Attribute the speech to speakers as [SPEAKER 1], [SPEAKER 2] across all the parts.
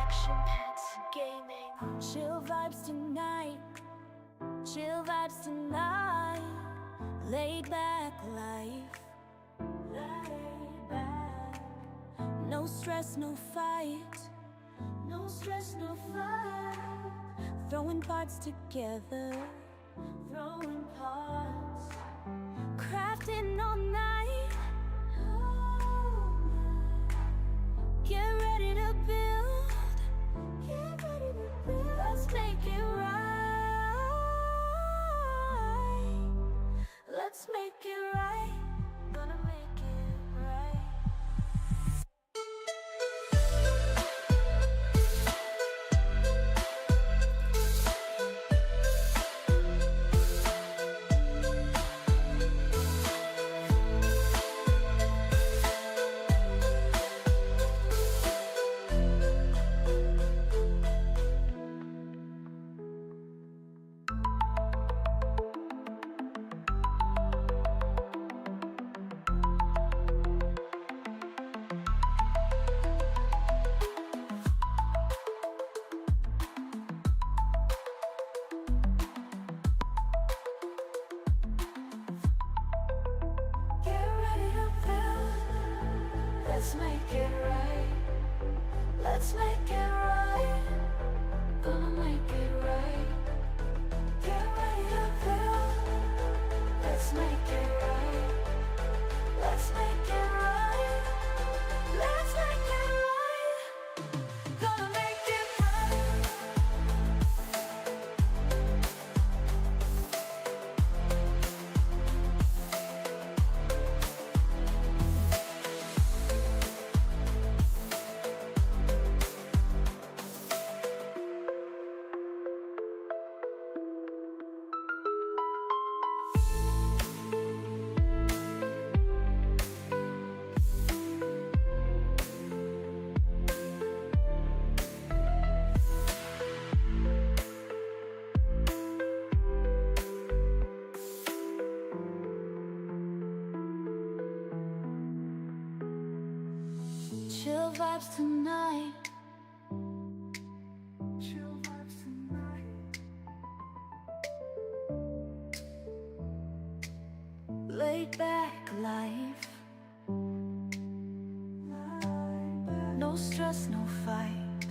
[SPEAKER 1] action pets gaming.
[SPEAKER 2] Chill vibes tonight, chill vibes tonight. Laid back life, laid back. No stress, no fight, no stress, no fight. Throwing parts together, throwing parts. Crafting all night, get ready to build, get ready to build. Let's make it right. Let's make it right. Gonna make it right. Let's make it right. Let's make it right. Gonna make it right. Get ready to build. Let's make it right. Let's make it right. Let's make it right. Gonna make it right. Chill vibes tonight. Chill vibes tonight. Laid back life. No stress, no fight.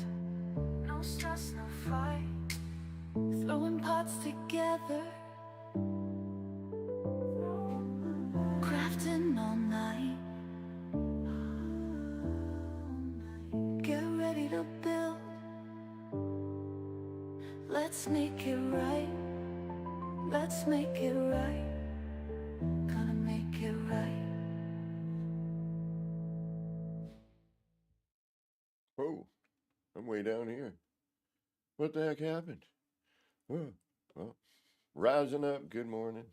[SPEAKER 2] No stress, no fight. Throwing parts together. Crafting all night. Get ready to build. Let's make it right. Let's make it right. Gonna make it right.
[SPEAKER 3] Oh, I'm way down here. What the heck happened? Oh, well, rising up. Good morning.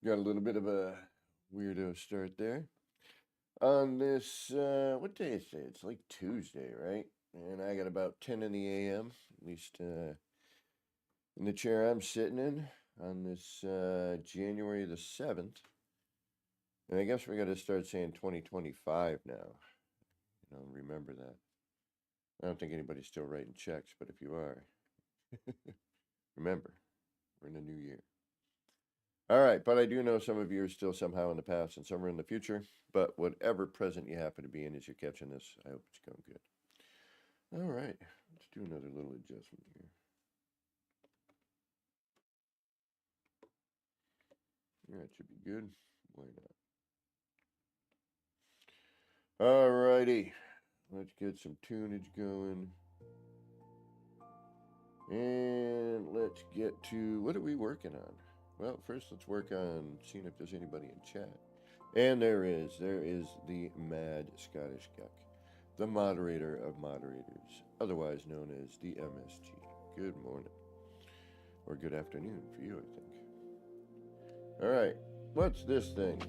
[SPEAKER 3] Got a little bit of a weirdo start there. On this, what day is it? It's like Tuesday, right? And I got about 10 in the a.m., at least in the chair I'm sitting in on this January the 7th. And I guess we got to start saying 2025 now. You know, remember that. I don't think anybody's still writing checks, but if you are, remember, we're in a new year. All right, but I do know some of you are still somehow in the past and some are in the future. But whatever present you happen to be in as you're catching this, I hope it's going good. All right, let's do another little adjustment here. Yeah, it should be good. Why not? All righty, let's get some tunage going. And let's get to, what are we working on? Well, first let's work on seeing if there's anybody in chat. And there is the Mad Scottish Guck, the moderator of moderators, otherwise known as the MSG. Good morning. Or good afternoon for you, I think. All right, what's this thing?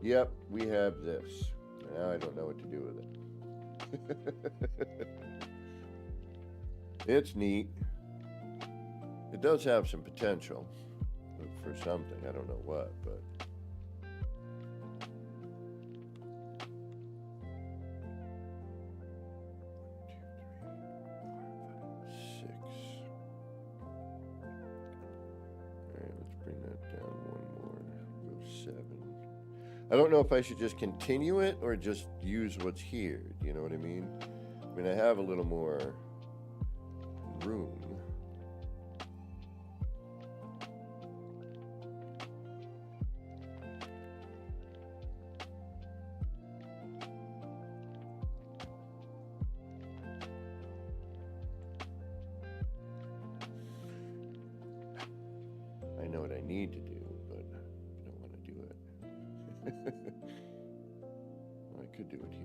[SPEAKER 3] Yep, we have this. Now I don't know what to do with it. It's neat. It does have some potential for something. I don't know what, but. 6. Alright, let's bring that down one more. Go 7. I don't know if I should just continue it or just use what's here. Do you know what I mean? I mean, I have a little more room. I know what I need to do, but I don't want to do it. Well, I could do it here.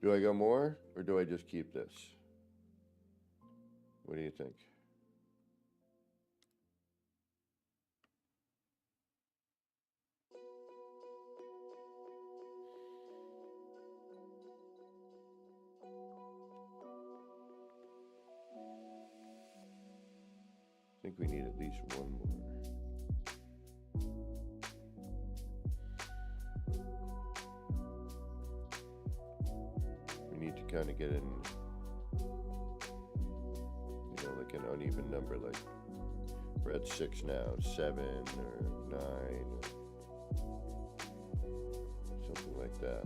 [SPEAKER 3] Do I go more, or do I just keep this? What do you think? I think we need at least one more. We need to kind of get in, you know, like an uneven number, like we're at 6 now, 7 or 9 or something like that.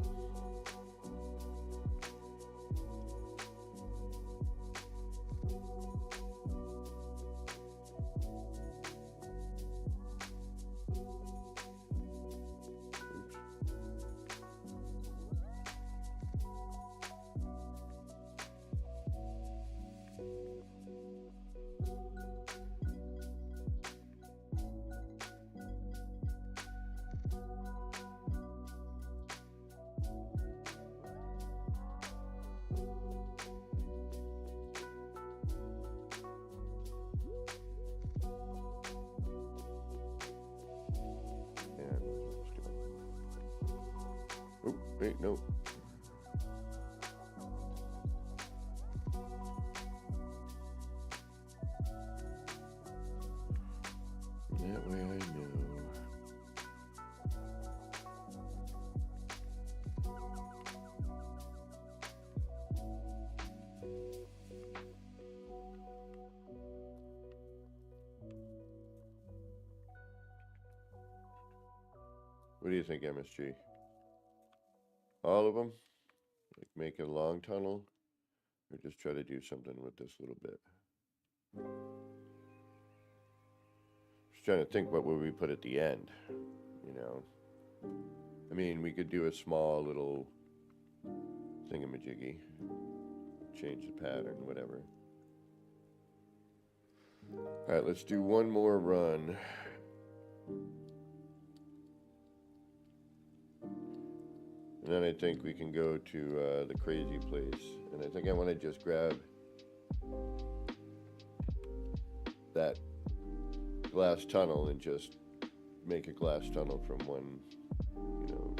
[SPEAKER 3] Oh, wait, no. That way I know. What do you think, MSG? All of them? Like make a long tunnel? Or just try to do something with this little bit? Just trying to think, what would we put at the end? You know? I mean, we could do a small little thingamajiggy. Change the pattern, whatever. Alright, let's do one more run. And then I think we can go to the crazy place. And I think I want to just grab that glass tunnel and just make a glass tunnel from one, you know,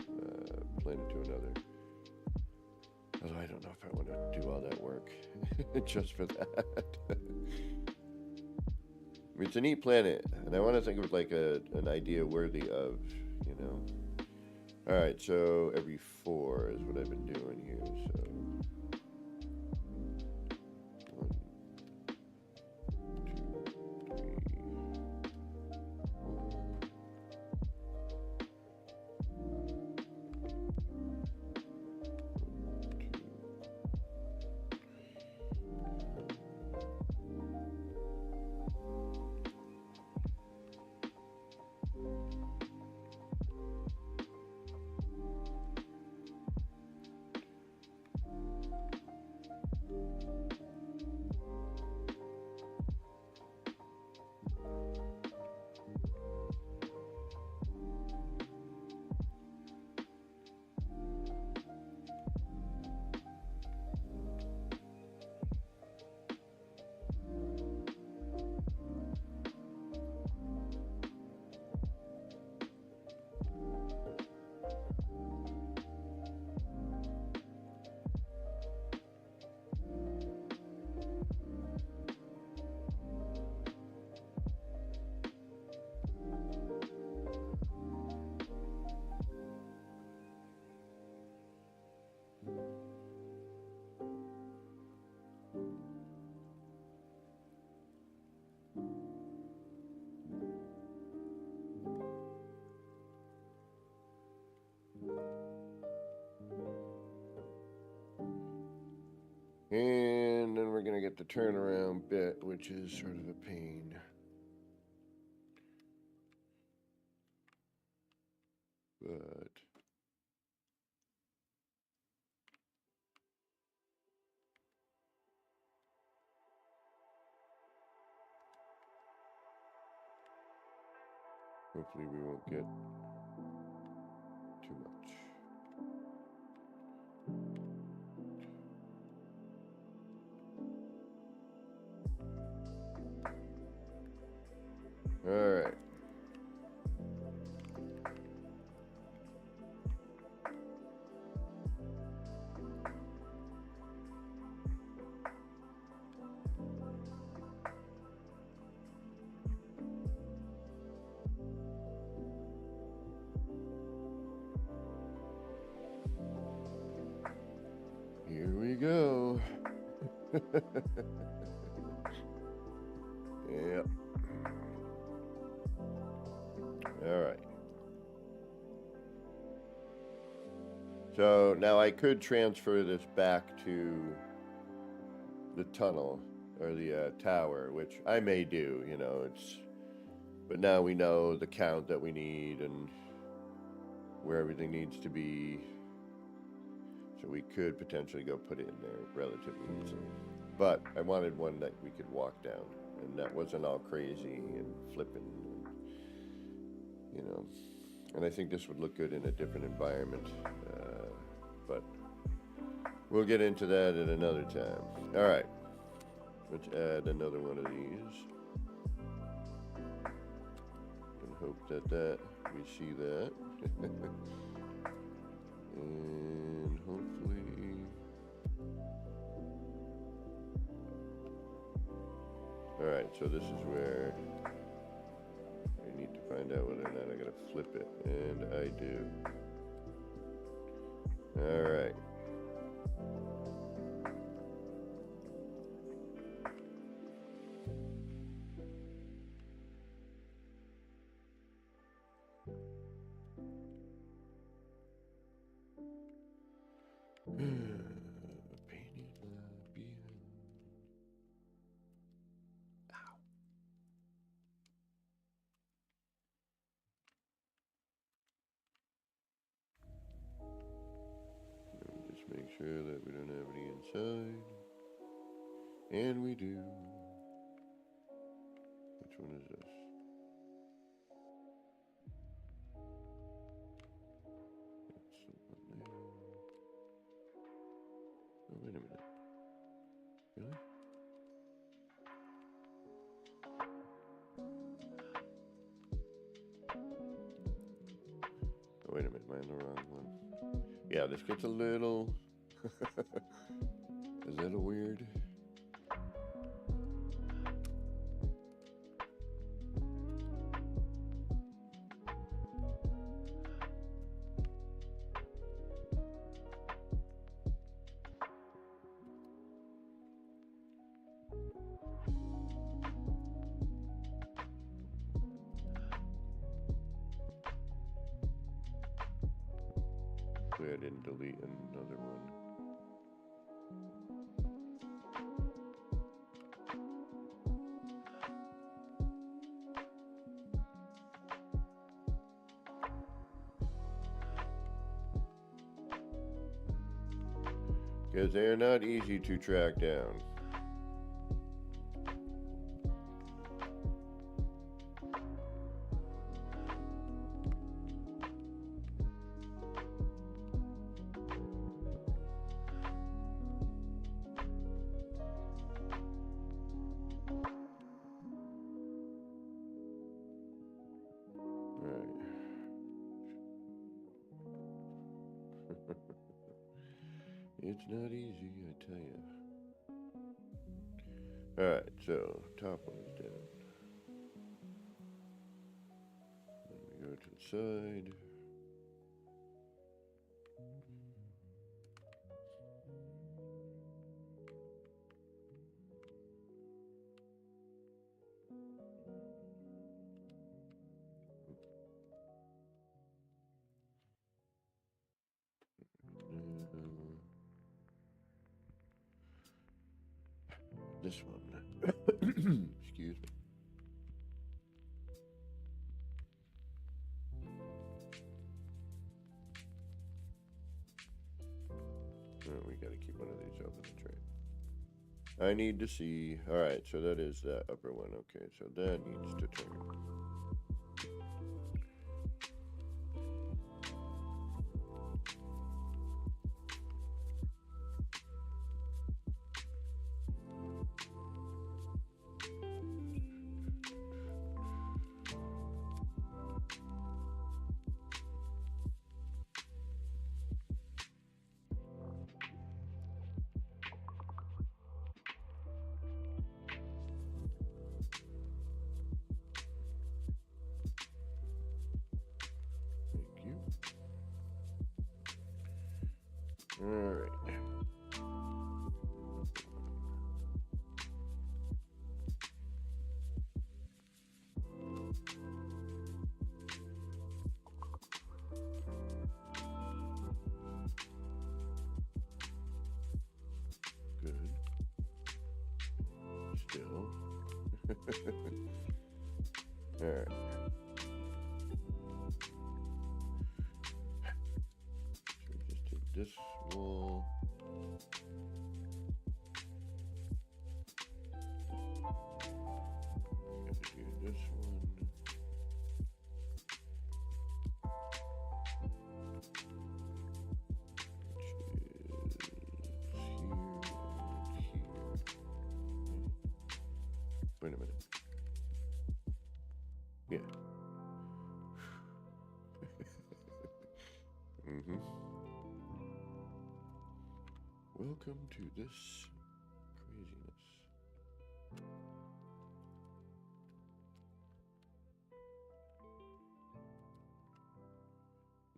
[SPEAKER 3] planet to another. Although I don't know if I want to do all that work just for that. I mean, it's a neat planet, and I want to think of it like an idea worthy of, you know. All right, so every 4 is what I've been doing here. So 1, 2, 3, 4, 2. And then we're going to get the turnaround bit, which is sort of a pain. But hopefully we won't get too much. All right. Here we go. Yep. All right. So now I could transfer this back to the tunnel or the tower, which I may do, you know, but now we know the count that we need and where everything needs to be. So we could potentially go put it in there relatively easily. But I wanted one that we could walk down and that wasn't all crazy and flipping, and, you know. And I think this would look good in a different environment. But we'll get into that at another time. All right. Let's add another one of these. And hope that we see that. And hopefully... Alright, so this is where I need to find out whether or not I gotta flip it. And I do. Alright. Just make sure that we don't have any inside. And we do. Which one is this? That's the one there. Oh, wait a minute. Really? Oh, wait a minute. Am I on the wrong one? Yeah, this gets a little weird. Hopefully I didn't delete another one. Because they are not easy to track down. It's not easy, I tell you. Alright, so top one is dead. Then we go to the side. this one. Excuse me. Oh, we gotta keep one of these open the tray. I need to see. Alright, so that is that upper one. Okay, so that needs to turn. All right. Good. Still. All right. So just take this wall. Gotta do this one. Wait a minute. Yeah. Mm-hmm. Welcome to this craziness.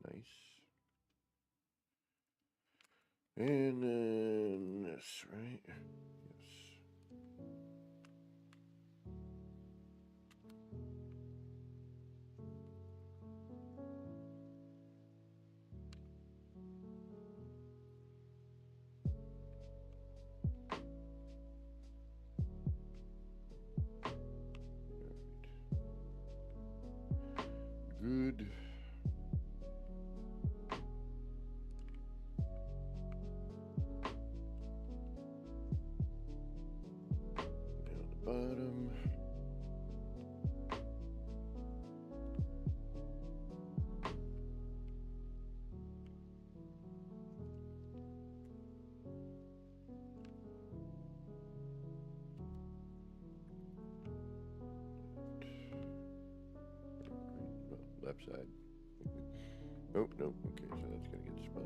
[SPEAKER 3] Nice. And then this, right? Yes. Good. Down the bottom. Left side. Oh, no. Okay, so that's going to get spun.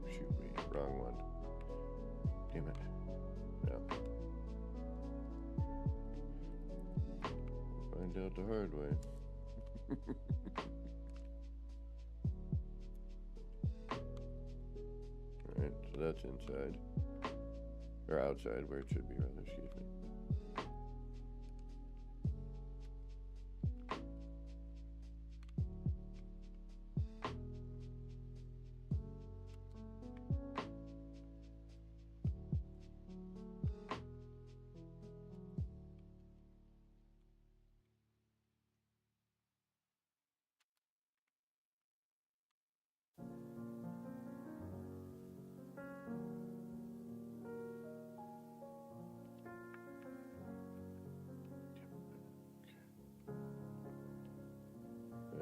[SPEAKER 3] Shoot me. Wrong one. Damn it. No. Find out the hard way. Alright, so that's inside. Or outside, where it should be, rather, excuse me.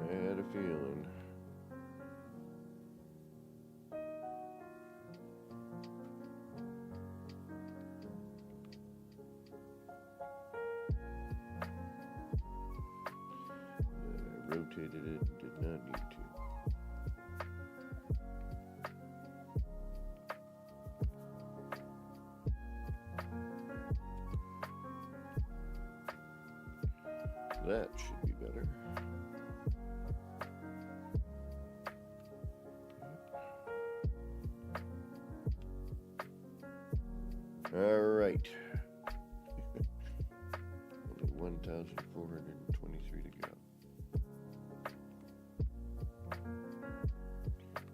[SPEAKER 3] I had a feeling. That I rotated it, did not need to. That should be better. All right. Only 1,423 to go.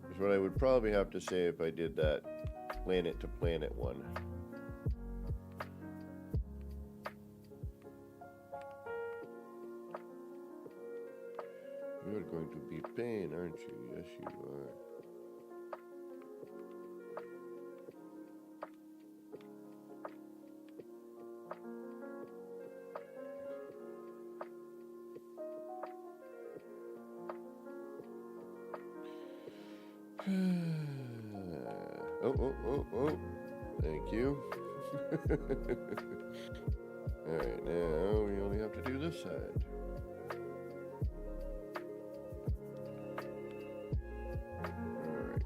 [SPEAKER 3] That's what I would probably have to say if I did that planet to planet one. You're going to be paying, aren't you? Yes, you are. Oh. Thank you. Alright, now we only have to do this side. Alright.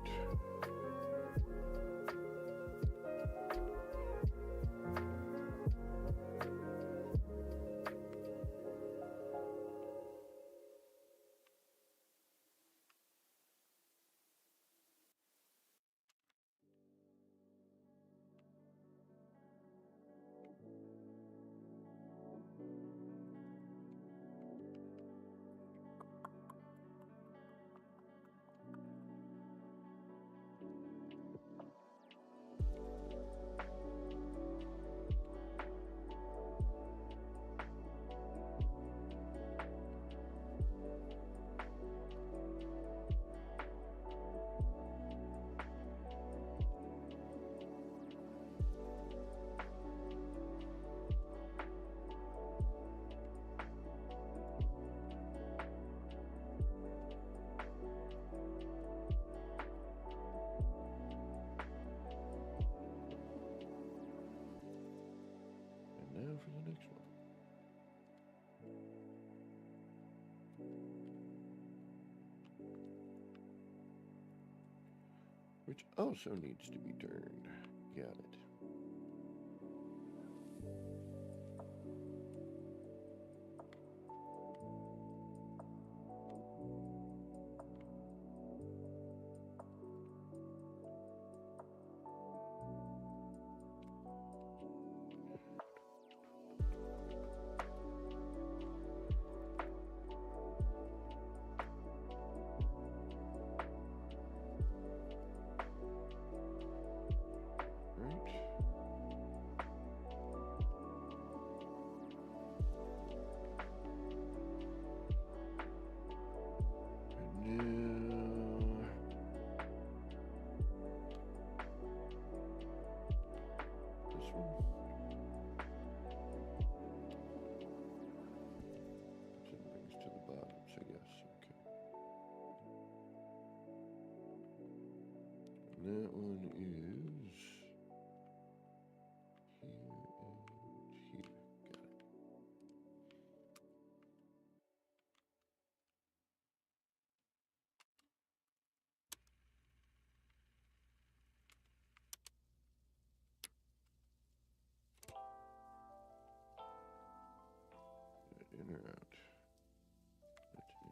[SPEAKER 3] And now for the next one. Which also needs to be turned. Got it. Right. And now this one. Send things to the bottoms, I guess. Okay. And that one is here and here. Got it. In or out? That's in.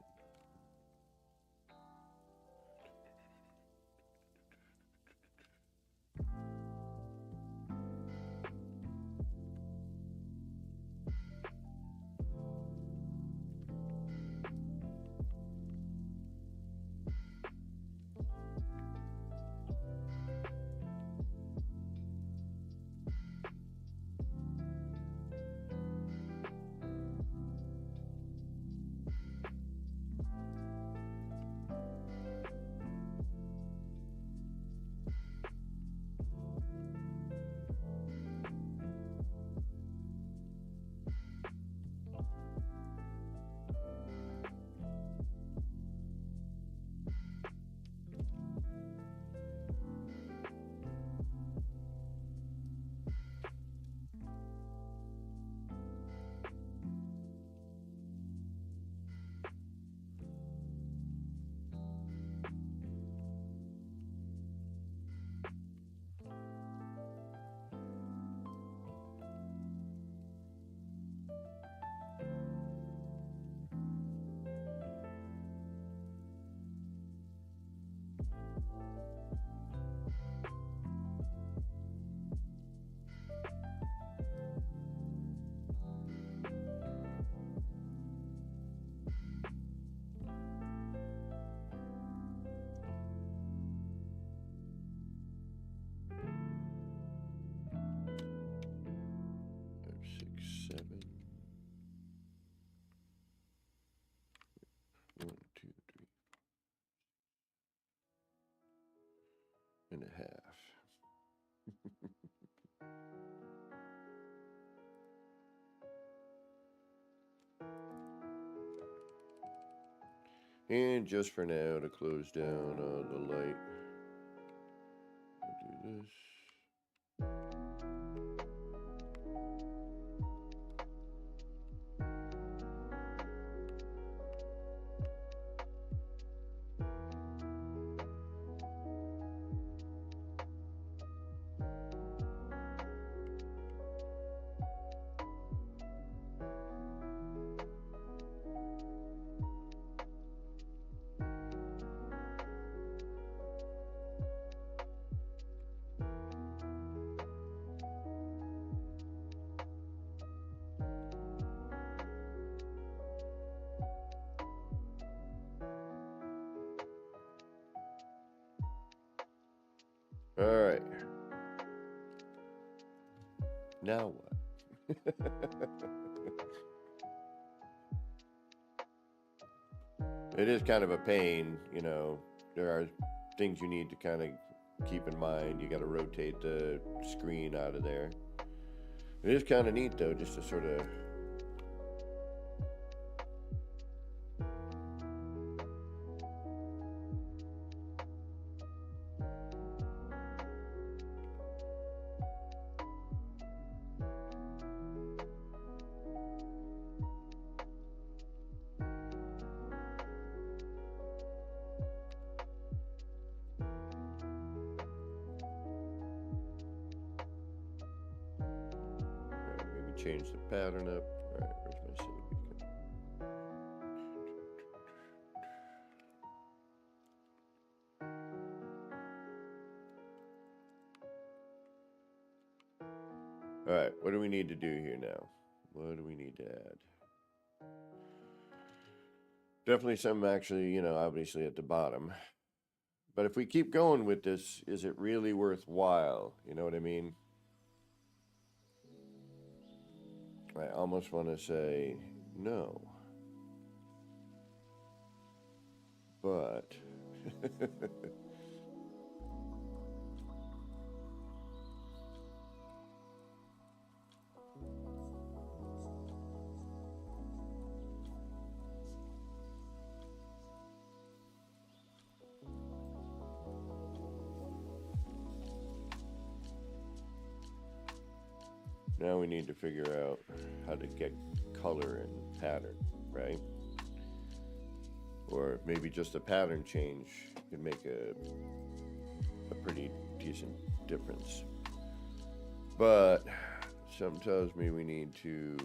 [SPEAKER 3] And just for now, to close down the light, we'll do this. All right. Now what? It is kind of a pain, you know. There are things you need to kind of keep in mind. You got to rotate the screen out of there. It is kind of neat, though, just to sort of... Maybe change the pattern up. All right, where's my city beacon? All right, what do we need to do here now? What do we need to add? Definitely some actually, you know, obviously at the bottom. But if we keep going with this, is it really worthwhile? You know what I mean? I almost want to say no. But now we need to figure out how to get color and pattern, right? Or maybe just a pattern change can make a pretty decent difference. But something tells me we need to,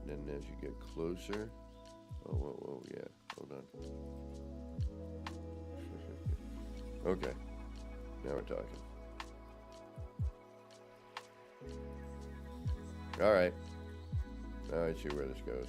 [SPEAKER 3] then as you get closer, oh, whoa, yeah, hold on. Okay, now we're talking. All right, now I see where this goes.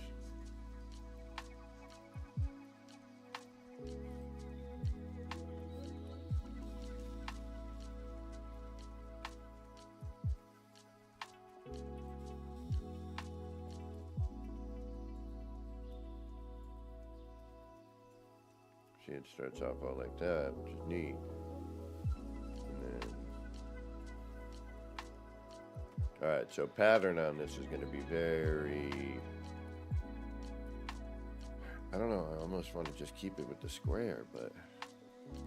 [SPEAKER 3] See, it starts off all like that, which is neat. And then, all right, so pattern on this is going to be very, I don't know, I almost want to just keep it with the square, but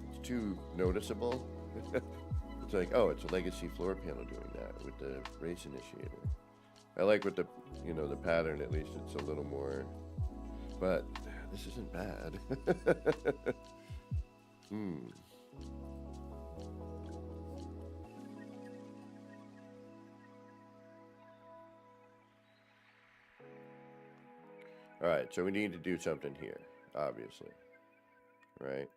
[SPEAKER 3] it's too noticeable. It's like, oh, it's a legacy floor panel doing that with the race initiator. I like with the, you know, the pattern, at least it's a little more, but this isn't bad. All right, so we need to do something here, obviously, right?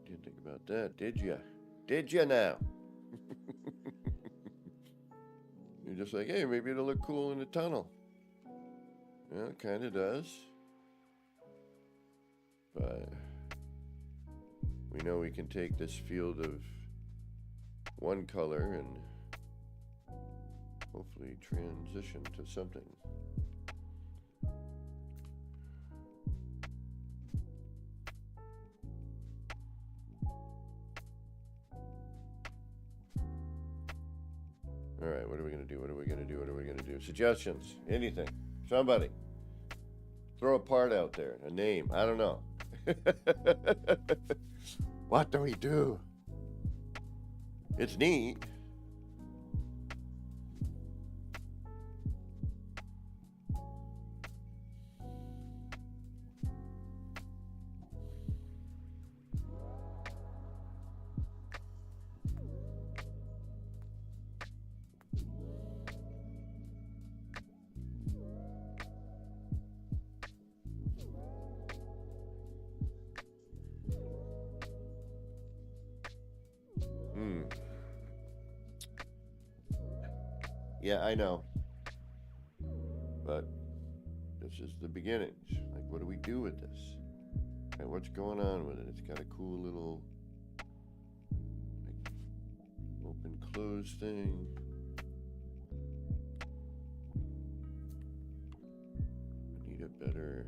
[SPEAKER 3] Didn't think about that, did you? Did you now? You're just like, hey, maybe it'll look cool in the tunnel. Yeah, it kind of does. But we know we can take this field of one color and hopefully transition to something. All right, what are we going to do? What are we going to do? What are we going to do? Suggestions? Anything? Somebody. Throw a part out there. A name. I don't know. What do we do? It's neat. Yeah, I know. But this is the beginnings. Like, what do we do with this? And what's going on with it? It's got a cool little like, open close thing. I need a better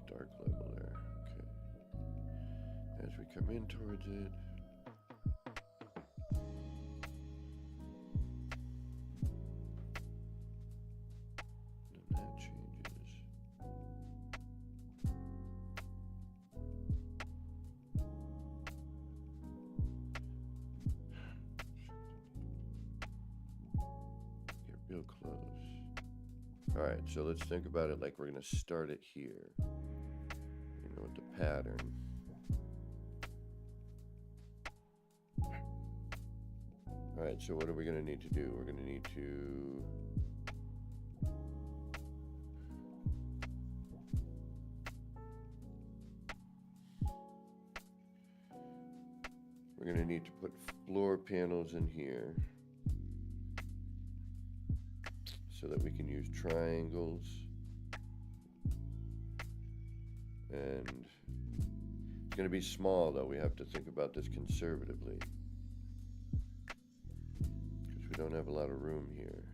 [SPEAKER 3] dark level there. Okay. As we come in towards it. Real close. All right, so let's think about it like we're going to start it here. You know, with the pattern. All right, so what are we going to need to do? We're going to need to put floor panels in here. So that we can use triangles, and it's going to be small though. We have to think about this conservatively because we don't have a lot of room here.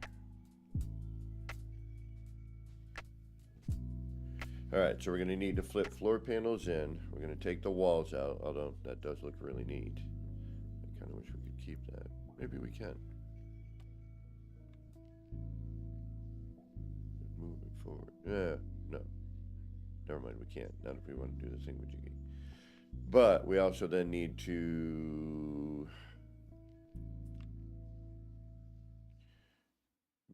[SPEAKER 3] All right, so we're going to need to flip floor panels in. We're going to take the walls out, although that does look really neat. I kind of wish we could keep that. Maybe we can. Moving forward. No. Never mind, we can't. Not if we want to do the thingamajiggy. But we also then need to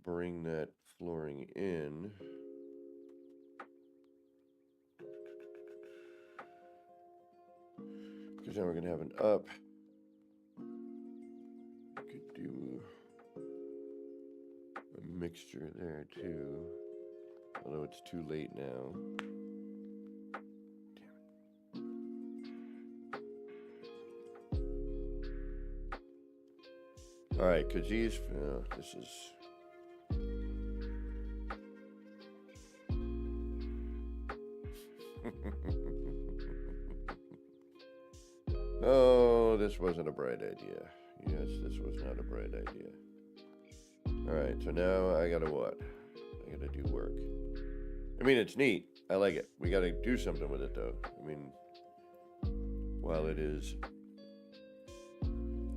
[SPEAKER 3] bring that flooring in. Because then we're going to have an up. Could do a mixture there too. Although it's too late now. All right, because these, this is. Oh, this wasn't a bright idea. Yes, this was not a bright idea. All right, so now I gotta what? I gotta do work. I mean, it's neat. I like it. We gotta do something with it, though. I mean, while it is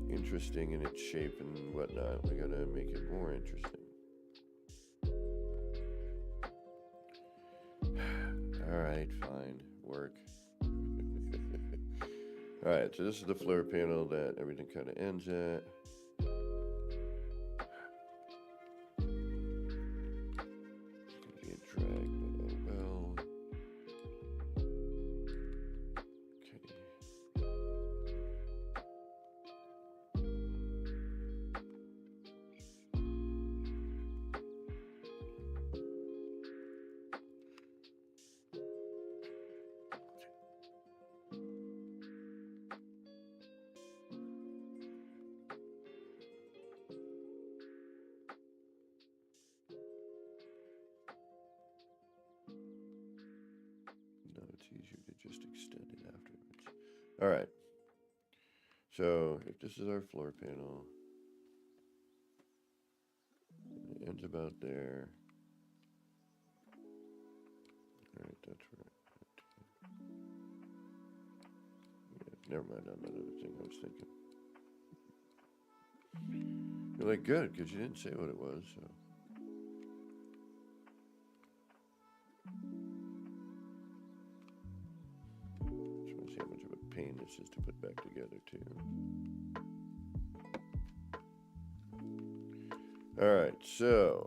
[SPEAKER 3] interesting in its shape and whatnot, we gotta make it more interesting. All right, fine. Work. All right, so this is the floor panel that everything kind of ends at. Easier to just extend it afterwards. All right. So if this is our floor panel, it ends about there. All right, that's right. Yeah, never mind on that other thing I was thinking. You're like, good, because you didn't say what it was, so. Just want to see how much of a pain this is to put back together, too. Alright, so.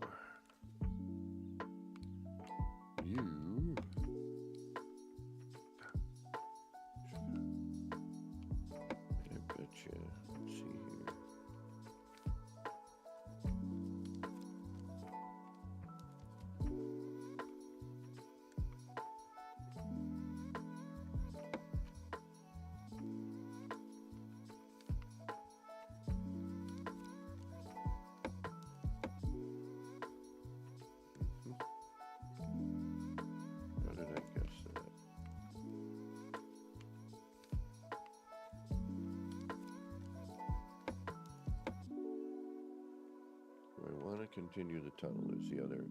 [SPEAKER 3] Continue the tunnel is the other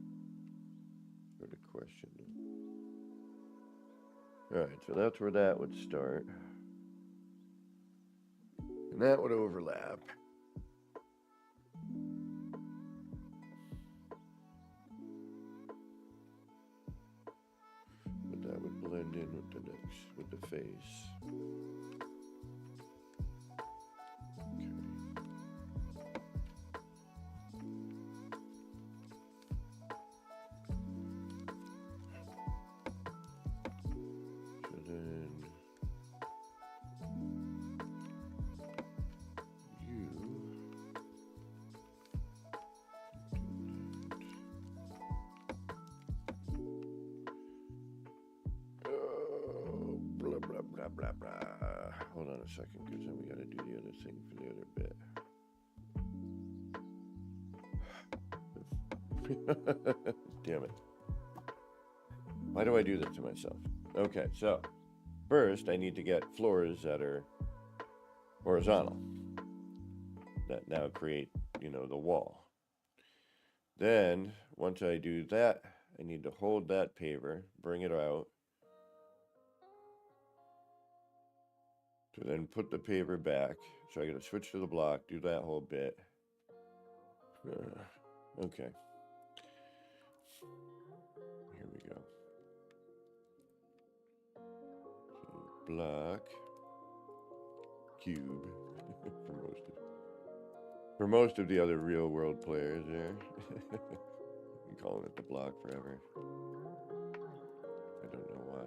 [SPEAKER 3] sort of question. Alright, so that's where that would start. And that would overlap. But that would blend in with the next, with the face. Blah, blah. Hold on a second, because then we got to do the other thing for the other bit. Damn it. Why do I do this to myself? Okay, so first I need to get floors that are horizontal, that now create, the wall. Then, once I do that, I need to hold that paver, bring it out, to then put the paver back. So I got to switch to the block, do that whole bit. Okay. Here we go. So block, cube, for most of the other real world players there. I'm calling it the block forever. I don't know why.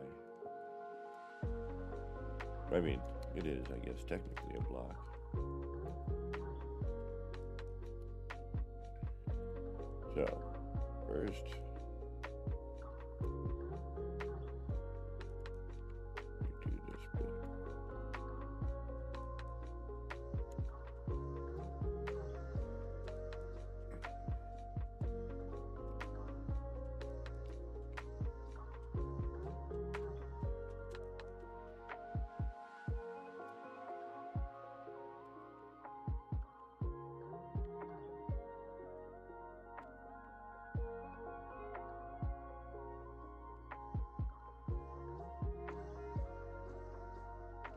[SPEAKER 3] I mean, it is, I guess, technically a block. So, first, we do this bit.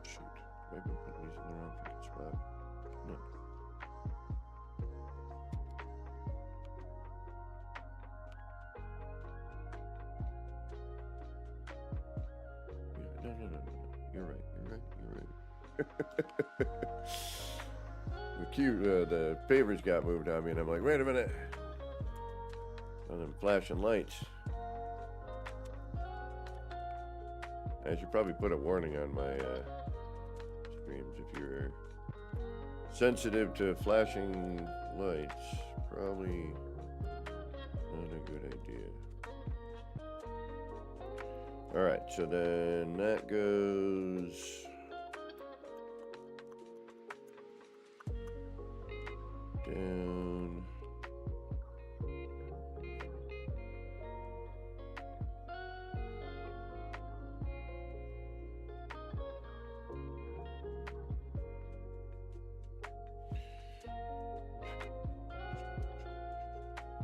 [SPEAKER 3] Shoot, have I been putting these in the wrong fucking spot? No. Yeah, no. You're right. The pavers got moved on me, and I'm like, wait a minute. On them flashing lights. I should probably put a warning on my streams if you're sensitive to flashing lights. Probably not a good idea. Alright, so then that goes down.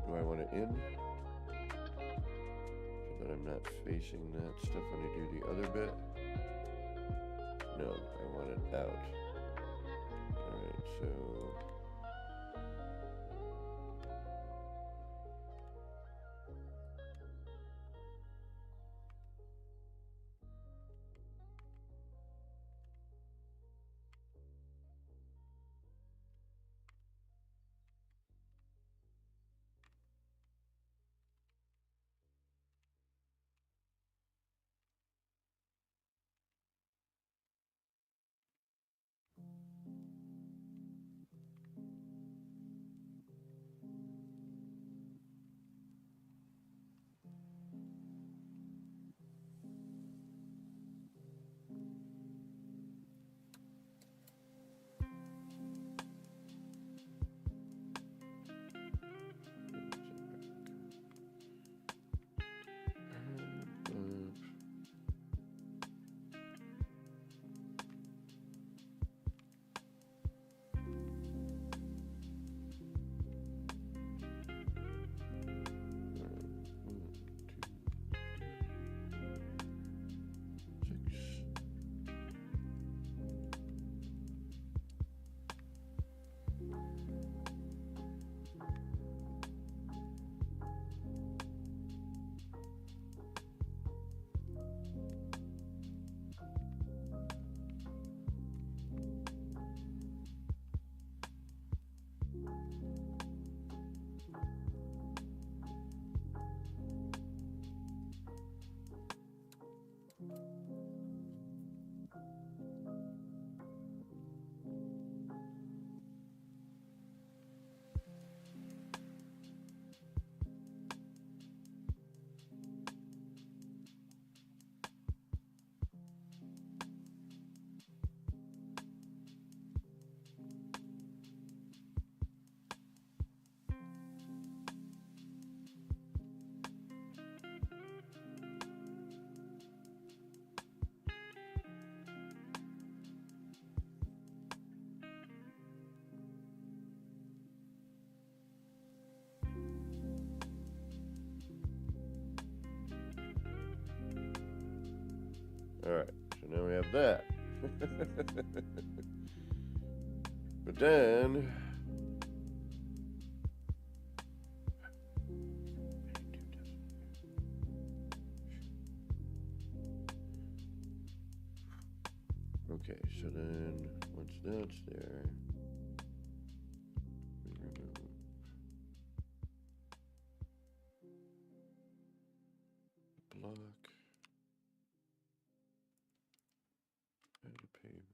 [SPEAKER 3] Do I want it in? So that I'm not facing that stuff when I do the other bit? No, I want it out. Alright, so Alright, so now we have that. But then... Okay, so then once that's there, we remove the block, and the paver.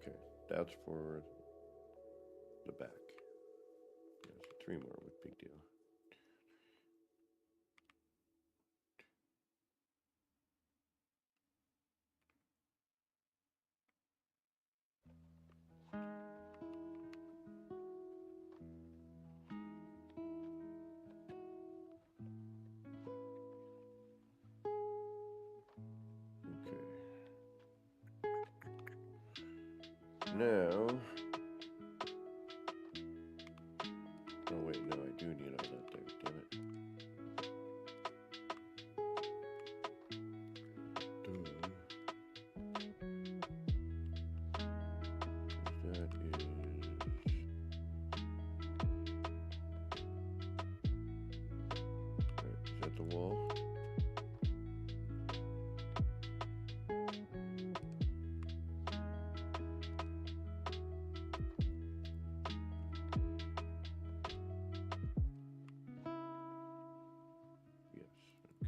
[SPEAKER 3] Okay, that's for the back. There's 3 more with big deal. Okay. Now, oh wait, no, I do need all that there, damn it. Duh. That is... Right, is that the wall? Yes, okay.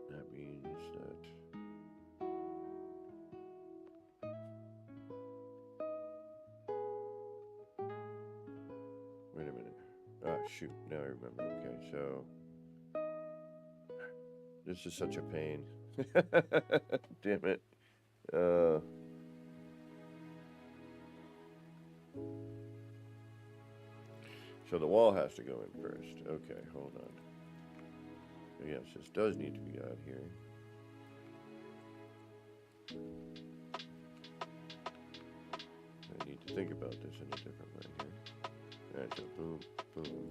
[SPEAKER 3] That means that... Wait a minute. Ah, shoot, now I remember. Okay, so... This is such a pain. Damn it. So the wall has to go in first. Okay, hold on. So yes, this does need to be out here. I need to think about this in a different way here. Alright, so boom, boom.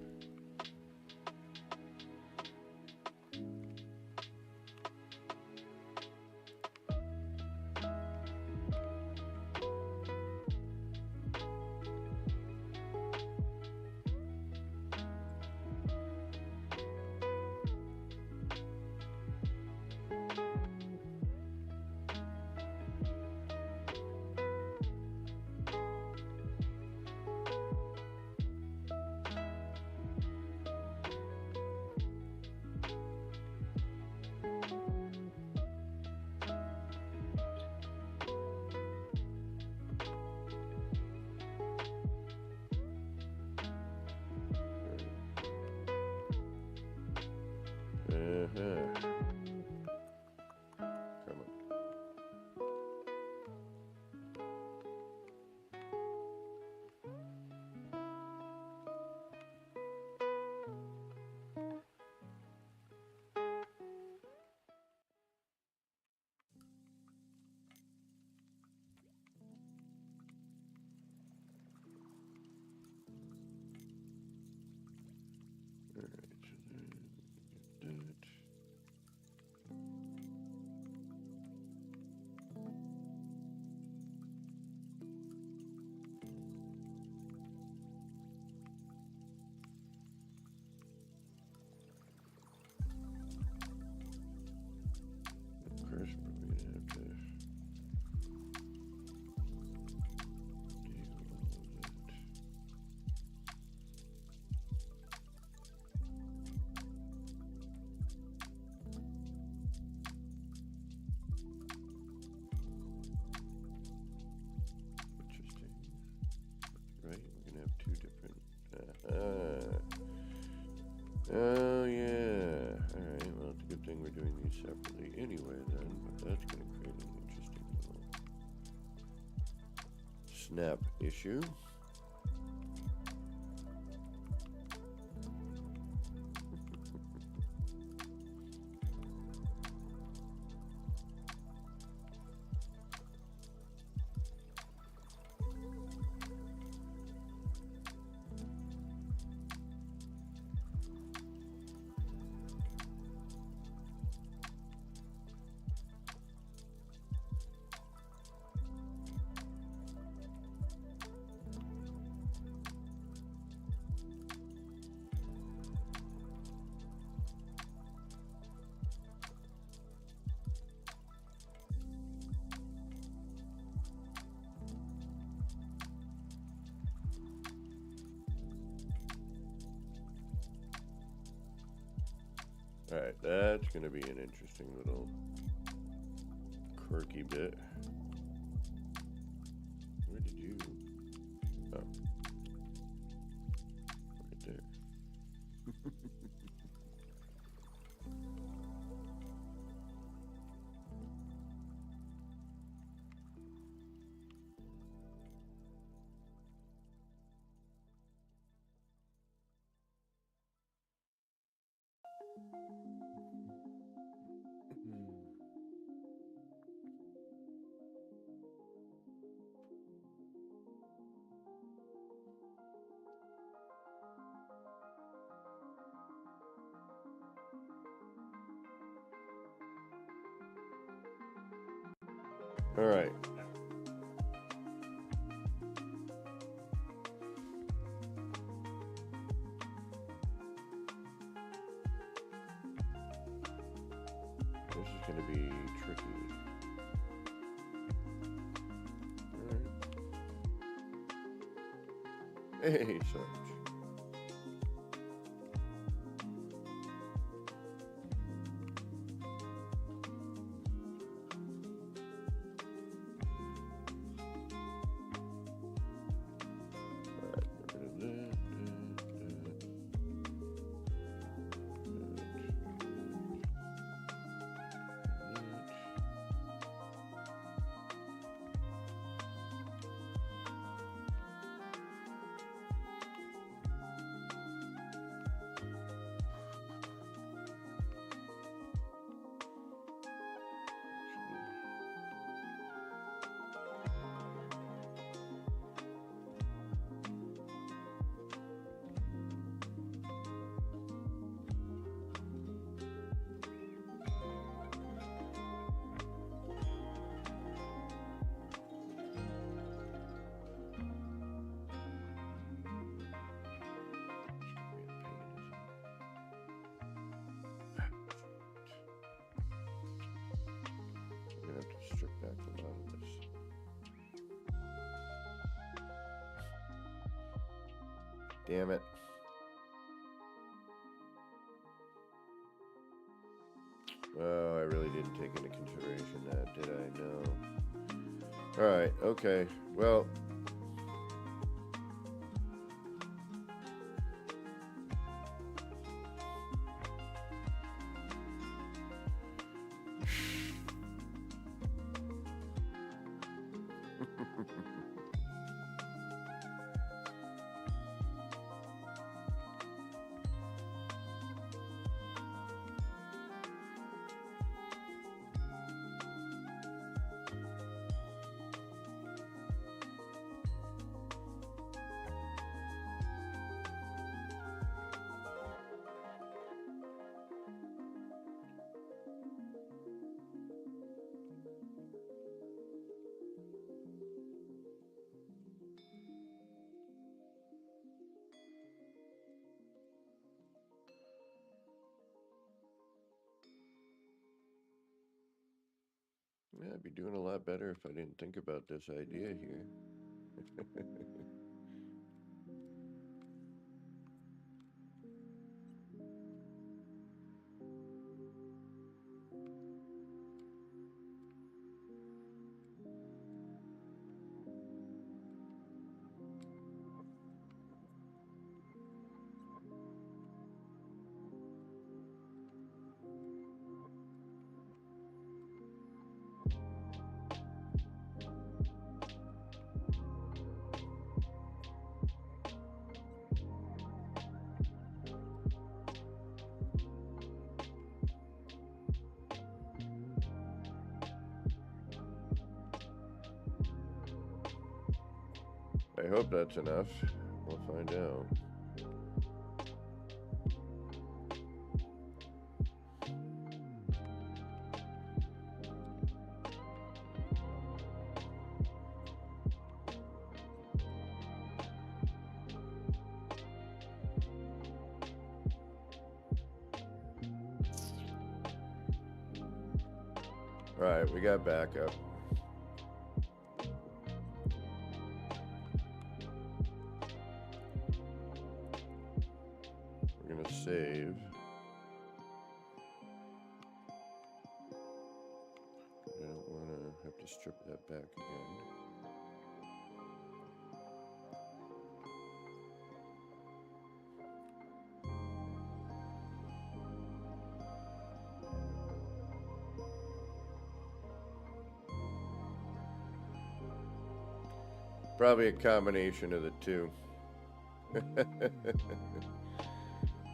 [SPEAKER 3] Oh, yeah. Alright, well, it's a good thing we're doing these separately anyway, then. But that's going to create an interesting little snap issue. Alright, that's going to be an interesting little quirky bit. Where did you... Oh. Right there. Alright. This is going to be tricky. Alright. Hey, Sarge. I'm gonna have to strip back a lot of this. Damn it. Oh, I really didn't take into consideration that, did I? No. Alright, okay. Well... Yeah, I'd be doing a lot better if I didn't think about this idea here. hope that's enough. We'll find out. Alright, we got backup. We're gonna save. I don't wanna have to strip that back again. Probably a combination of the two.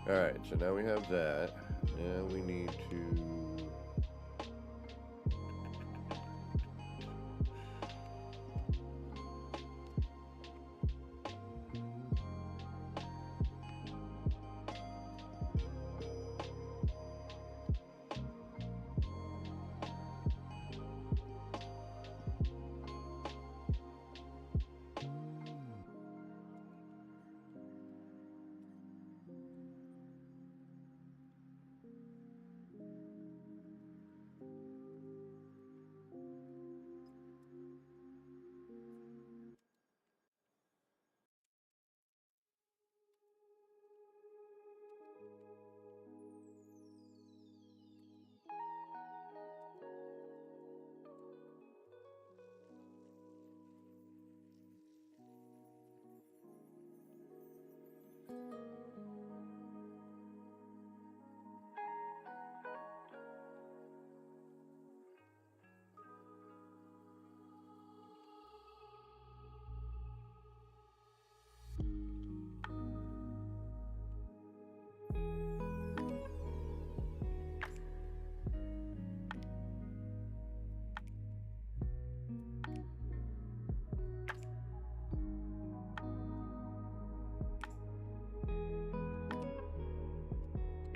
[SPEAKER 3] Alright, so now we have that. Now we need to...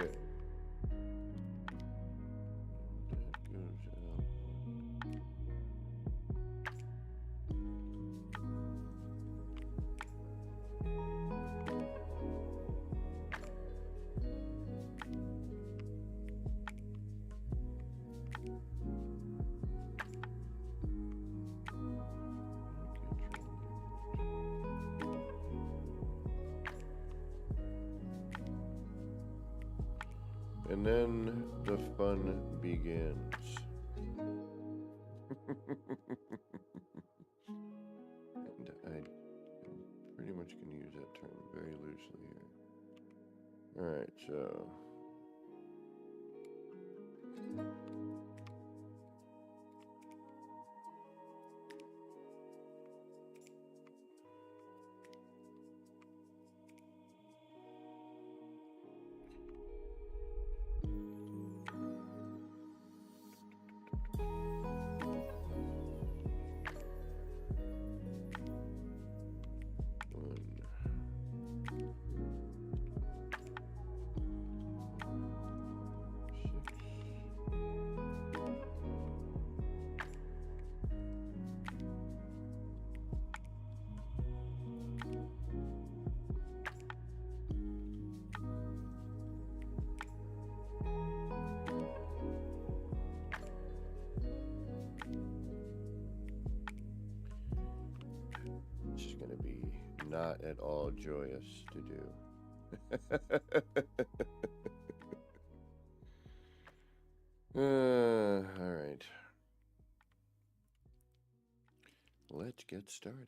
[SPEAKER 3] Okay. That goes out. And then the fun begins. And I'm pretty much going to use that term very loosely here. Alright, so... This is going to be not at all joyous to do. All right. Let's get started.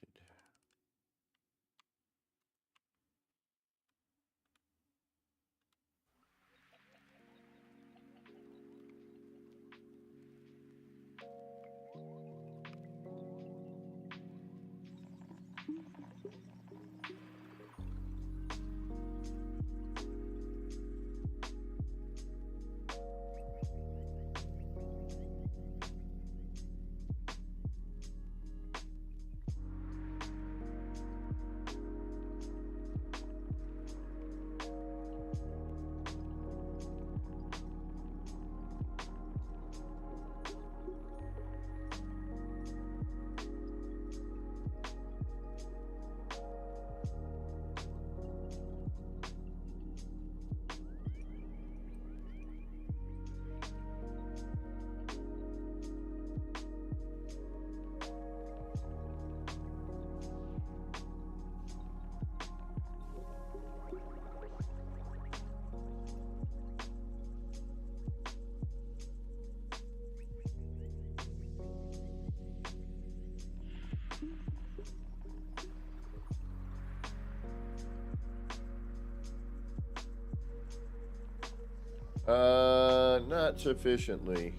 [SPEAKER 3] Not sufficiently.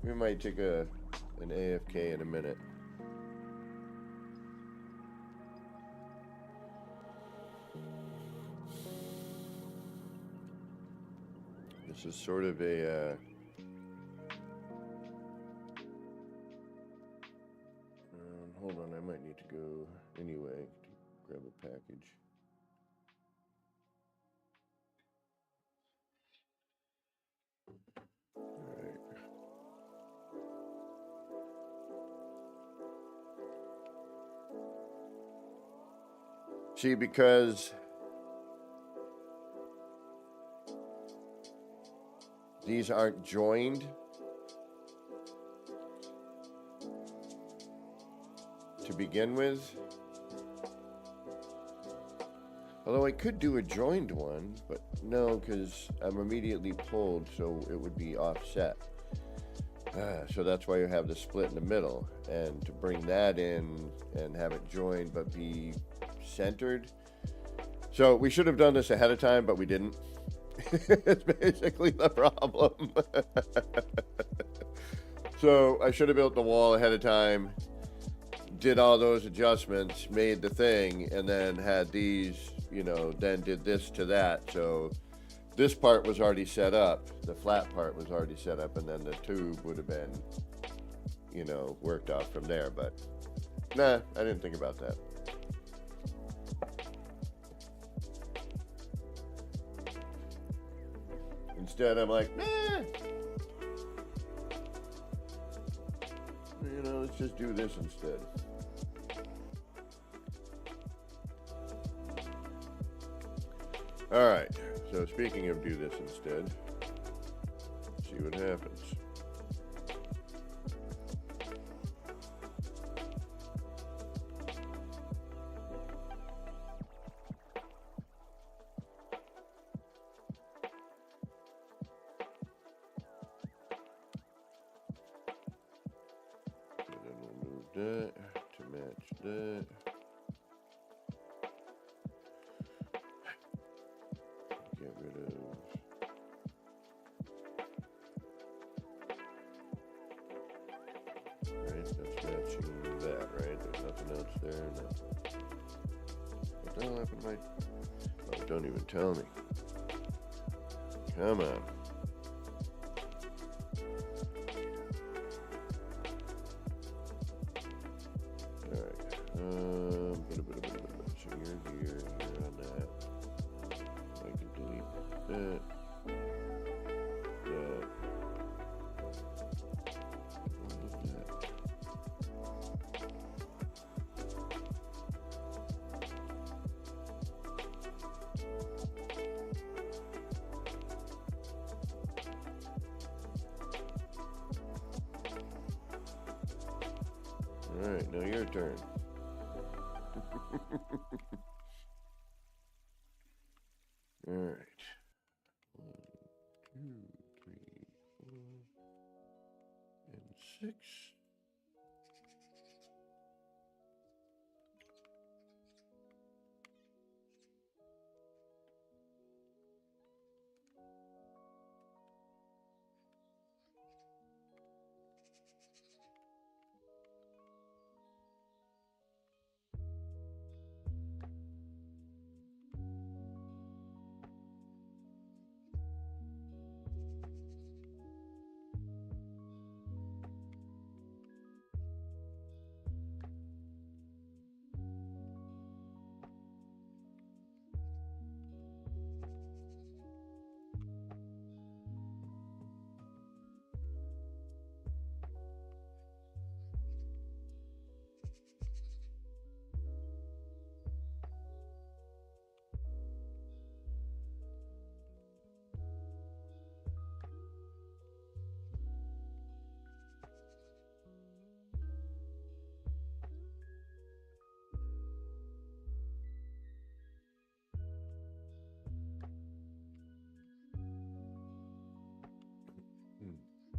[SPEAKER 3] We might take an AFK in a minute. This is sort of a hold on, I might need to go anyway to grab a package. Alright. See, because these aren't joined, to begin with. Although I could do a joined one, but no, because I'm immediately pulled, so it would be offset. So that's why you have the split in the middle. And to bring that in and have it joined but be centered. So we should have done this ahead of time, but we didn't. It's basically the problem. So I should have built the wall ahead of time, did all those adjustments, made the thing, and then had these, you know, then did this to that. So this part was already set up, the flat part was already set up, and then the tube would have been, you know, worked out from there. But nah, I didn't think about that. Instead, I'm like, nah, you know, let's just do this instead. All right, so speaking of do this instead, see what happens. And then we'll move that to match that. Get rid of right, that's matching that, right? There's nothing else there. No. What the hell happened to my... Oh, don't even tell me. Come on. Alright. So you're here, you're on that. I can delete that. Alright, now your turn. Alright. 1, 2, 3, 4, and 6.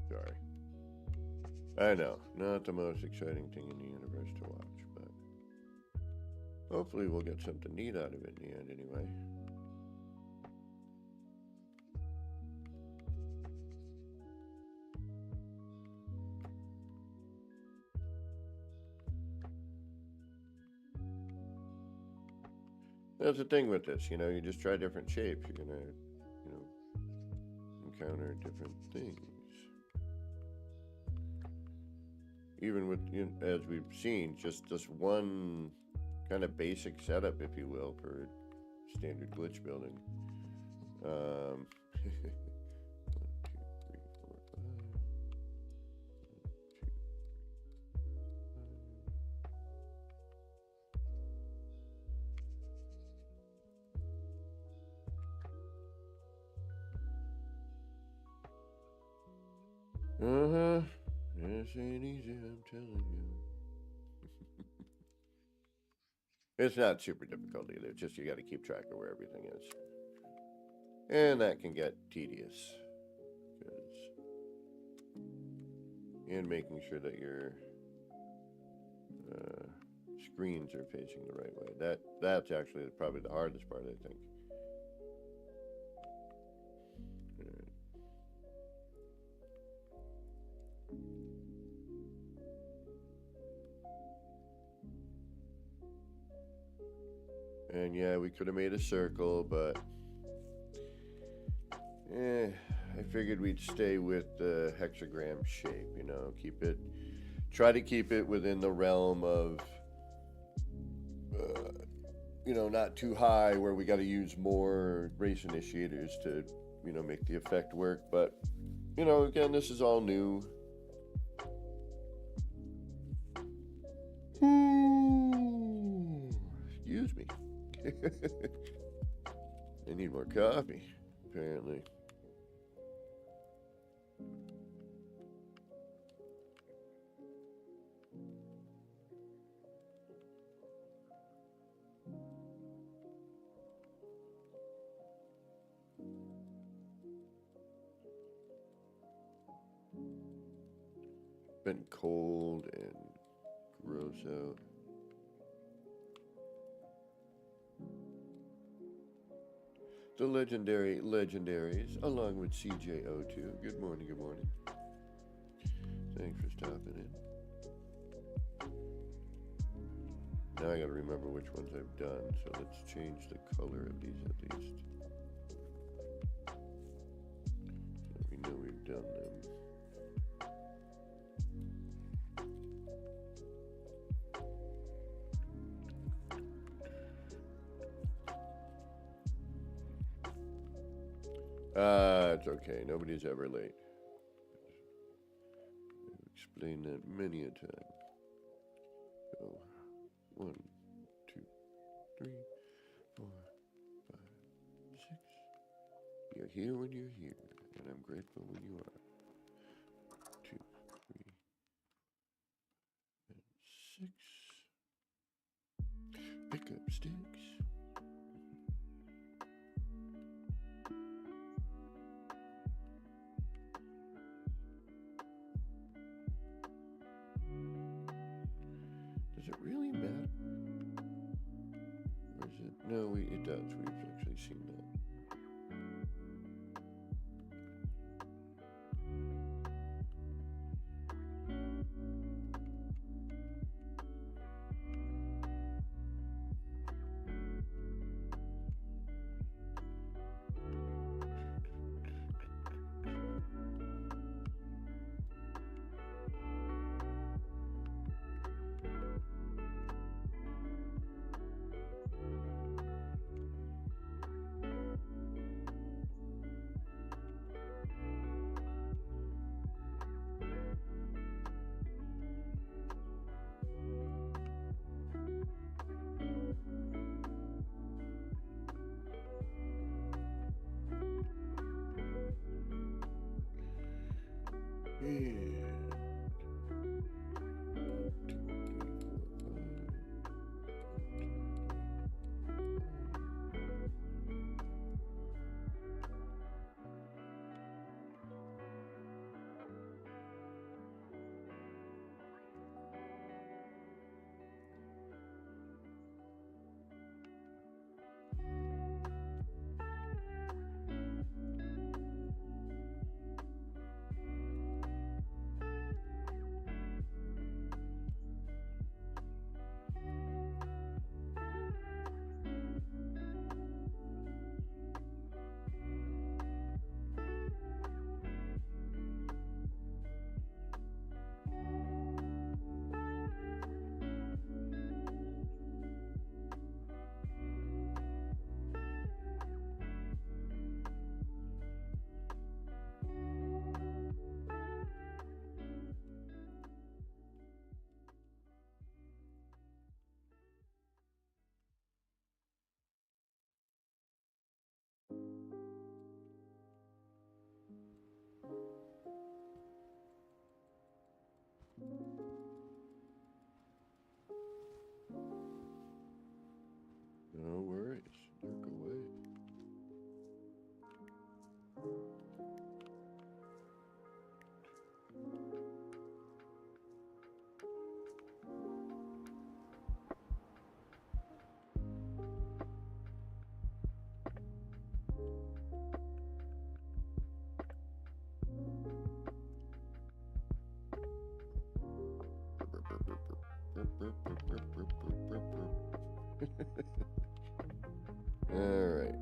[SPEAKER 3] Sorry. I know, not the most exciting thing in the universe to watch, but hopefully we'll get something neat out of it in the end anyway. That's the thing with this, you know, you just try different shapes. You're gonna, you know, encounter different things. Even with, you know, as we've seen, just this one kind of basic setup, if you will, for standard glitch building. 1, 2, 3, 4, 5. Uh-huh. This ain't easy, I'm telling you. It's not super difficult either. It's just you got to keep track of where everything is. And that can get tedious. And making sure that your screens are facing the right way. That's actually probably the hardest part, I think. And yeah, we could have made a circle, but I figured we'd stay with the hexagram shape, you know, try to keep it within the realm of, you know, not too high where we got to use more race initiators to, you know, make the effect work. But, you know, again, this is all new. Excuse me. I need more coffee, apparently. Been cold and gross out. The legendary legendaries, along with CJ02. Good morning, good morning. Thanks for stopping in. Now I gotta remember which ones I've done, so let's change the color of these at least. So we know we've done them. It's okay. Nobody's ever late. I've explained that many a time. So, 1, 2, 3, 4, 5, 6. You're here when you're here, and I'm grateful when you are. 2, 3, and 6. Pick up sticks. Does it really matter? Or is it? No, it does. We've actually seen that. All right.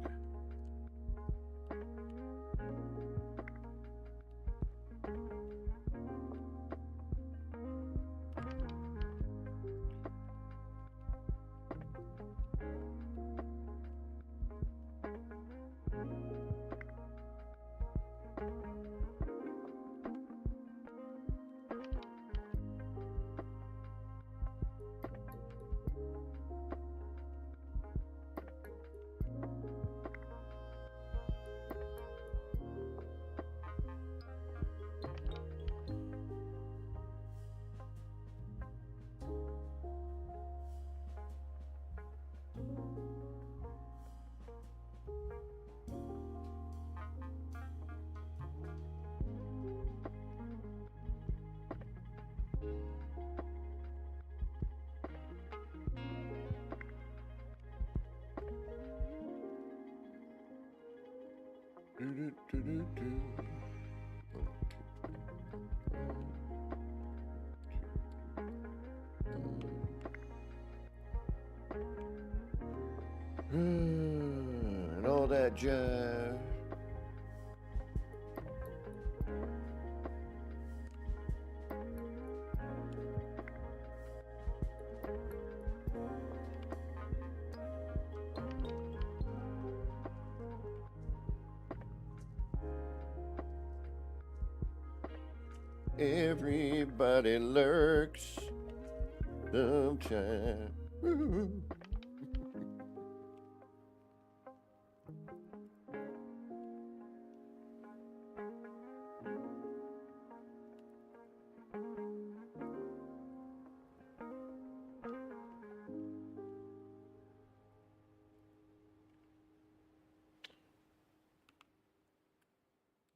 [SPEAKER 3] And all that jazz. Everybody lurks sometime. What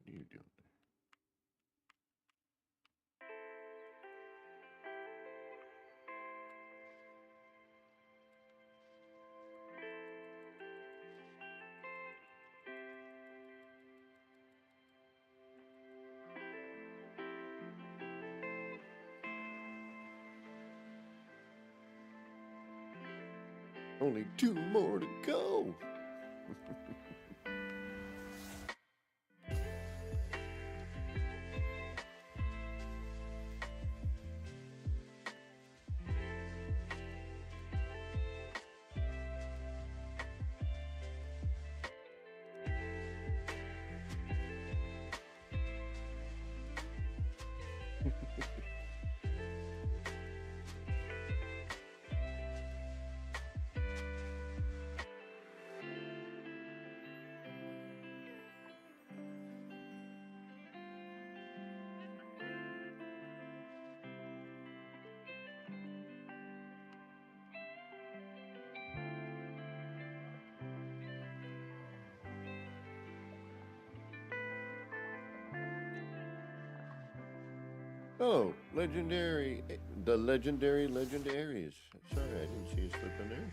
[SPEAKER 3] are you doing? Only 2 more to go. Oh, the legendary legendaries. Sorry, I didn't see you slip in there.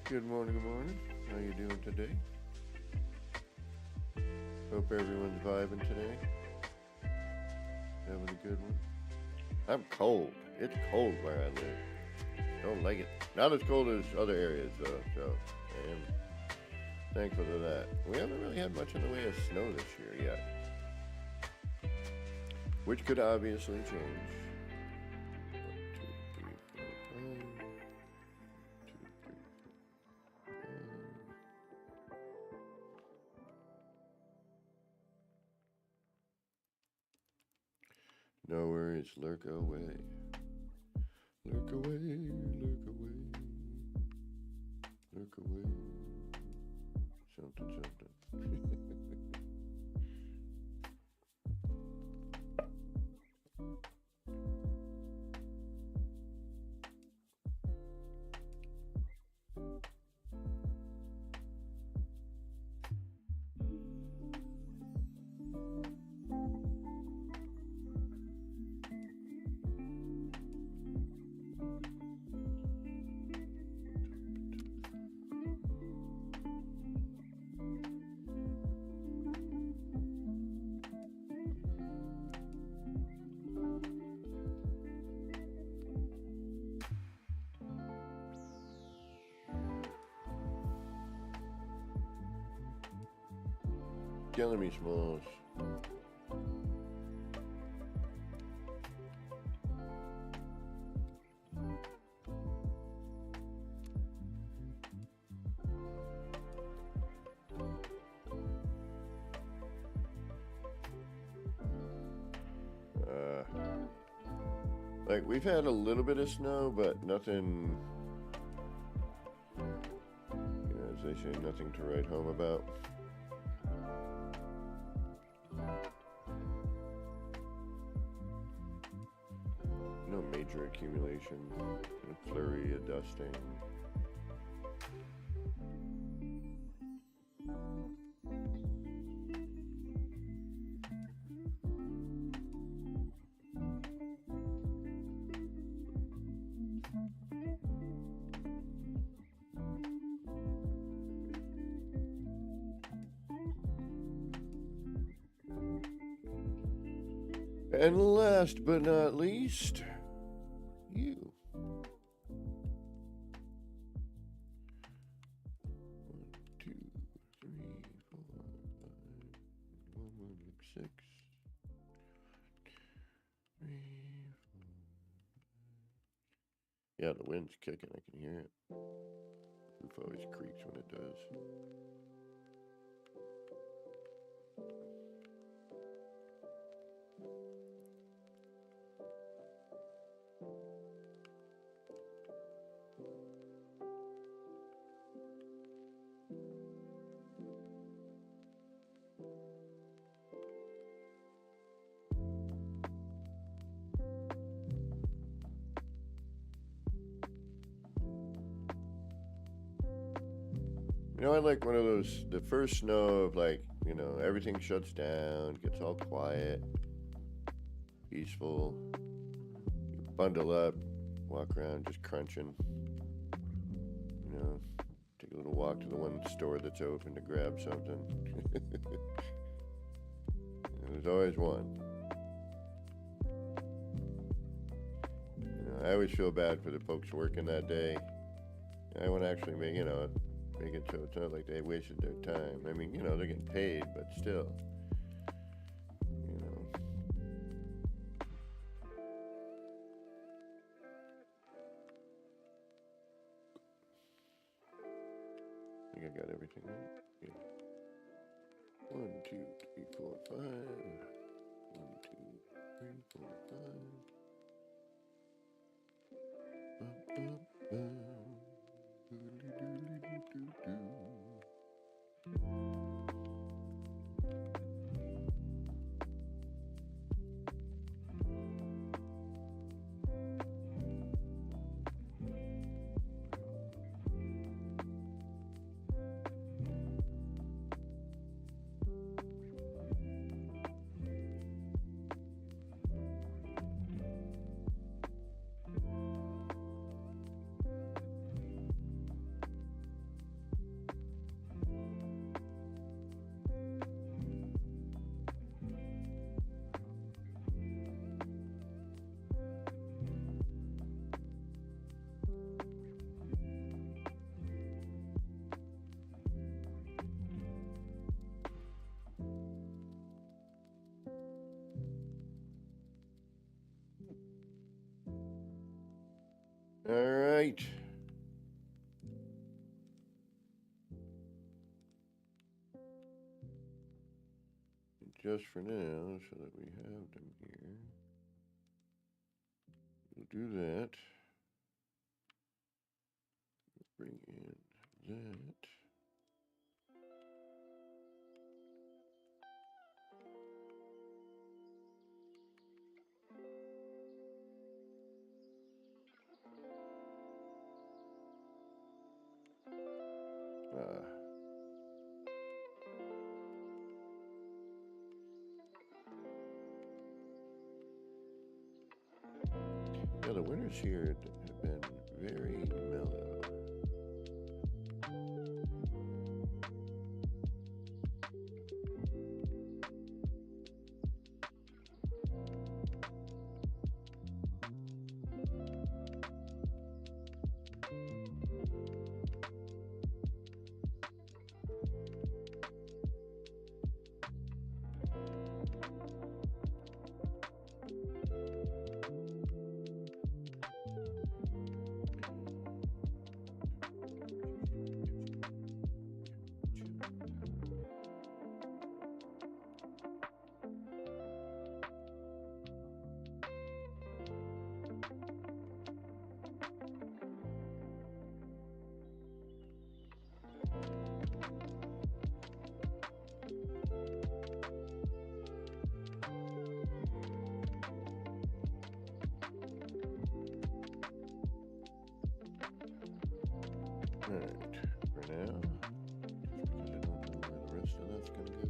[SPEAKER 3] Good morning, good morning. How you doing today? Hope everyone's vibing today. Having a good one. I'm cold. It's cold where I live. Don't like it. Not as cold as other areas though, so I am thankful to that. We haven't really had much in the way of snow this year yet, which could obviously change. 1, 2, 3, 4, 5. 1, 2, 3, 4, 5. No worries, lurk away. Lurk away, lurk away. Lurk away. Something, something. killing me, Smalls. Like, we've had a little bit of snow, but nothing, you know, as they say, nothing to write home about. No major accumulation, a flurry of dusting. And last but not least, you. 1, 2, 3, 4, 5, 1, 6, 3, 4. Yeah, the wind's kicking. I can hear it. Roof always creaks when it does. You know, I like one of those, the first snow of, like, you know, everything shuts down, gets all quiet, peaceful. You bundle up, walk around just crunching. You know, take a little walk to the one store that's open to grab something. There's always one. You know, I always feel bad for the folks working that day. I want to actually make, you know, make it so it's not like they wasted their time. I mean, you know, they're getting paid, but still, you know. I think I got everything right. Yeah. 1, 2, 3, 4, 5. 1, 2, 3, 4, 5. All right. Just for now, so that we have them here, we'll do that. Bring in that. Yeah, the winters here have been very mellow. Alright, for now, because I don't know where the rest of that's gonna go.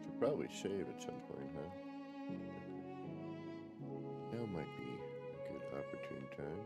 [SPEAKER 3] Should probably save at some point, huh? Now might be a good opportune time.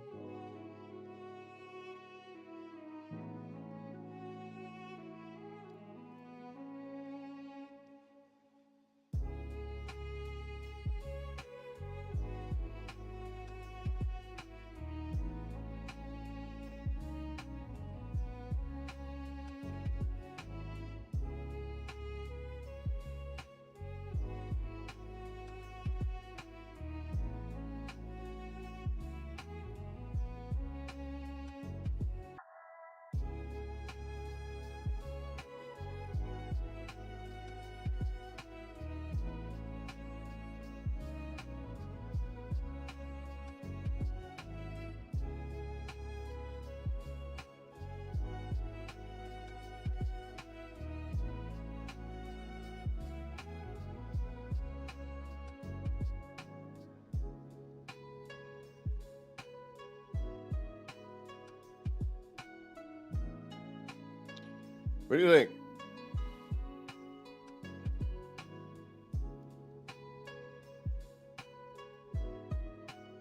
[SPEAKER 3] What do you think?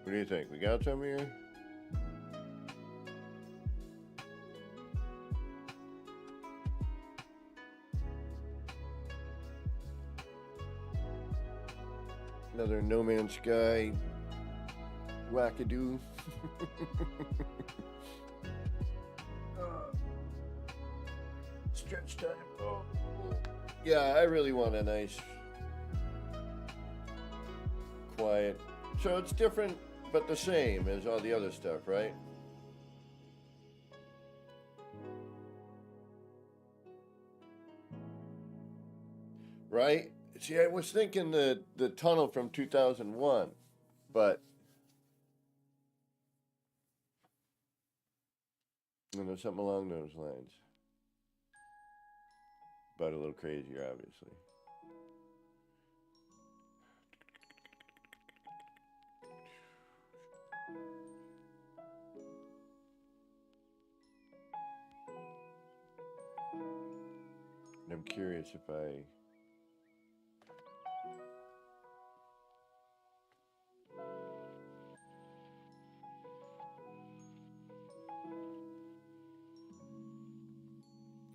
[SPEAKER 3] What do you think? We got some here? Another No Man's Sky wackadoo. Stretch time. Oh. Yeah, I really want a nice, quiet. So it's different, but the same as all the other stuff, right? Right? See, I was thinking the tunnel from 2001, but you know, something along those lines. But a little crazier, obviously. And I'm curious if I...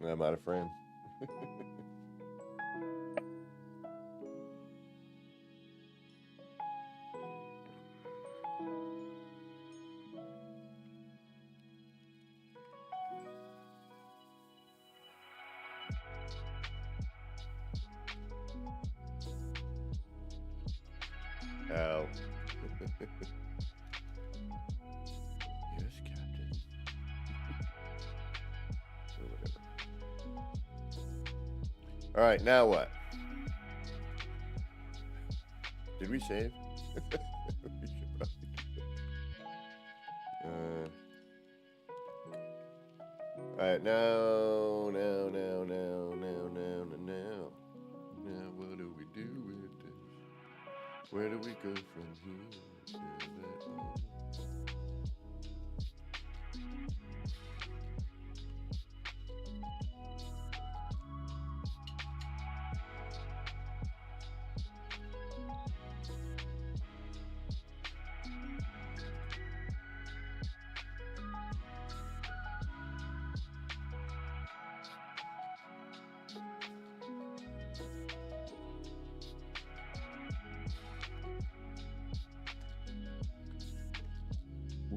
[SPEAKER 3] I'm out of frame. Ow. Yes, Captain. So whatever. All right, now what? Did we save? We should probably do it. All right, now, what do we do with this? Where do we go from here?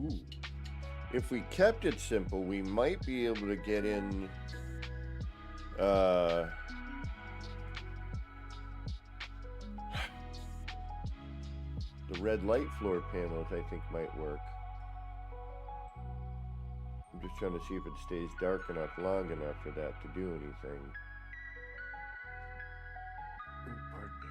[SPEAKER 3] Ooh. If we kept it simple, we might be able to get in the red light floor panels, I think might work. I'm just trying to see if it stays dark enough long enough for that to do anything. Pardon me.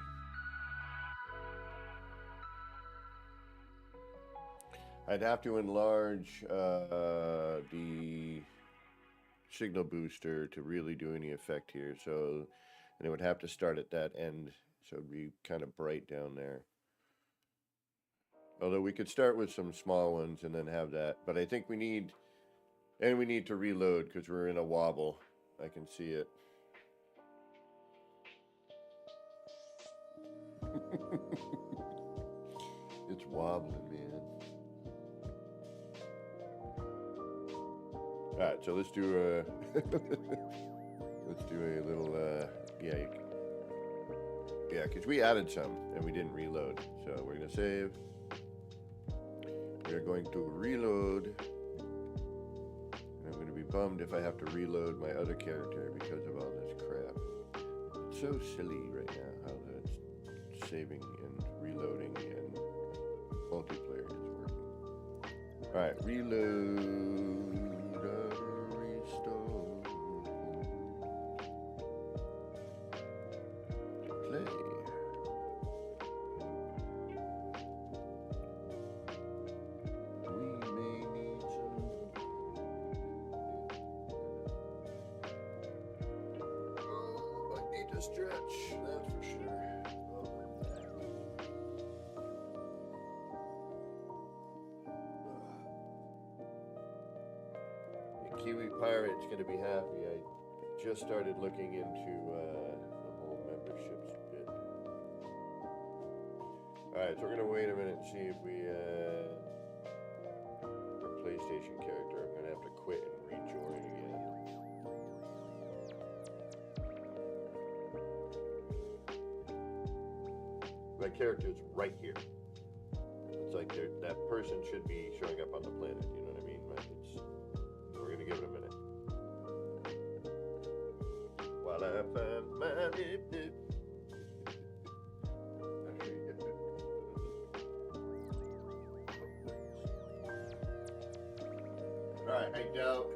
[SPEAKER 3] I'd have to enlarge the signal booster to really do any effect here. So, and it would have to start at that end. So it'd be kind of bright down there. Although we could start with some small ones and then have that. But I think we need to reload because we're in a wobble. I can see it. It's wobbling, man. All right, so let's do a little yeah, because we added some and we didn't reload. So we're gonna save. We're going to reload. And I'm gonna be bummed if I have to reload my other character because of all this crap. It's so silly right now how the saving and reloading and multiplayer is working. All right, reload. Restore. Play. We may need some. Oh, I need to stretch, that's for sure. Kiwi Pirate's going to be happy. I just started looking into the whole memberships bit. Alright, so we're going to wait a minute and see if we our PlayStation character, I'm going to have to quit and rejoin again. My character is right here. It's like that person should be showing up on the planet, you know what I mean? We're gonna give it a minute. While I find my dip dip. Alright, I doubt.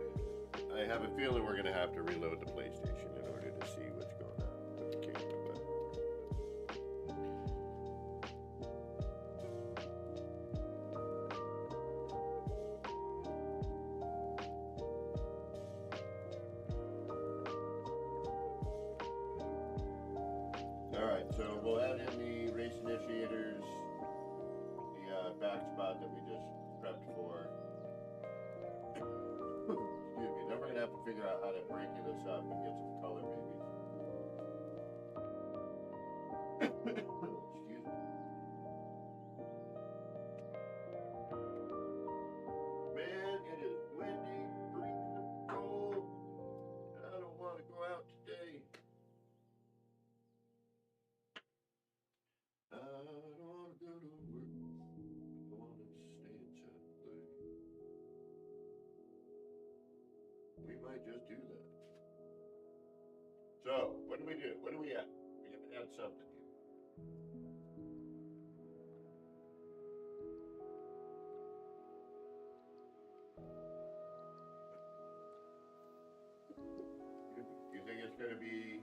[SPEAKER 3] I have a feeling we're gonna have to reload the PlayStation in order to see what's going on with the character. So we'll add in the race initiators, the back spot that we just prepped for. Excuse me. Then we're gonna have to figure out how to break this up and get some color, maybe. Excuse me. Man, it is windy, freezing cold. I don't want to go out today. I don't want to go to work. I want to stay inside and play. We might just do that. So, what do we do? What do we add? We have to add something here. You think it's going to be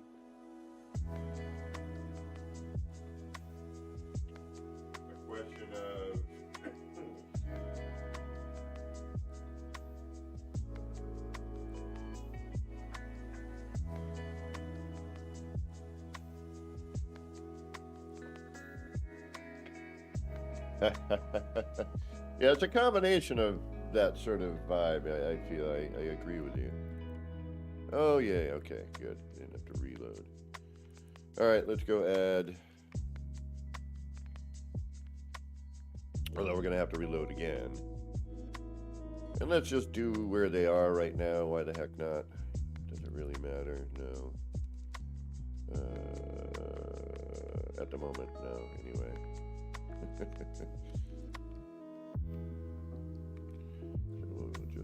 [SPEAKER 3] a question of yeah, it's a combination of that sort of vibe. I feel I agree with you. Oh yeah, okay, good. Didn't have to reload. All right, let's go add. Although we're gonna have to reload again. And let's just do where they are right now. Why the heck not? Does it really matter? No. At the moment, no. Anyway.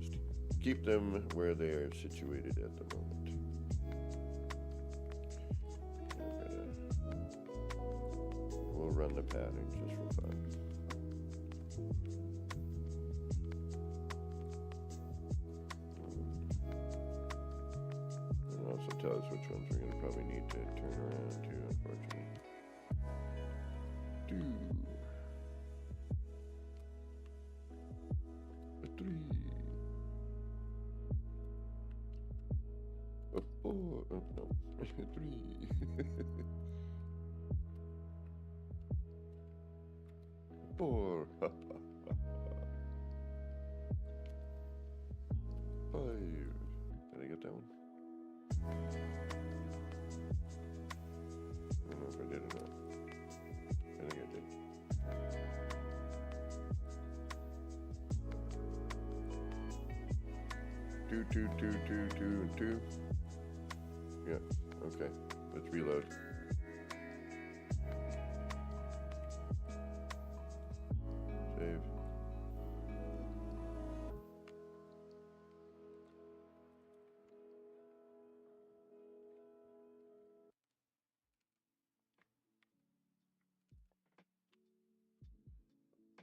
[SPEAKER 3] just keep them where they are situated at the moment. We'll run the pattern just for fun. And it also tells which ones we're going to probably need to turn around to, unfortunately. A 3. A 4. Oh, no. 3. 4. 5. Did I get that one? I don't know if I did or not. I think I did. Two, two, two, two, two, and 2. Yeah, okay. Let's reload. Save.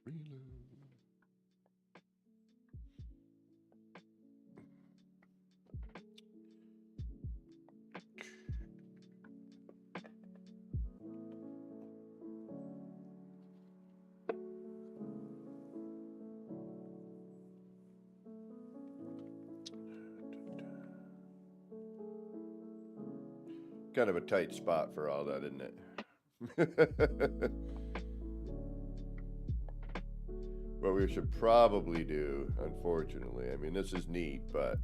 [SPEAKER 3] Reload. Kind of a tight spot for all that, isn't it? What we should probably do, unfortunately, I mean, this is neat, but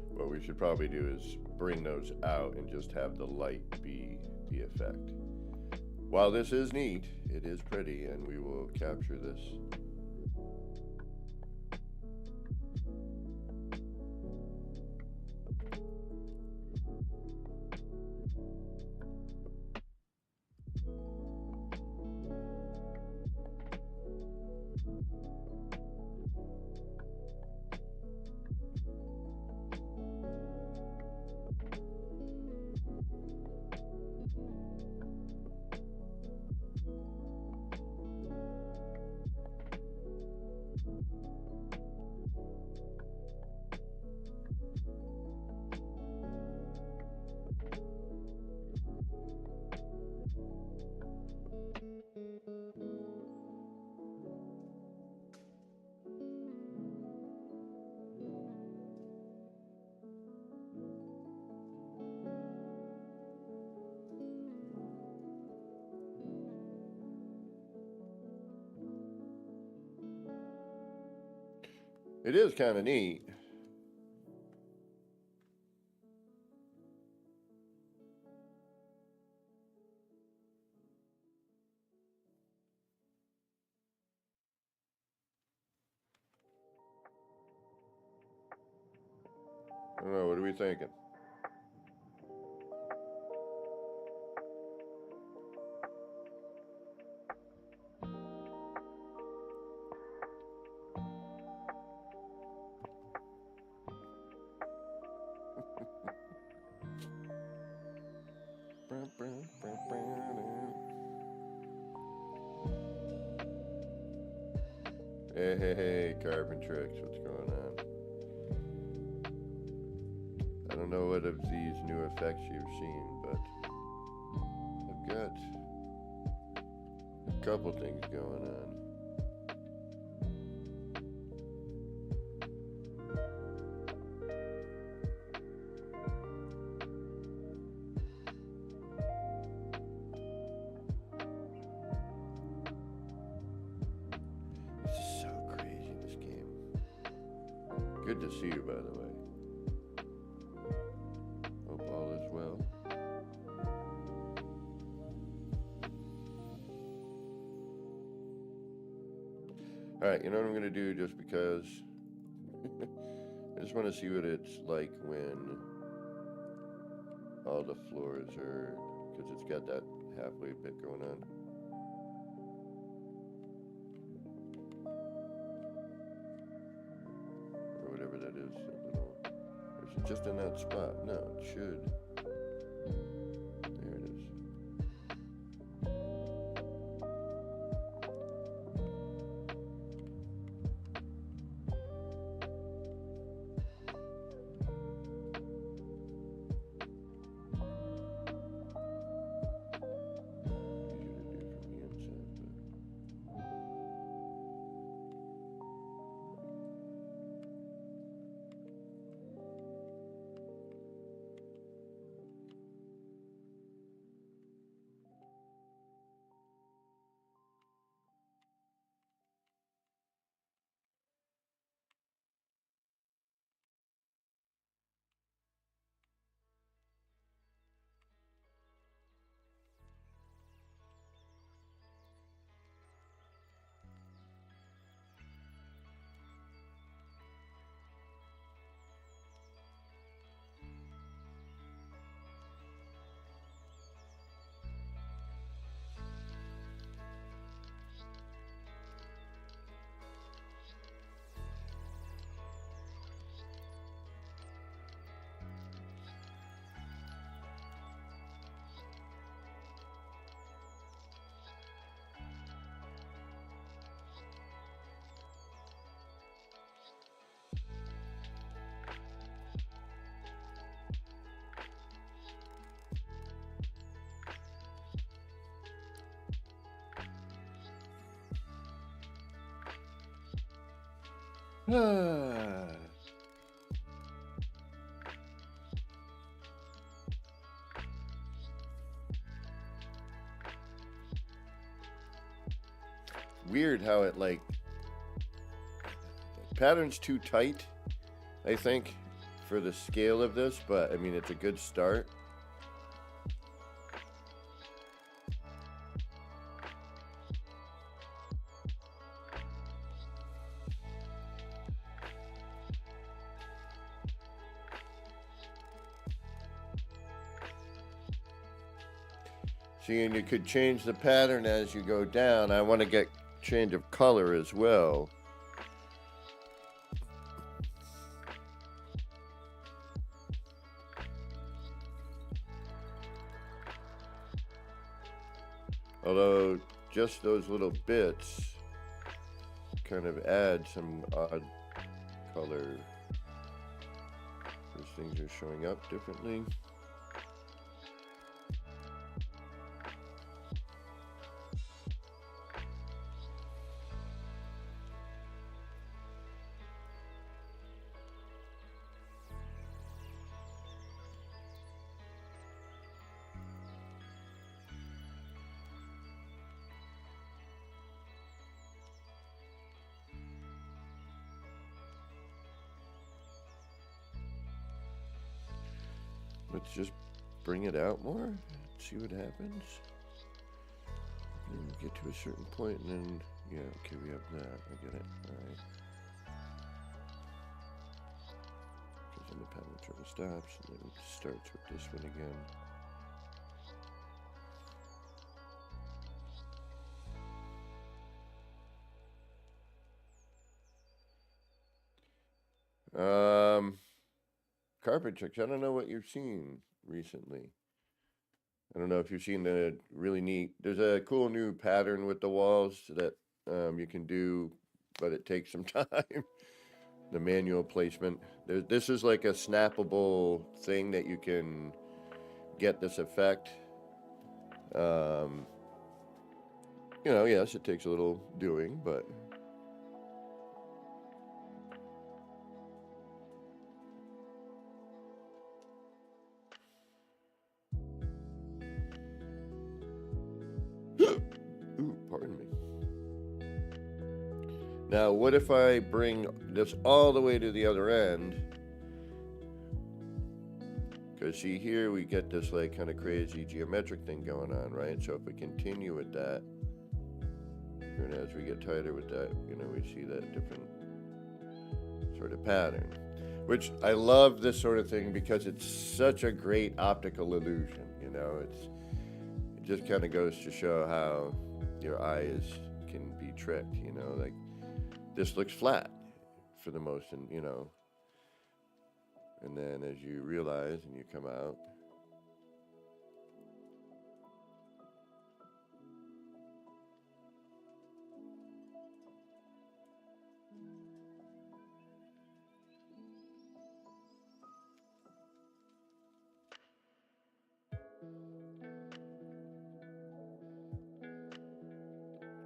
[SPEAKER 3] what we should probably do is bring those out and just have the light be the effect. While this is neat, it is pretty, and we will capture this. It is kind of neat. I don't know, what are we thinking? Hey, Carbon Tricks, what's going on? I don't know what of these new effects you've seen, but I've got a couple things going on. This is so crazy, this game. Good to see you, by the way. Hope all is well. Alright, you know what I'm going to do just because I just want to see what it's like when all the floors are, because it's got that halfway bit going on. a little, or is it just in that spot? No, it should. There it is. Weird how it like pattern's too tight, I think, for the scale of this, but I mean it's a good start. See, and you could change the pattern as you go down. I want to get change of color as well. Although just those little bits kind of add some odd color. Those things are showing up differently. Let's just bring it out more, see what happens. And get to a certain point and then, yeah, okay, we have that. I get it. Alright. Because then the pattern sort of stops and then it starts with this one again. Carpet tricks. I don't know what you've seen recently. I don't know if you've seen the really neat. There's a cool new pattern with the walls that you can do, but it takes some time. The manual placement. This is like a snappable thing that you can get this effect. You know, yes, it takes a little doing, but. Ooh, pardon me. Now, what if I bring this all the way to the other end? Because see here, we get this like kind of crazy geometric thing going on, right? So if we continue with that, and as we get tighter with that, you know, we see that different sort of pattern. Which I love this sort of thing because it's such a great optical illusion, you know? It just kind of goes to show how your eyes can be tricked, you know, like this looks flat for the most, and you know, And then as you realize and you come out,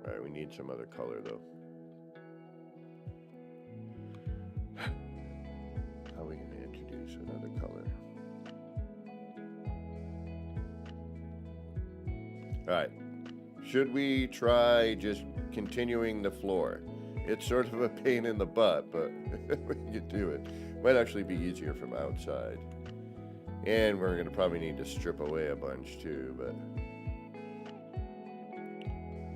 [SPEAKER 3] all right, we need some other color though. How are we going to introduce another color? All right. Should we try just continuing the floor? It's sort of a pain in the butt, but we can do it. Might actually be easier from outside. And we're going to probably need to strip away a bunch too, but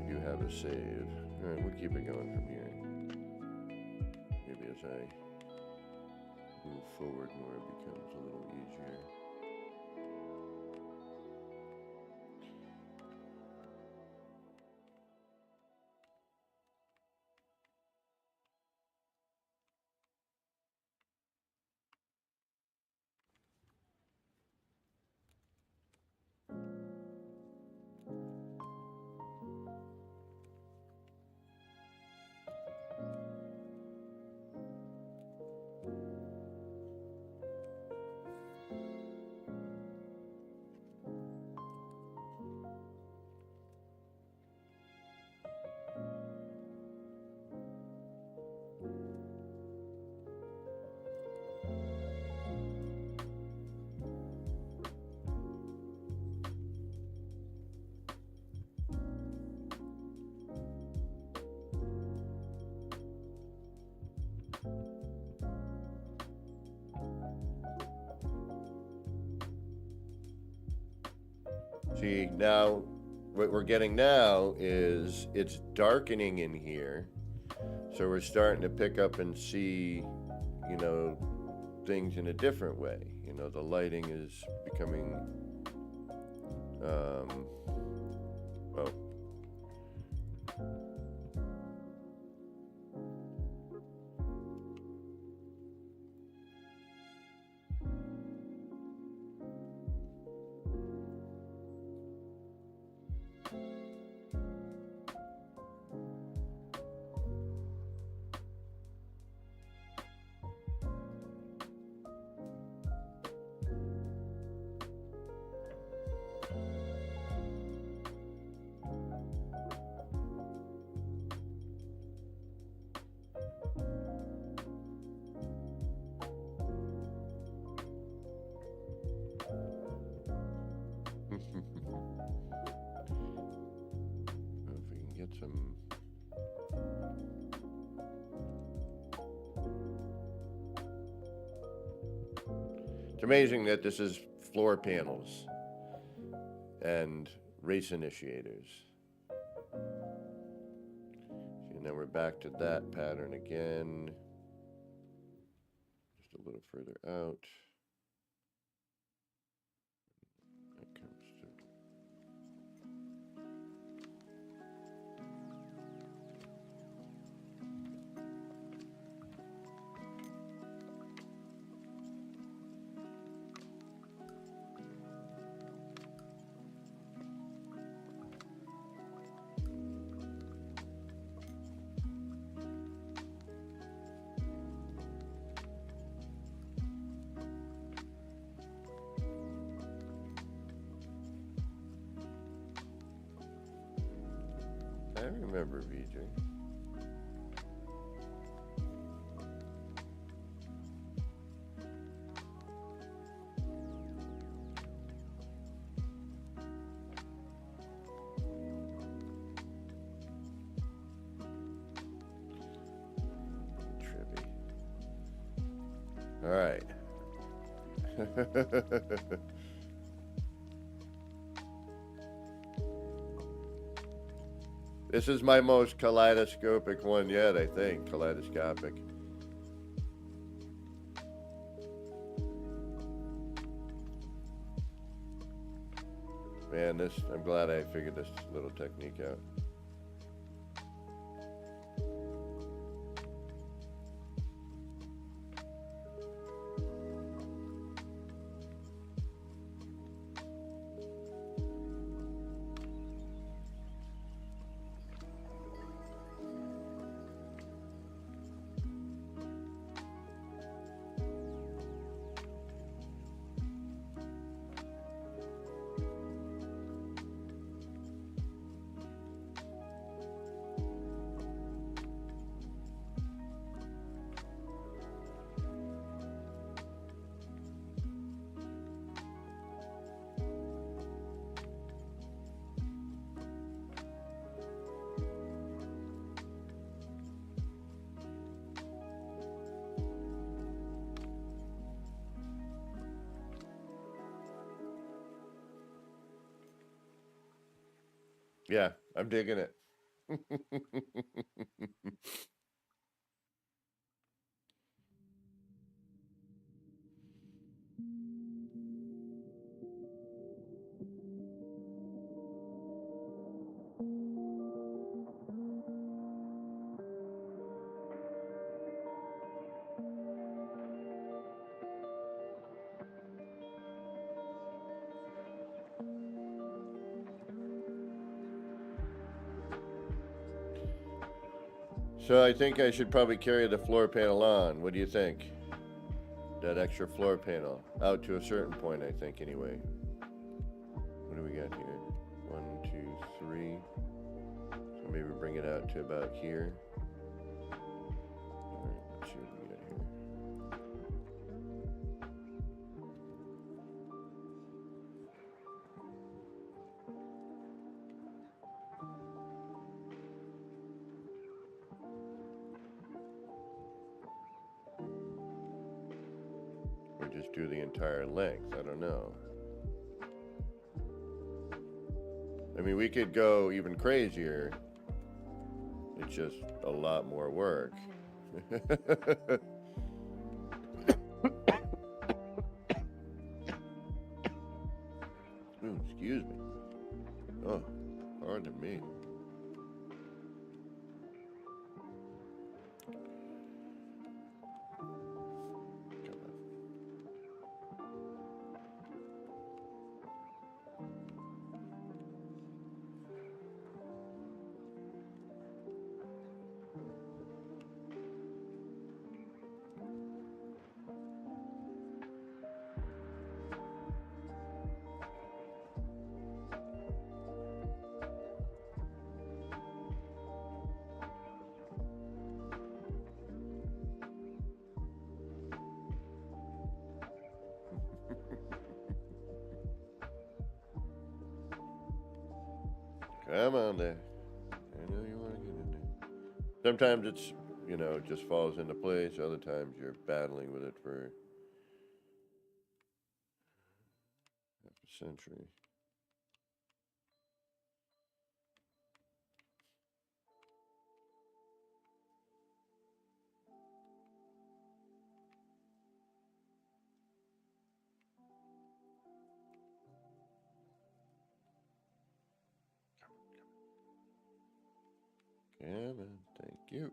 [SPEAKER 3] we do have a save. All right, we'll keep it going from here. Maybe as I move forward more, it becomes a little easier. See, now what we're getting now is it's darkening in here. So we're starting to pick up and see, you know, things in a different way. You know, the lighting is becoming, well, if we can get some. It's amazing that this is floor panels and race initiators. See, now we're back to that pattern again. Just a little further out. That comes to. I remember VJ. Trippy. All right. This is my most kaleidoscopic one yet, I think. Kaleidoscopic. Man, I'm glad I figured this little technique out. Yeah, I'm digging it. So I think I should probably carry the floor panel on. What do you think? That extra floor panel out to a certain point, I think, anyway. What do we got here? 1, 2, 3. So maybe bring it out to about here. All right, let's see what we got here. Or just do the entire length. I don't know. I mean, we could go even crazier. It's just a lot more work. Ooh, excuse me. Oh, pardon me. Come on there. I know you want to get in there. Sometimes it's, it just falls into place. Other times you're battling with it for half a century. Come on, thank you.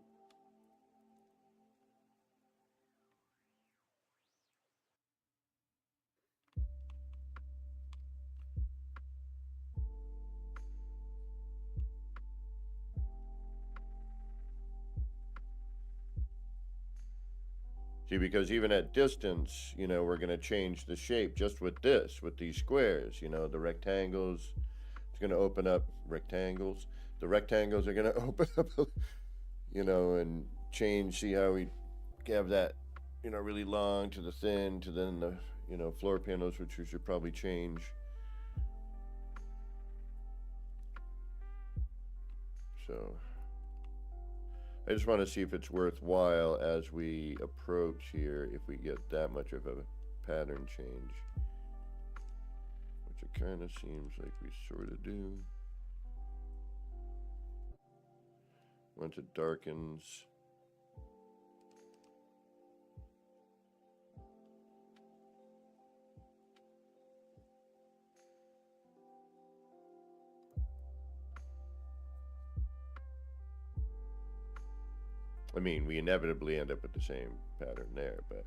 [SPEAKER 3] See, because even at distance, we're going to change the shape just with these squares, the rectangles. It's going to open up rectangles. The rectangles are going to open up, and change. See how we have that, really long to the thin to then the, floor panels, which we should probably change. So I just want to see if it's worthwhile as we approach here, if we get that much of a pattern change, which it kind of seems like we sort of do. Once it darkens, I mean, we inevitably end up with the same pattern there, but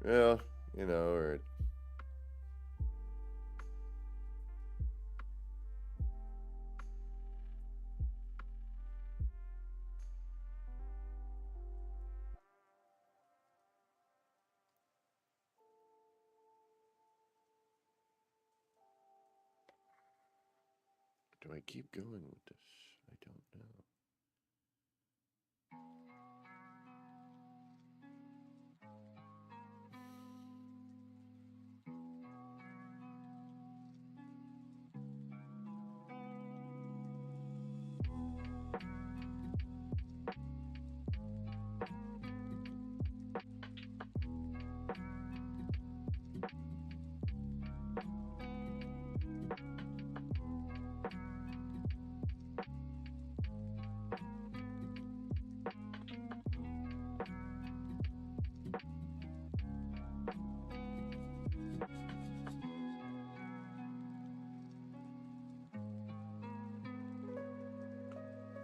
[SPEAKER 3] well, or do I keep going with this? I don't know.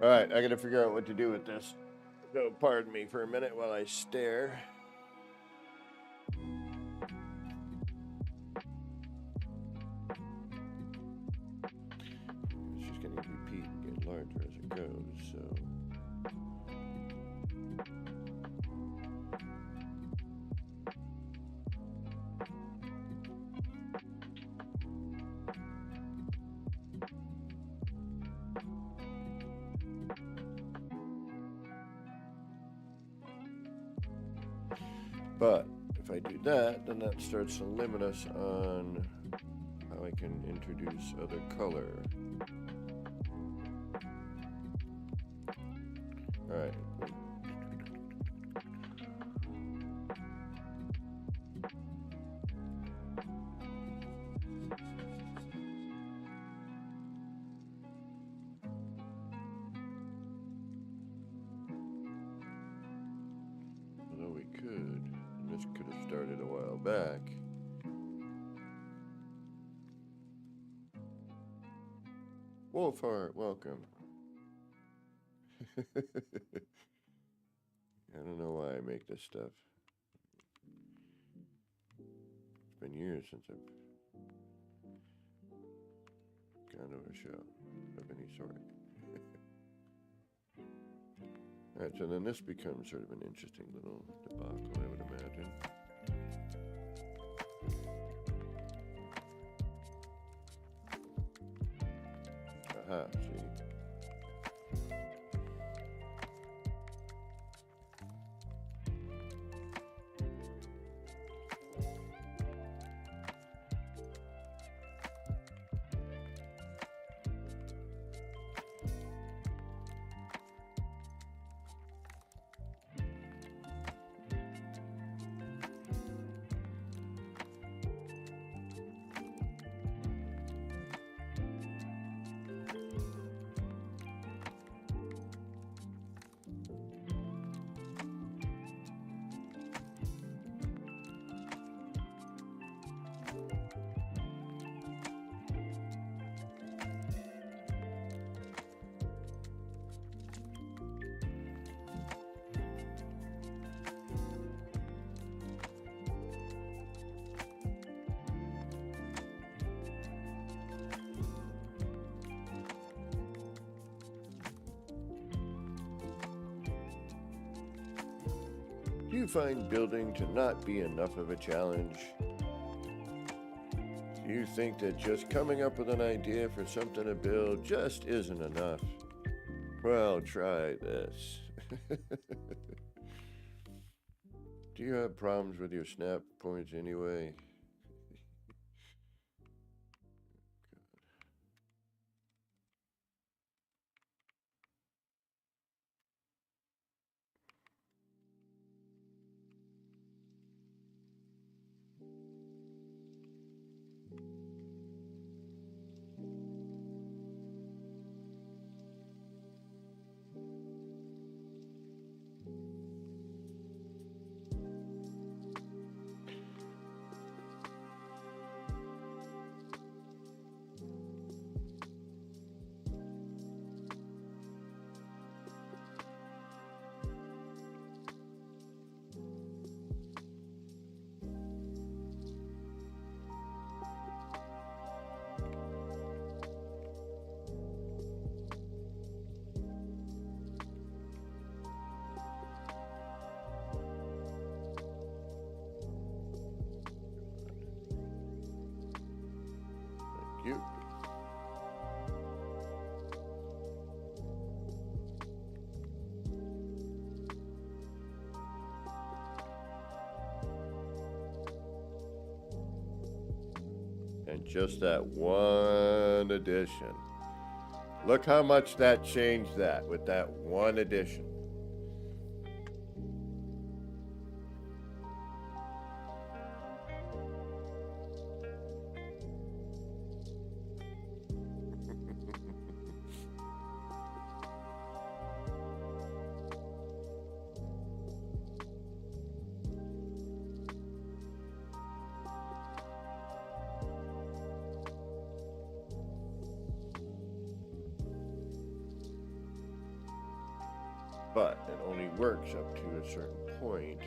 [SPEAKER 3] All right, I gotta figure out what to do with this. So pardon me for a minute while I stare. It's just gonna repeat and get larger as it goes, so. But if I do that, then that starts to limit us on how I can introduce other color. All right. Although we could, and this could have started a while back. Wolfheart, welcome. I don't know why I make this stuff. It's been years since I've gone to a show of any sort. Alright, so then this becomes sort of an interesting little debacle, I would imagine. Aha, see. Do you find building to not be enough of a challenge? Do you think that just coming up with an idea for something to build just isn't enough? Well, try this. Do you have problems with your snap points anyway? You. And just that one addition. Look how much that changed that with that one addition. but it only works up to a certain point.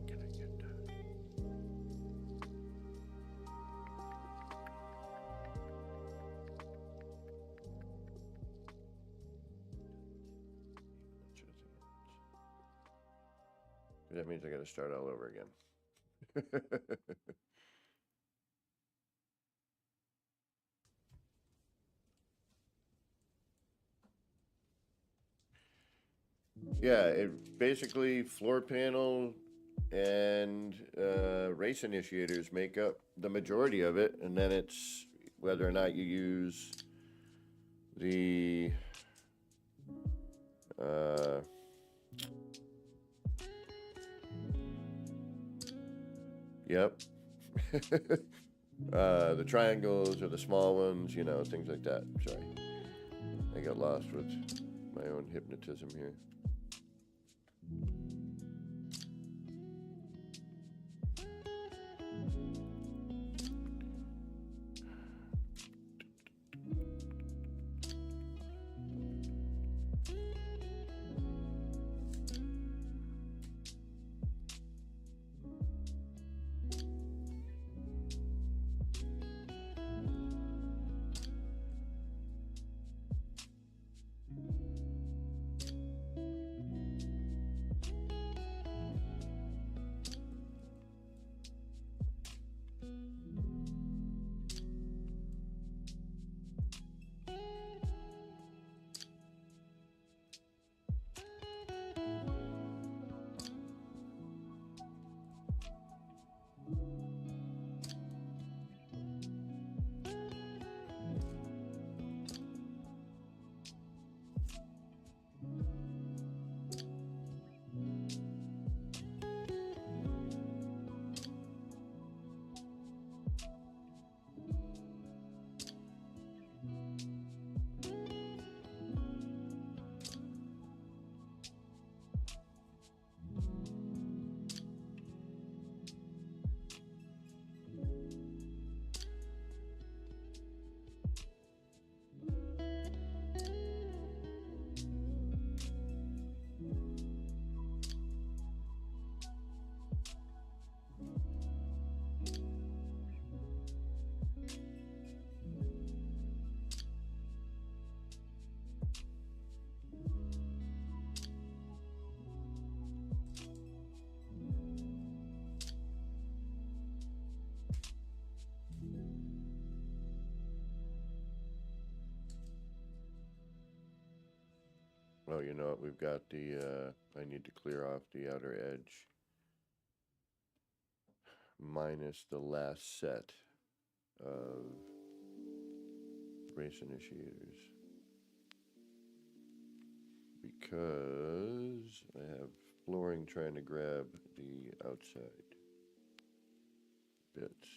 [SPEAKER 3] Can I get that? That means I got to start all over again. Yeah, it basically floor panel and race initiators make up the majority of it, and then it's whether or not you use the yep. The triangles or the small ones, you know, things like that. Sorry. I got lost with my own hypnotism here. Well, you know what? We've got the, I need to clear off the outer edge minus the last set of race initiators. Because I have flooring trying to grab the outside bits.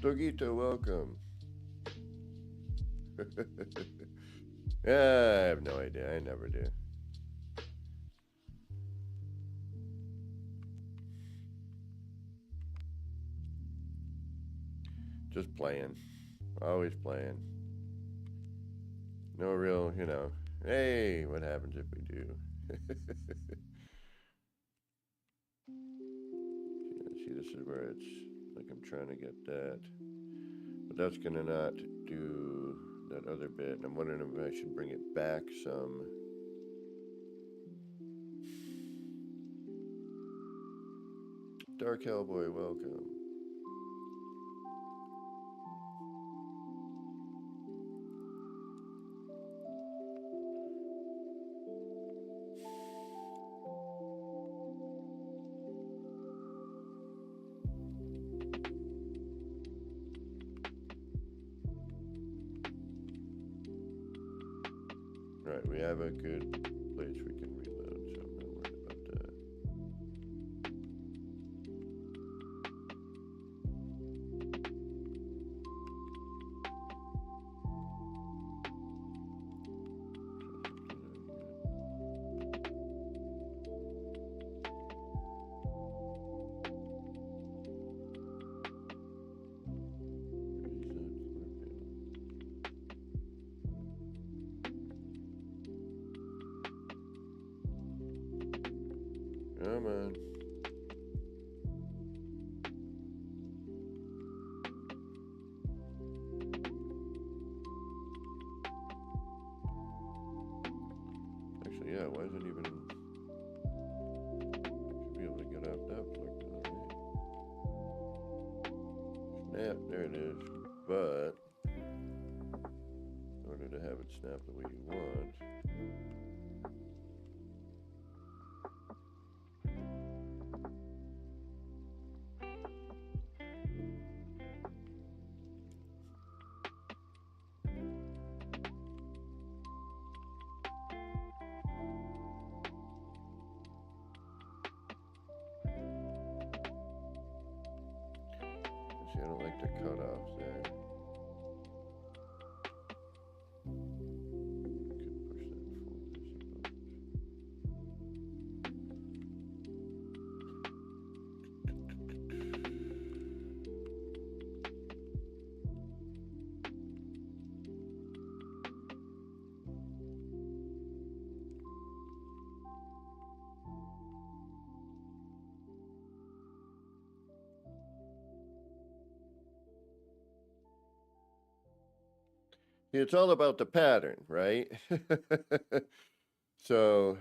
[SPEAKER 3] Dogito, welcome. Yeah, I have no idea. I never do. Just playing. Always playing. No real, you know, hey, what happens if we do? See, this is where it's like I'm trying to get that. But that's going to not do that other bit, and I'm wondering if I should bring it back some. Dark Hellboy, welcome. Right, we have a good place we can reload, so I'm not worried about that. Come on. Actually, yeah, why isn't even... Should be able to get out that plug now, right? Snap, there it is. But, in order to have it snap the way you want... See, I don't like the cutoffs there. Could push that forward, I suppose. It's all about the pattern, right? So,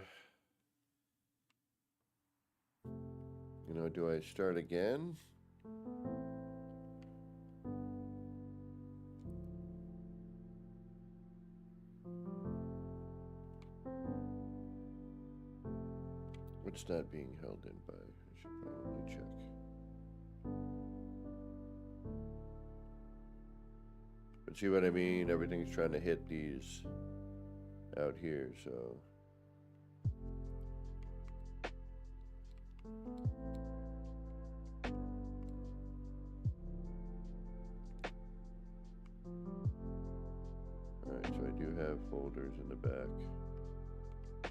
[SPEAKER 3] you know, do I start again? What's that being held in by? I should probably check. But see what I mean? Everything's trying to hit these out here, so. Alright, so I do have folders in the back. I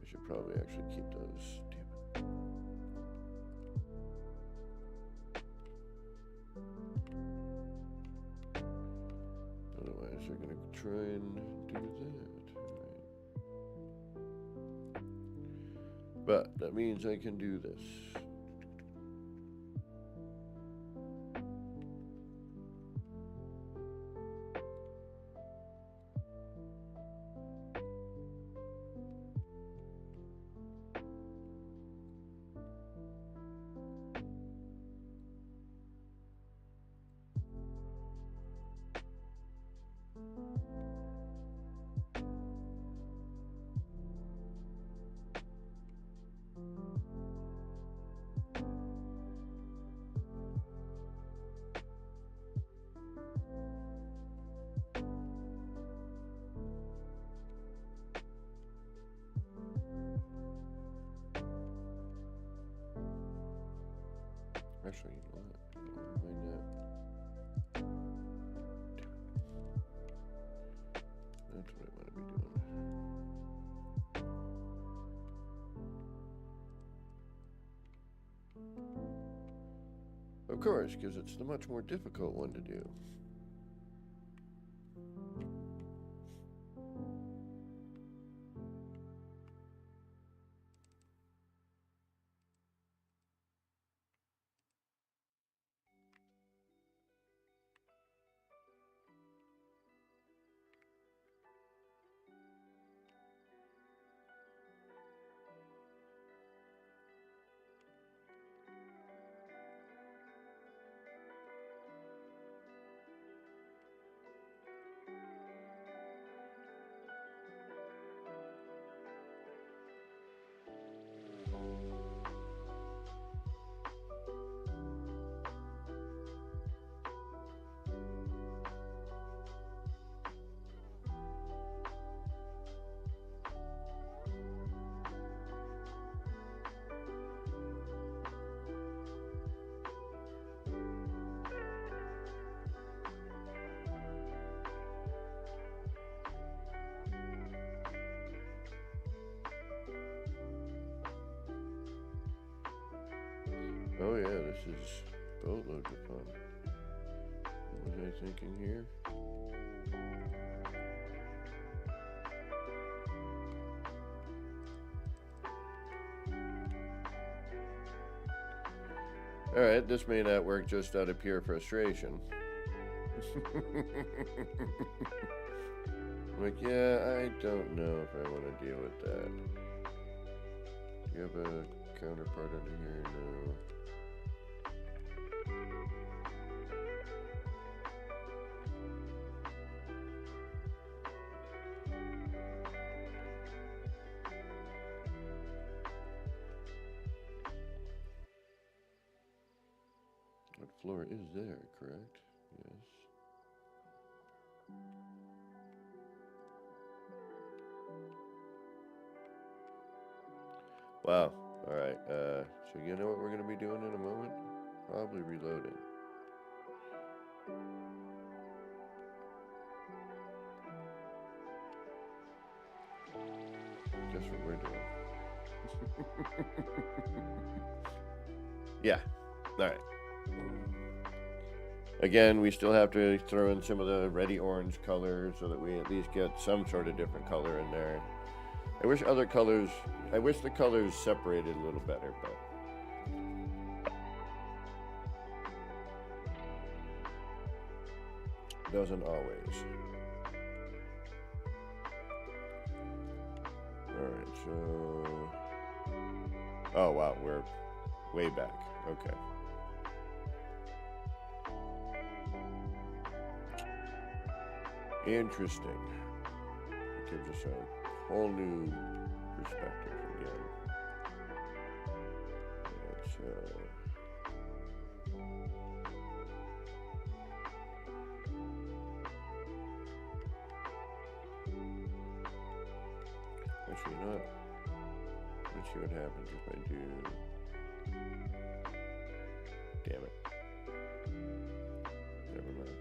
[SPEAKER 3] should probably actually keep those. Damn it. Otherwise, they're gonna try and do that. Right. But that means I can do this. Actually, you know what? Why not? That's what I want to be doing. Of course, because it's the much more difficult one to do. Oh yeah, this is boatloads of fun. What was I thinking here? Alright, this may not work just out of pure frustration. Like, yeah, I don't know if I want to deal with that. Do you have a counterpart under here? No. What floor is there, correct? Yes. Wow. Alright, so you know what we're going to be doing in a moment? Probably reloading. Guess what we're doing. Yeah. Alright. Again, we still have to throw in some of the ready orange color so that we at least get some sort of different color in there. I wish the colors separated a little better, but doesn't always. Alright, so... Oh wow, we're way back. Okay. Interesting. It gives us a whole new perspective again. Alright, so... Actually, not. Let's see what happens if I do... Damn it. Never mind.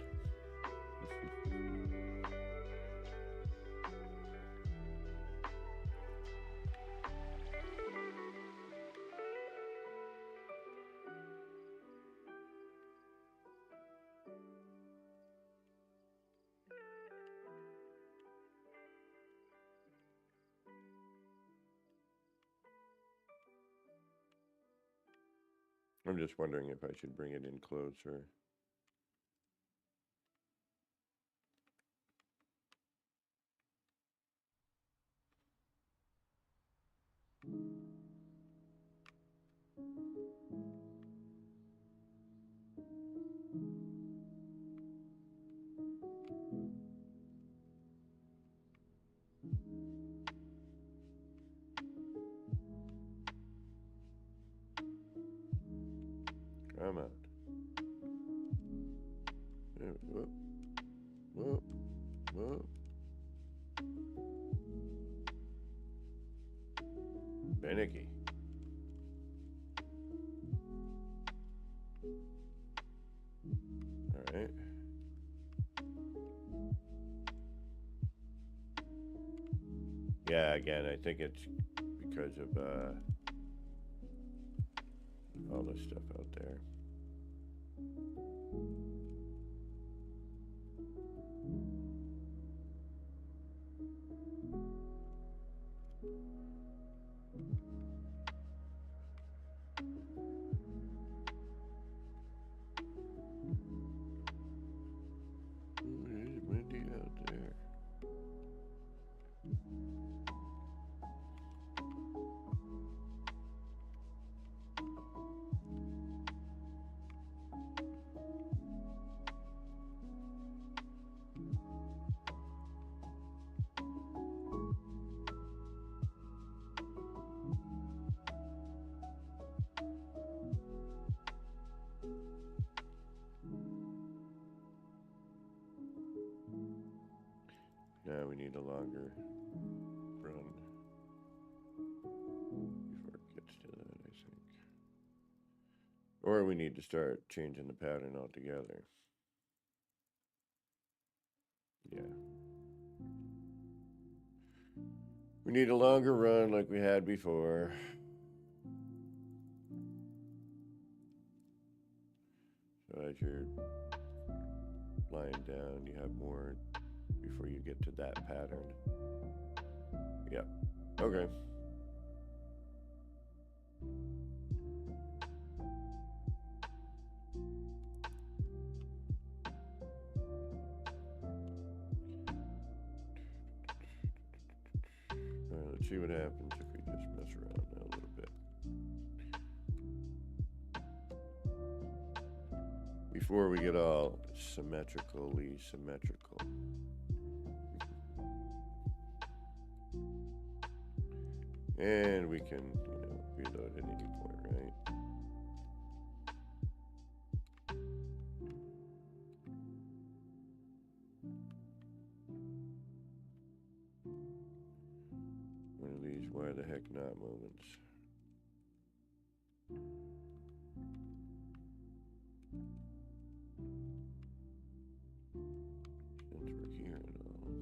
[SPEAKER 3] I'm just wondering if I should bring it in closer. Come on. Whoop. Whoop. Whoop. Finicky. Alright. Yeah, again, I think it's because of all this stuff out there. Ooh, it is windy out there. Now we need a longer run before it gets to that, I think. Or we need to start changing the pattern altogether. Yeah. We need a longer run like we had before. So as you're lying down, you have more before you get to that pattern. Yep. Okay. Alright, let's see what happens if we just mess around now a little bit. Before we get all symmetrically symmetrical. And we can, reload at any point, right? One of these why the heck not moments. Since we're here and all.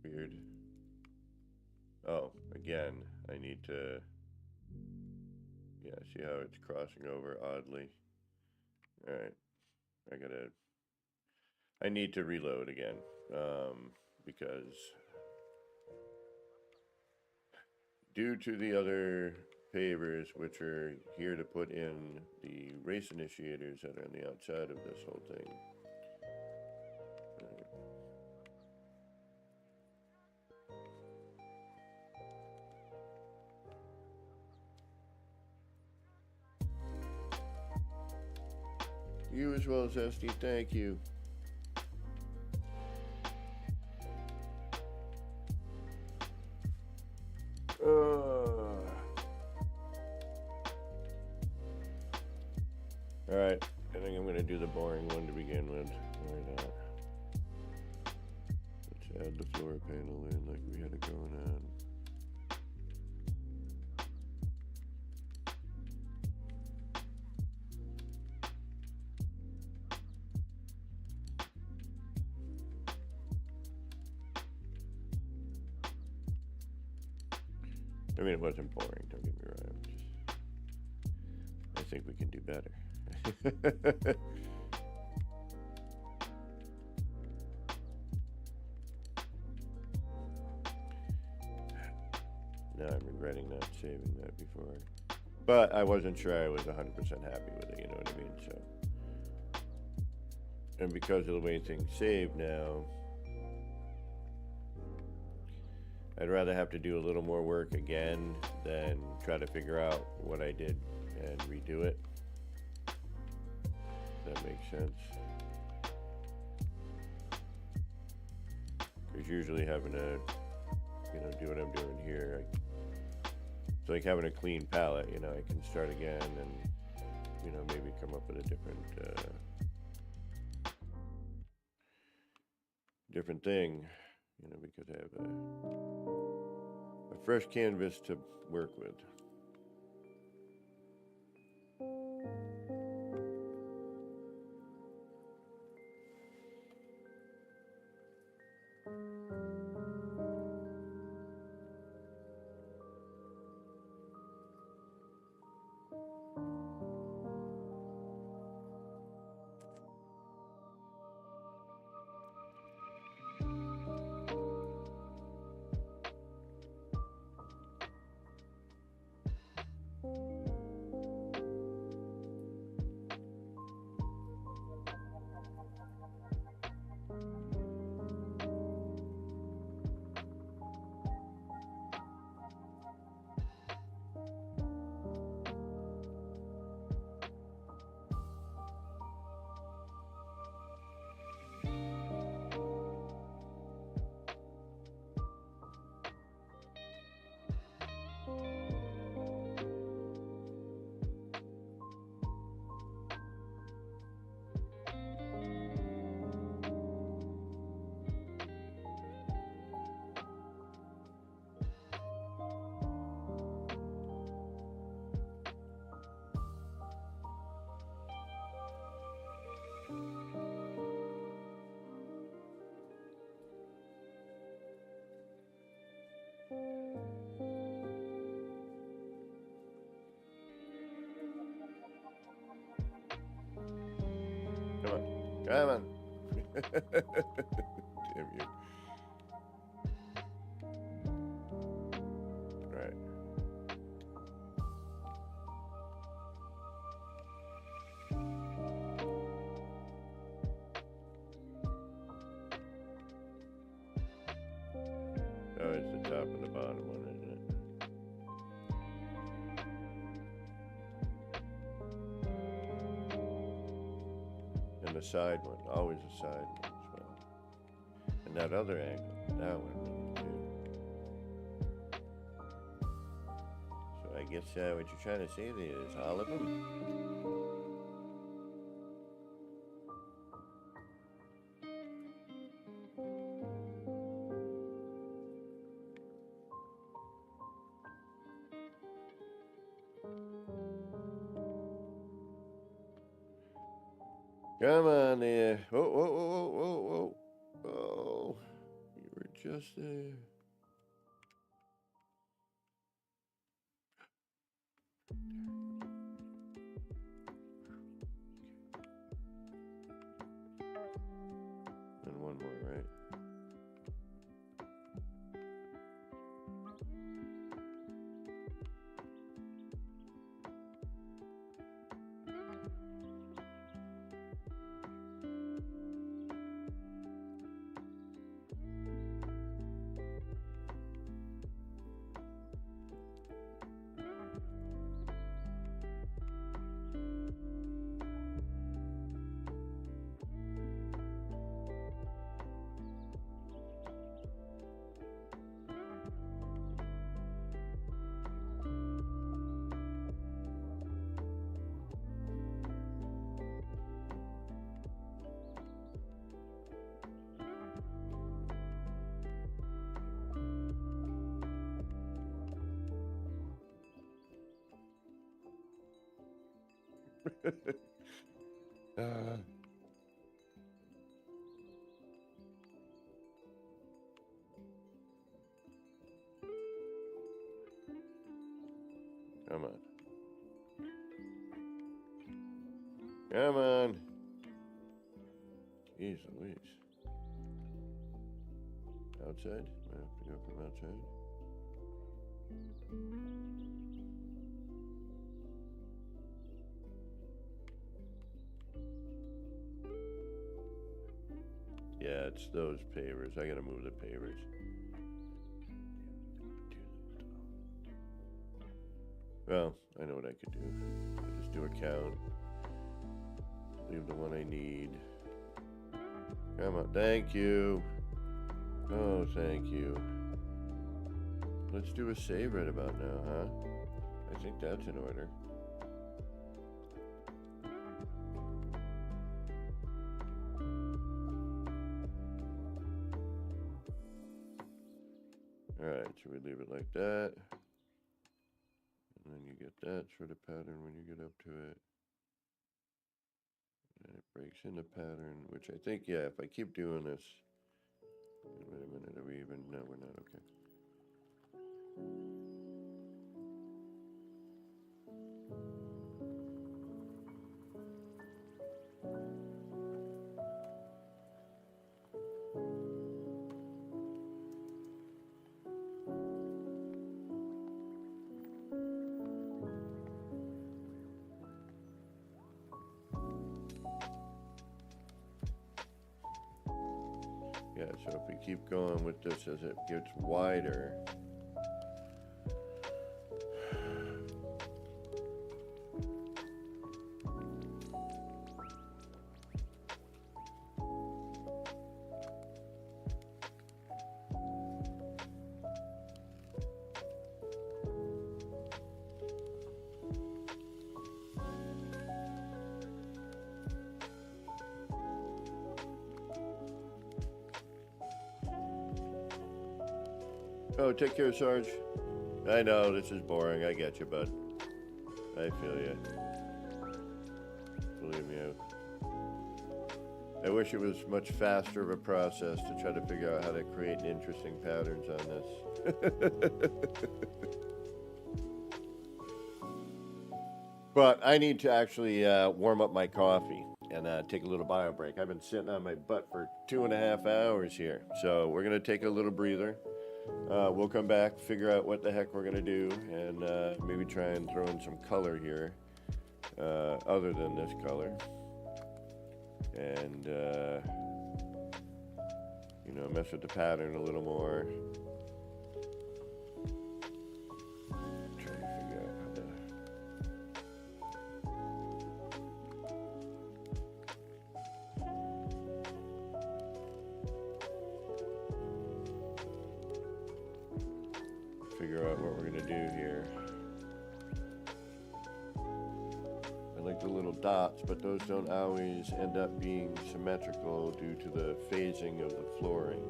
[SPEAKER 3] Weird. Oh, again, I need to, see how it's crossing over oddly. Alright, I need to reload again, because due to the other pavers, which are here to put in the race initiators that are on the outside of this whole thing. You as well, Zesty, thank you. Alright, I think I'm going to do the boring one to begin with. Why not? Let's add the floor panel in like we had it going on. I mean, it wasn't boring, don't get me wrong. I think we can do better. Now I'm regretting not saving that before. But I wasn't sure I was 100% happy with it, you know what I mean? So, and because of the way things save now, I'd rather have to do a little more work again than try to figure out what I did and redo it. If that makes sense. Because usually having to, do what I'm doing here, it's like having a clean palette, I can start again and, maybe come up with a different thing, because I have a fresh canvas to work with. Come on. Come on. Damn you. Right. Oh, it's the top and the bottom one, isn't it? And the side one, always the side one as well. And that other angle, that one too. So I guess what you're trying to say there is all of them? Come on there. Whoa, whoa, whoa, whoa, whoa, whoa. Oh, you were just there. And one more, right? uh, Come on. Come on. Jeez Louise. Outside? I have to go from outside. Yeah, it's those pavers. I gotta move the pavers. Well, I know what I could do. I'll just do a count. Leave the one I need. Come on. Thank you. Oh, thank you. Let's do a save right about now, huh? I think that's in order. Alright, should we leave it like that? And then you get that sort of pattern when you get up to it. And it breaks into pattern, which I think, yeah, if I keep doing this. Wait a minute, are we even? No, we're not, okay. Yeah, so if we keep going with this as it gets wider, oh, take care, Sarge. I know, this is boring. I get you, bud. I feel you. Believe me. I wish it was much faster of a process to try to figure out how to create interesting patterns on this. But I need to actually warm up my coffee and take a little bio break. I've been sitting on my butt for 2.5 hours here. So we're going to take a little breather. We'll come back, figure out what the heck we're going to do, and maybe try and throw in some color here, other than this color. And, you know, mess with the pattern a little more. I'm trying to figure out how to... figure out what we're going to do here. I like the little dots, but those don't always end up being symmetrical due to the phasing of the flooring.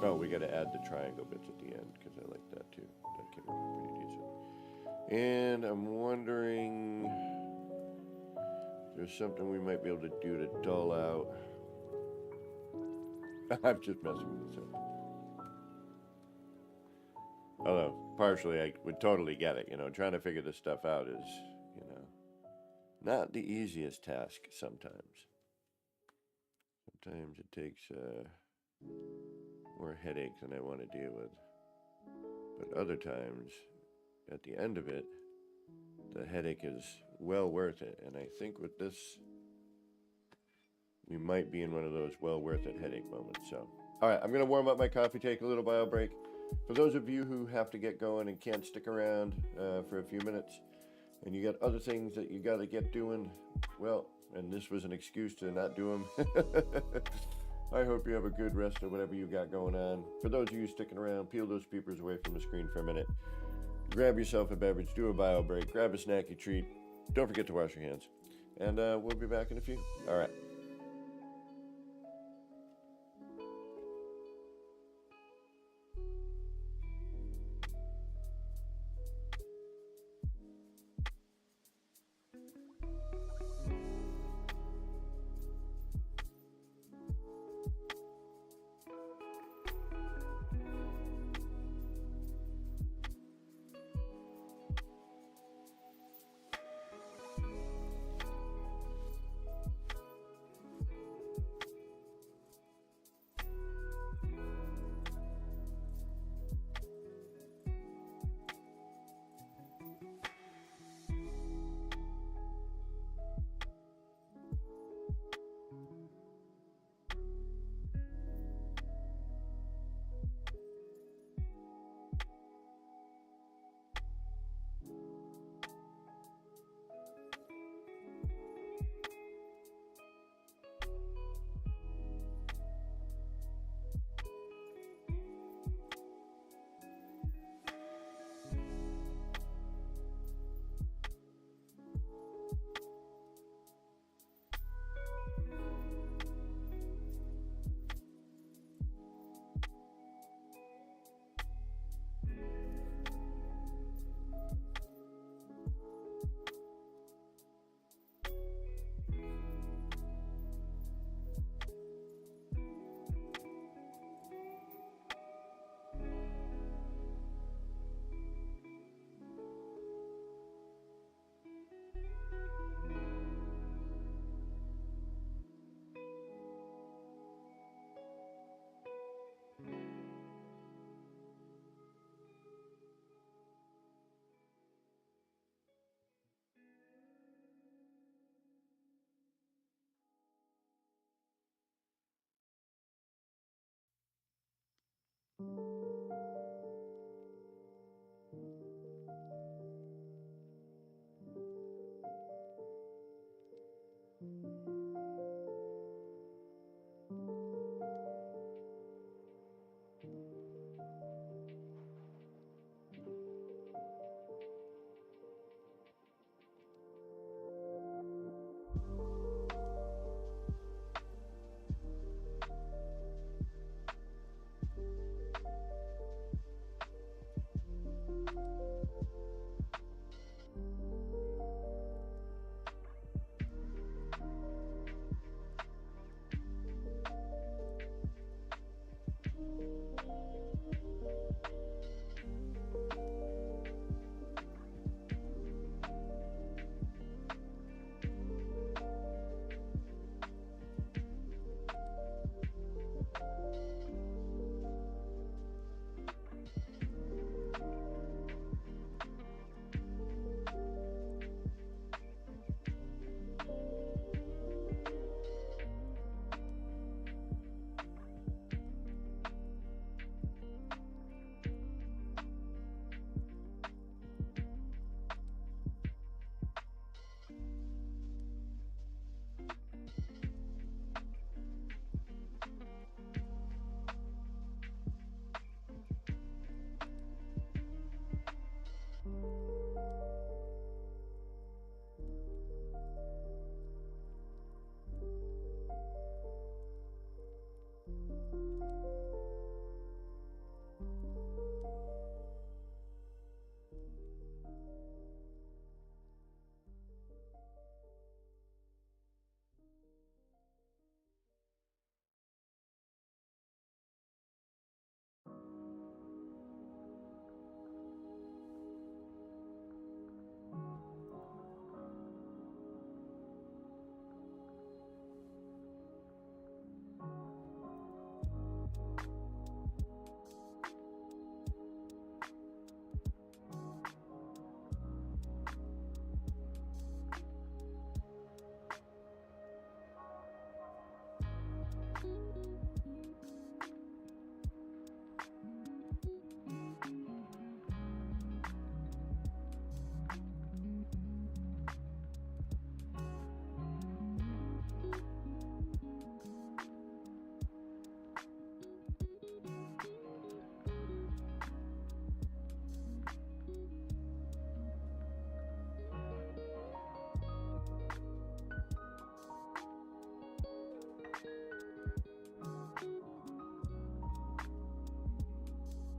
[SPEAKER 3] Oh, we got to add the triangle bits at the end because I like that too. That came out pretty decent. And I'm wondering if there's something we might be able to do to dull out. I'm just messing with this up. Although, partially, I would totally get it. You know, trying to figure this stuff out is, you know, not the easiest task sometimes. Sometimes it takes more headache than I want to deal with. But other times, at the end of it, the headache is well worth it. And I think with this, we might be in one of those well worth it headache moments. So, all right, I'm going to warm up my coffee, take a little bio break. For those of you who have to get going and can't stick around for a few minutes, and you got other things that you got to get doing, well, and this was an excuse to not do them, I hope you have a good rest of whatever you got going on. For those of you sticking around, peel those peepers away from the screen for a minute. Grab yourself a beverage, do a bio break, grab a snacky treat. Don't forget to wash your hands. And we'll be back in a few. All right.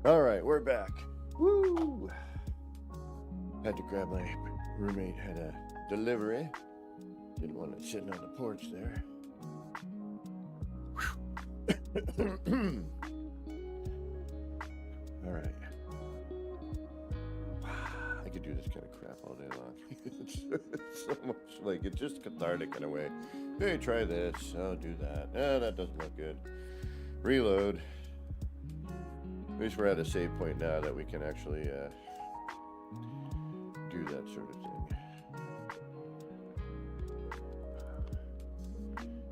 [SPEAKER 3] All right, we're back. Woo! Had to grab my roommate, had a delivery. Didn't want it sitting on the porch there. All right. I could do this kind of crap all day long. It's so much like, it's just cathartic in a way. Hey, try this. Oh, do that. Oh, that doesn't look good. Reload. At least we're at a save point now that we can actually do that sort of thing.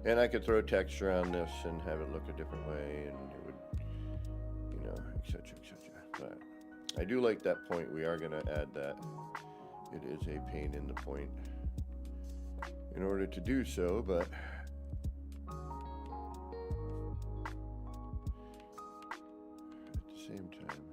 [SPEAKER 3] And I could throw texture on this and have it look a different way, and it would, you know, etc., etc. But I do like that point. We are going to add that. It is a pain in the point in order to do so, but at the same time,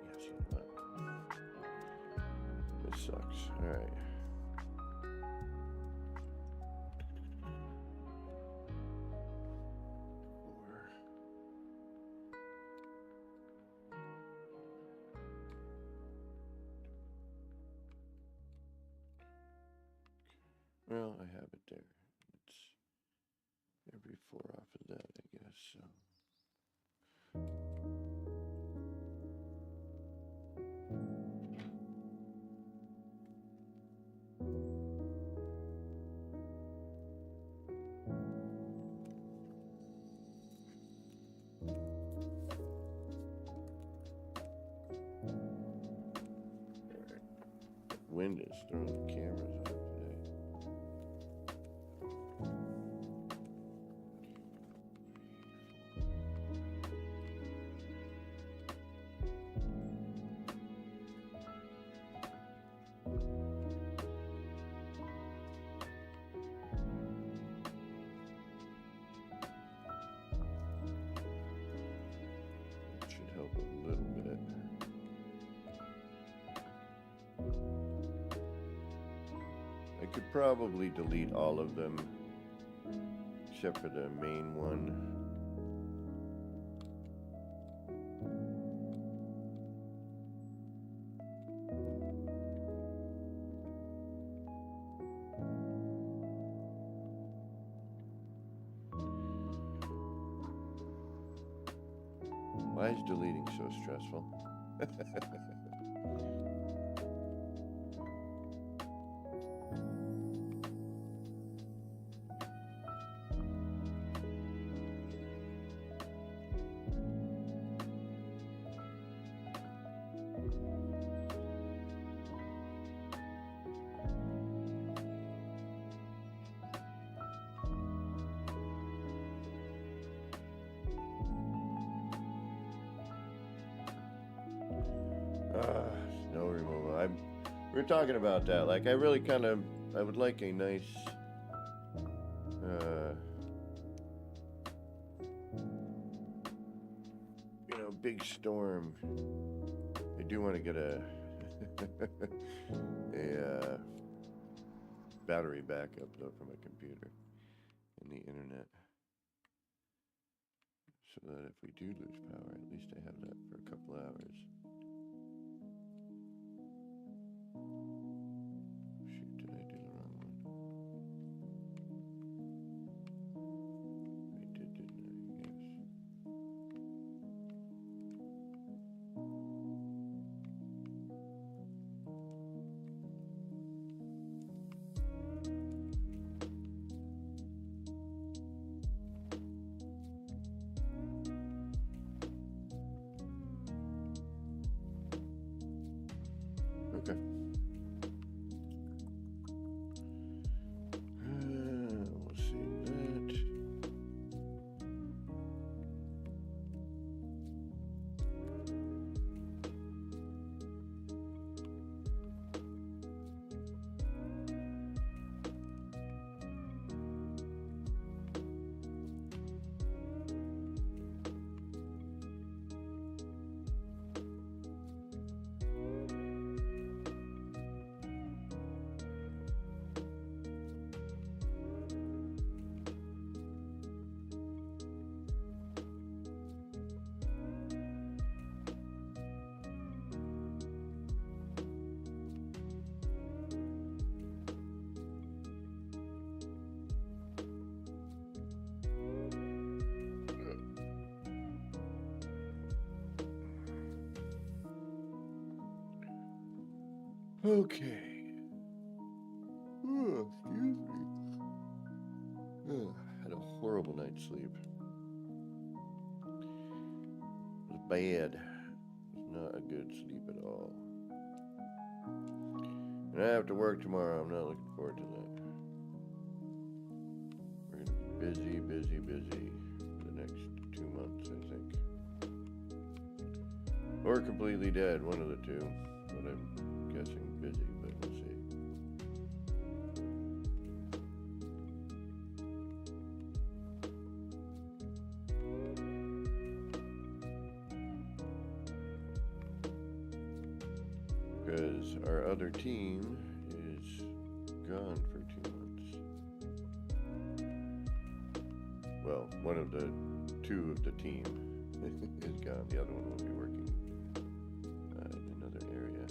[SPEAKER 3] yes, you know what? This sucks. All right. Well, I have it there. It's every 4 off of that, I guess. So. Wind is throwing the cameras off today. It should help a little bit. I could probably delete all of them except for the main one. Why is deleting so stressful? Snow removal. We were talking about that. Like, I really kind of, I would like a nice, you know, big storm. I do want to get a battery backup though for my computer and the internet, so that if we do lose power, at least I have that for a couple hours. Shoot, did I do the wrong one? I did, didn't I? Yes. Okay. Excuse me. Had a horrible night's sleep. It was bad. It was not a good sleep at all. And I have to work tomorrow. I'm not looking forward to that. We're going to be busy, busy, busy for the next 2 months, I think. Or completely dead, one of the two. But I'm guessing busy, but we'll see. Because our other team is gone for 2 months. Well, one of the two of the team is gone. The other one will be working in another area.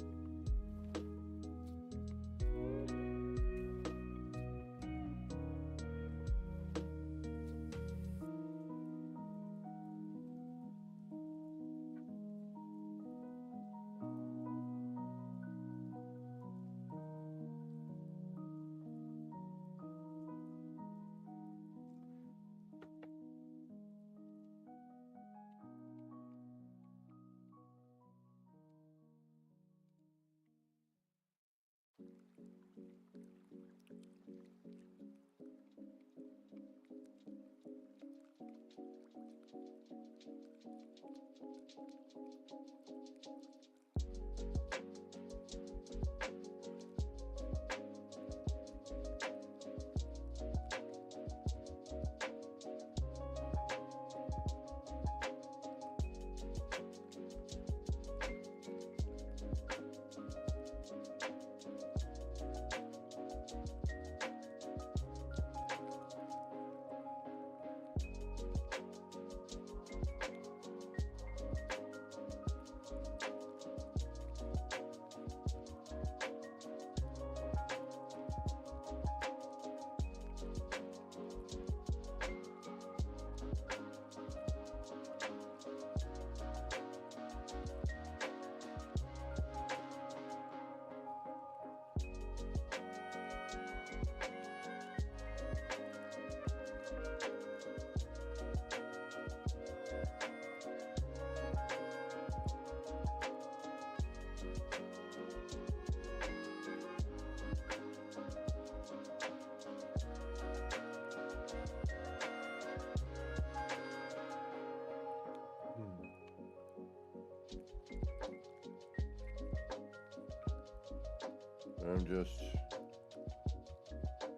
[SPEAKER 3] I'm just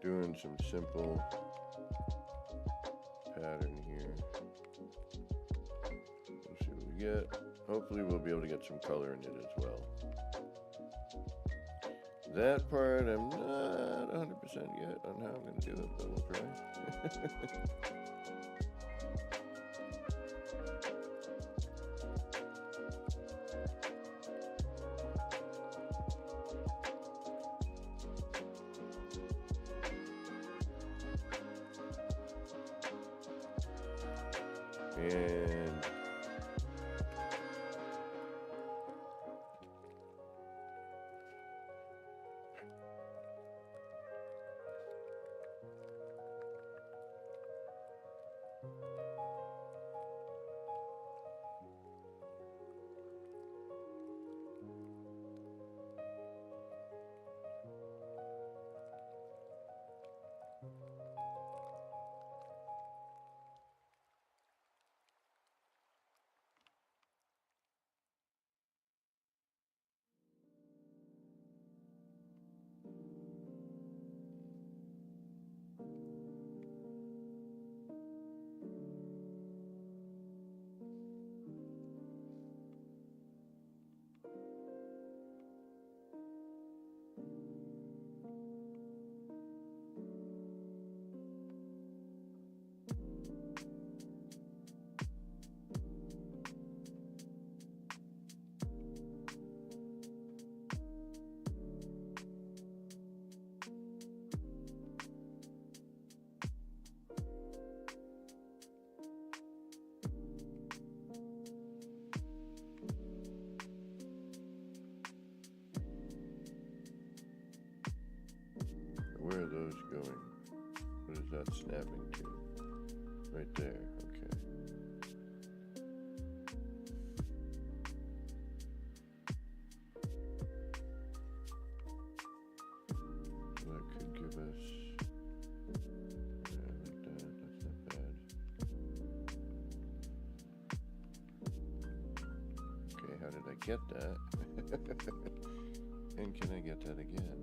[SPEAKER 3] doing some simple pattern here. We'll see what we get. Hopefully we'll be able to get some color in it as well. That part I'm not 100% yet on how I'm going to do it, but we'll try. And that snapping to? Right there, okay. That could give us, yeah, like that, that's not bad. Okay, how did I get that? And can I get that again?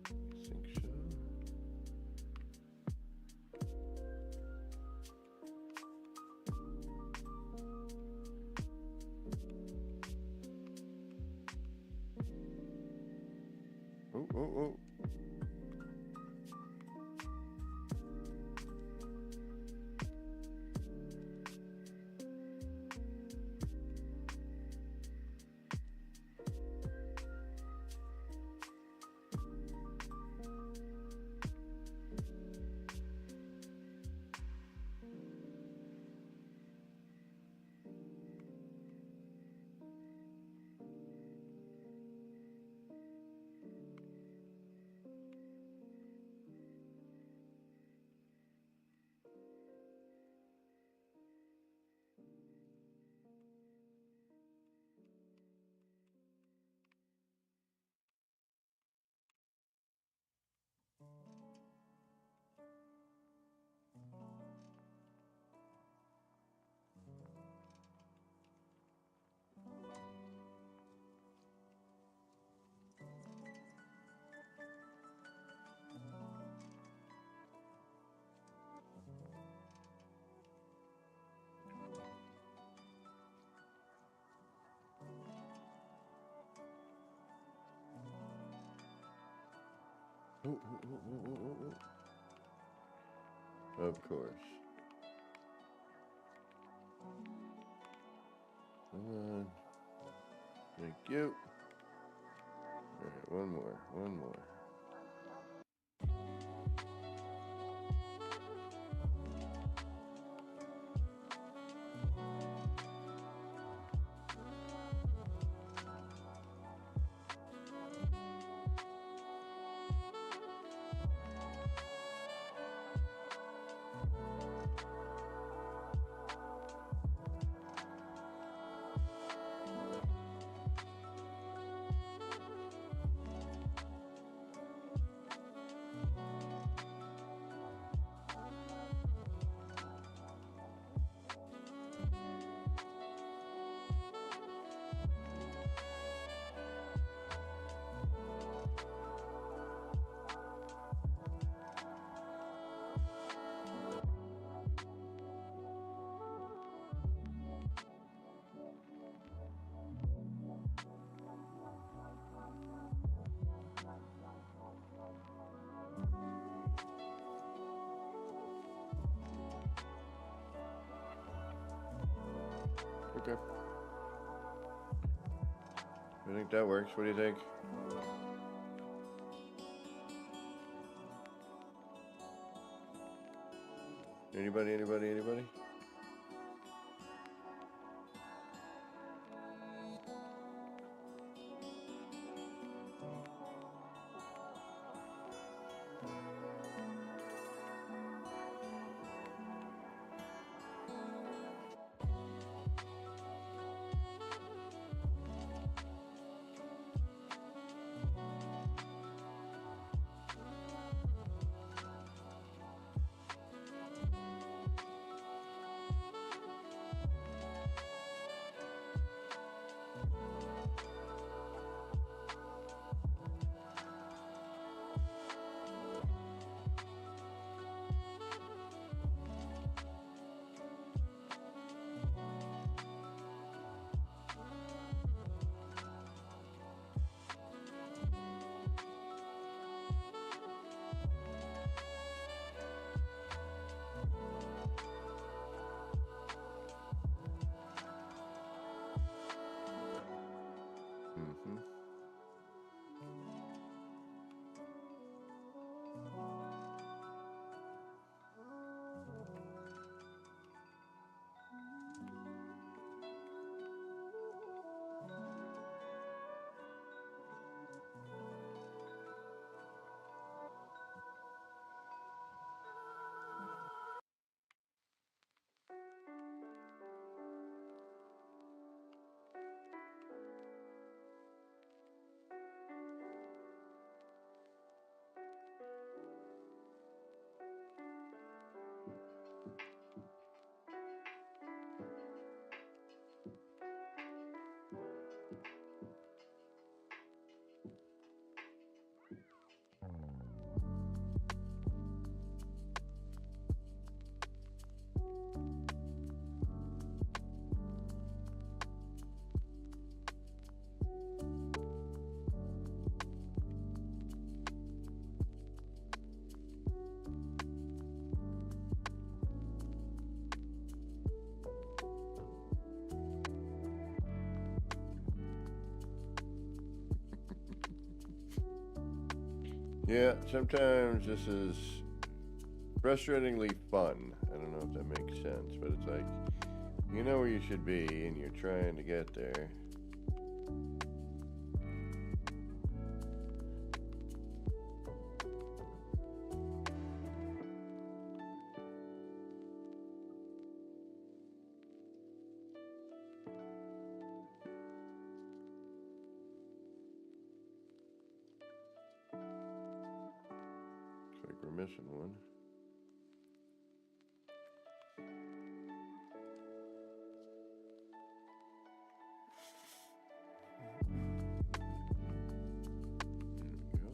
[SPEAKER 3] I think so. Oh, oh, oh. Oh, oh, oh, oh, oh, oh, oh. Of course. Come on. Thank you. All right, one more, one more. Okay. I think that works. What do you think? Anybody? Yeah, sometimes this is frustratingly fun. I don't know if that makes sense, but it's like, you know where you should be and you're trying to get there. Looks like we're missing one. There we go.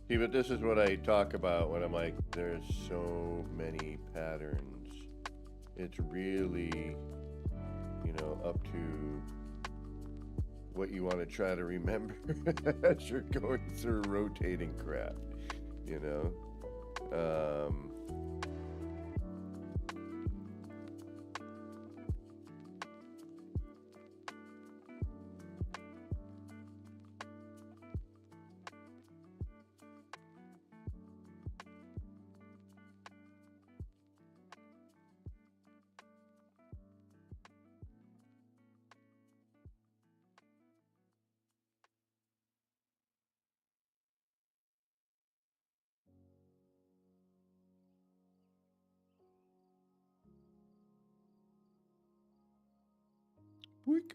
[SPEAKER 3] See, but this is what I talk about when I'm like, there's so many patterns. It's really, up to what you want to try to remember as you're going through rotating crap, you know? Boink.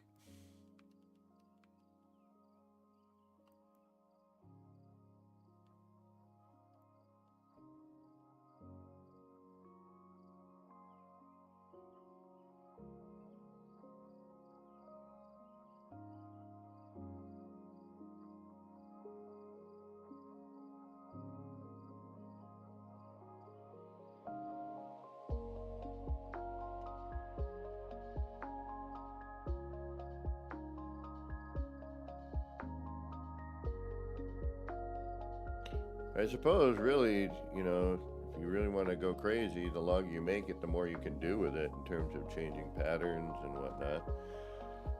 [SPEAKER 3] I suppose, really, if you really want to go crazy, the longer you make it, the more you can do with it in terms of changing patterns and whatnot.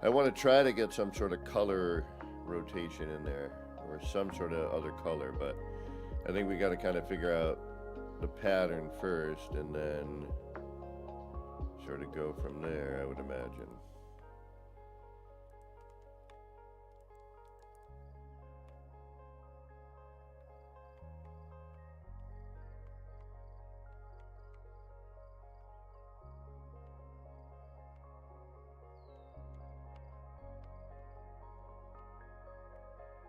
[SPEAKER 3] I want to try to get some sort of color rotation in there or some sort of other color, but I think we got to kind of figure out the pattern first and then sort of go from there, I would imagine.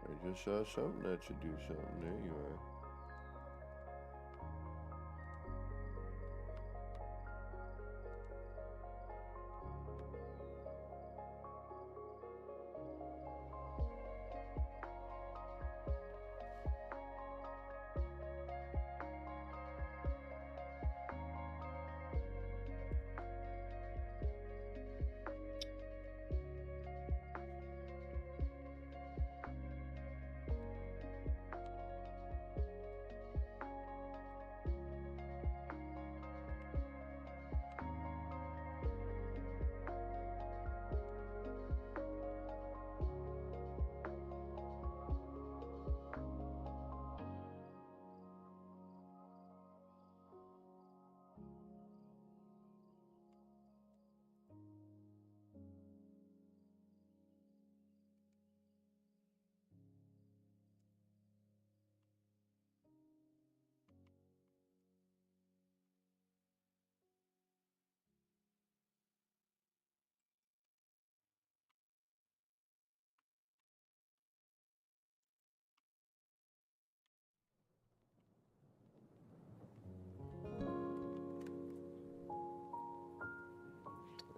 [SPEAKER 3] I just saw something that should do something. There you are.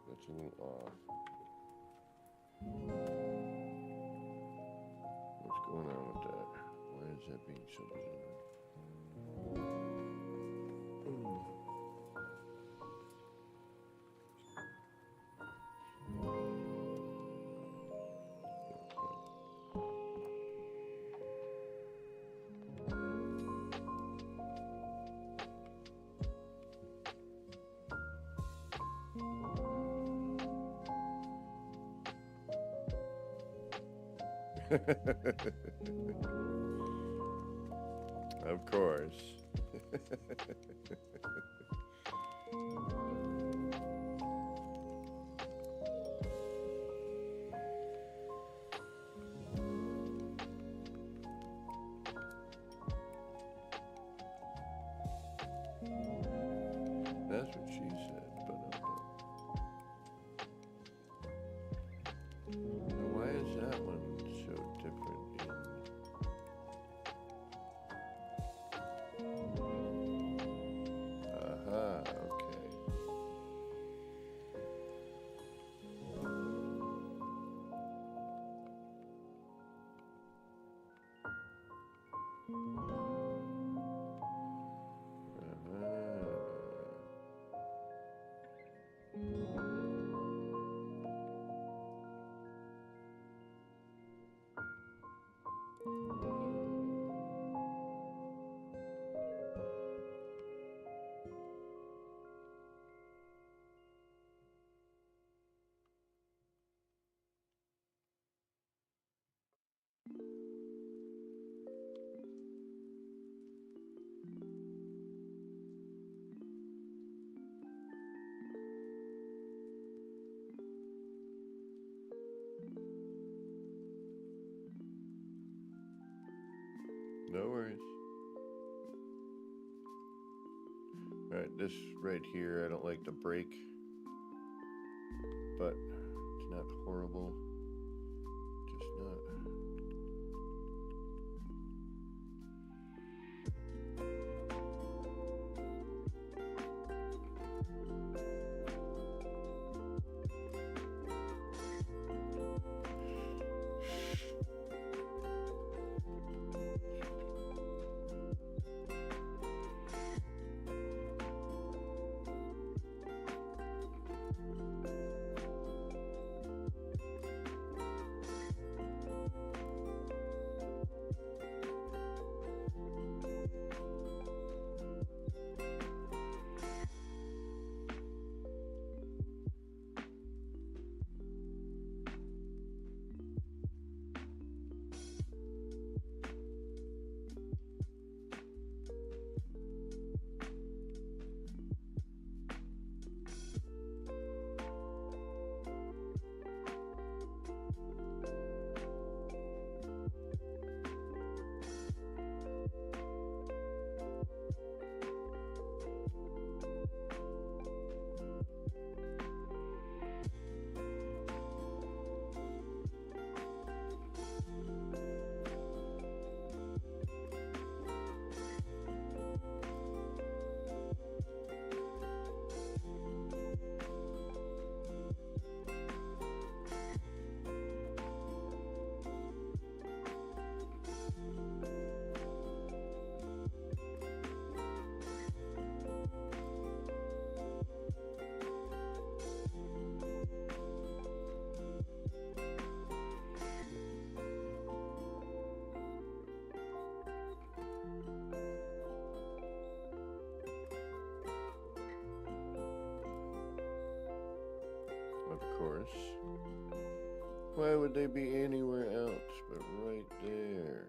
[SPEAKER 3] That's a little off. What's going on with that? Why is that being so blue? Of course. That's what she said, but now why is that one so different aha, okay. No worries. Alright, this right here, I don't like the break, but it's not horrible. Just not. Of course. Why would they be anywhere else but right there?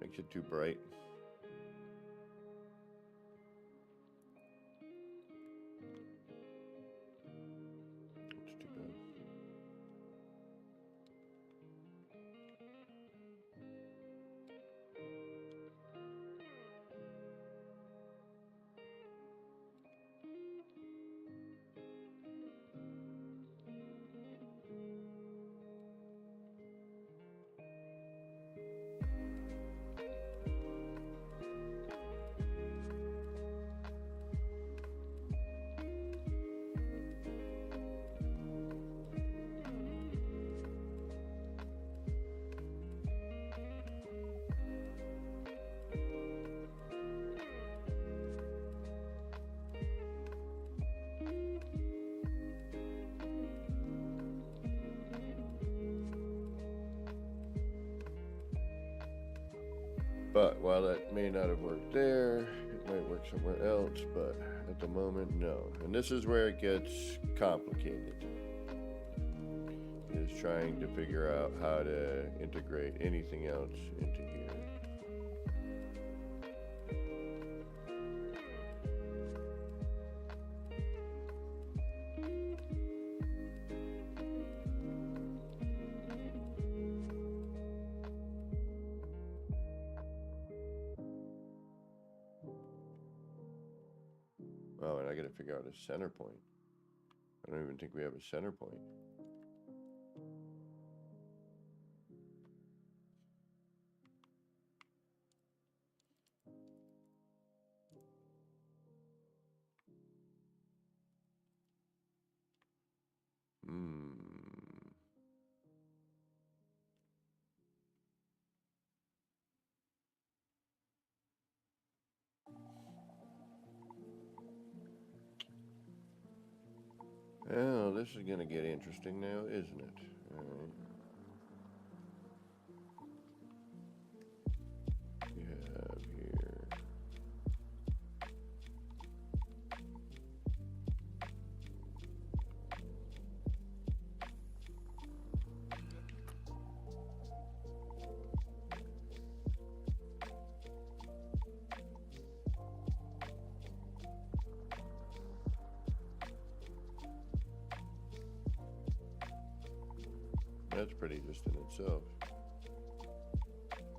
[SPEAKER 3] Makes it too bright. That's too bad. But while that may not have worked there, it might work somewhere else, but at the moment, no. And this is where it gets complicated. Is trying to figure out how to integrate anything else into here. Oh, and I gotta figure out a center point. I don't even think we have a center point. Well, this is gonna get interesting now, isn't it? All right. We have here. That's pretty just in itself.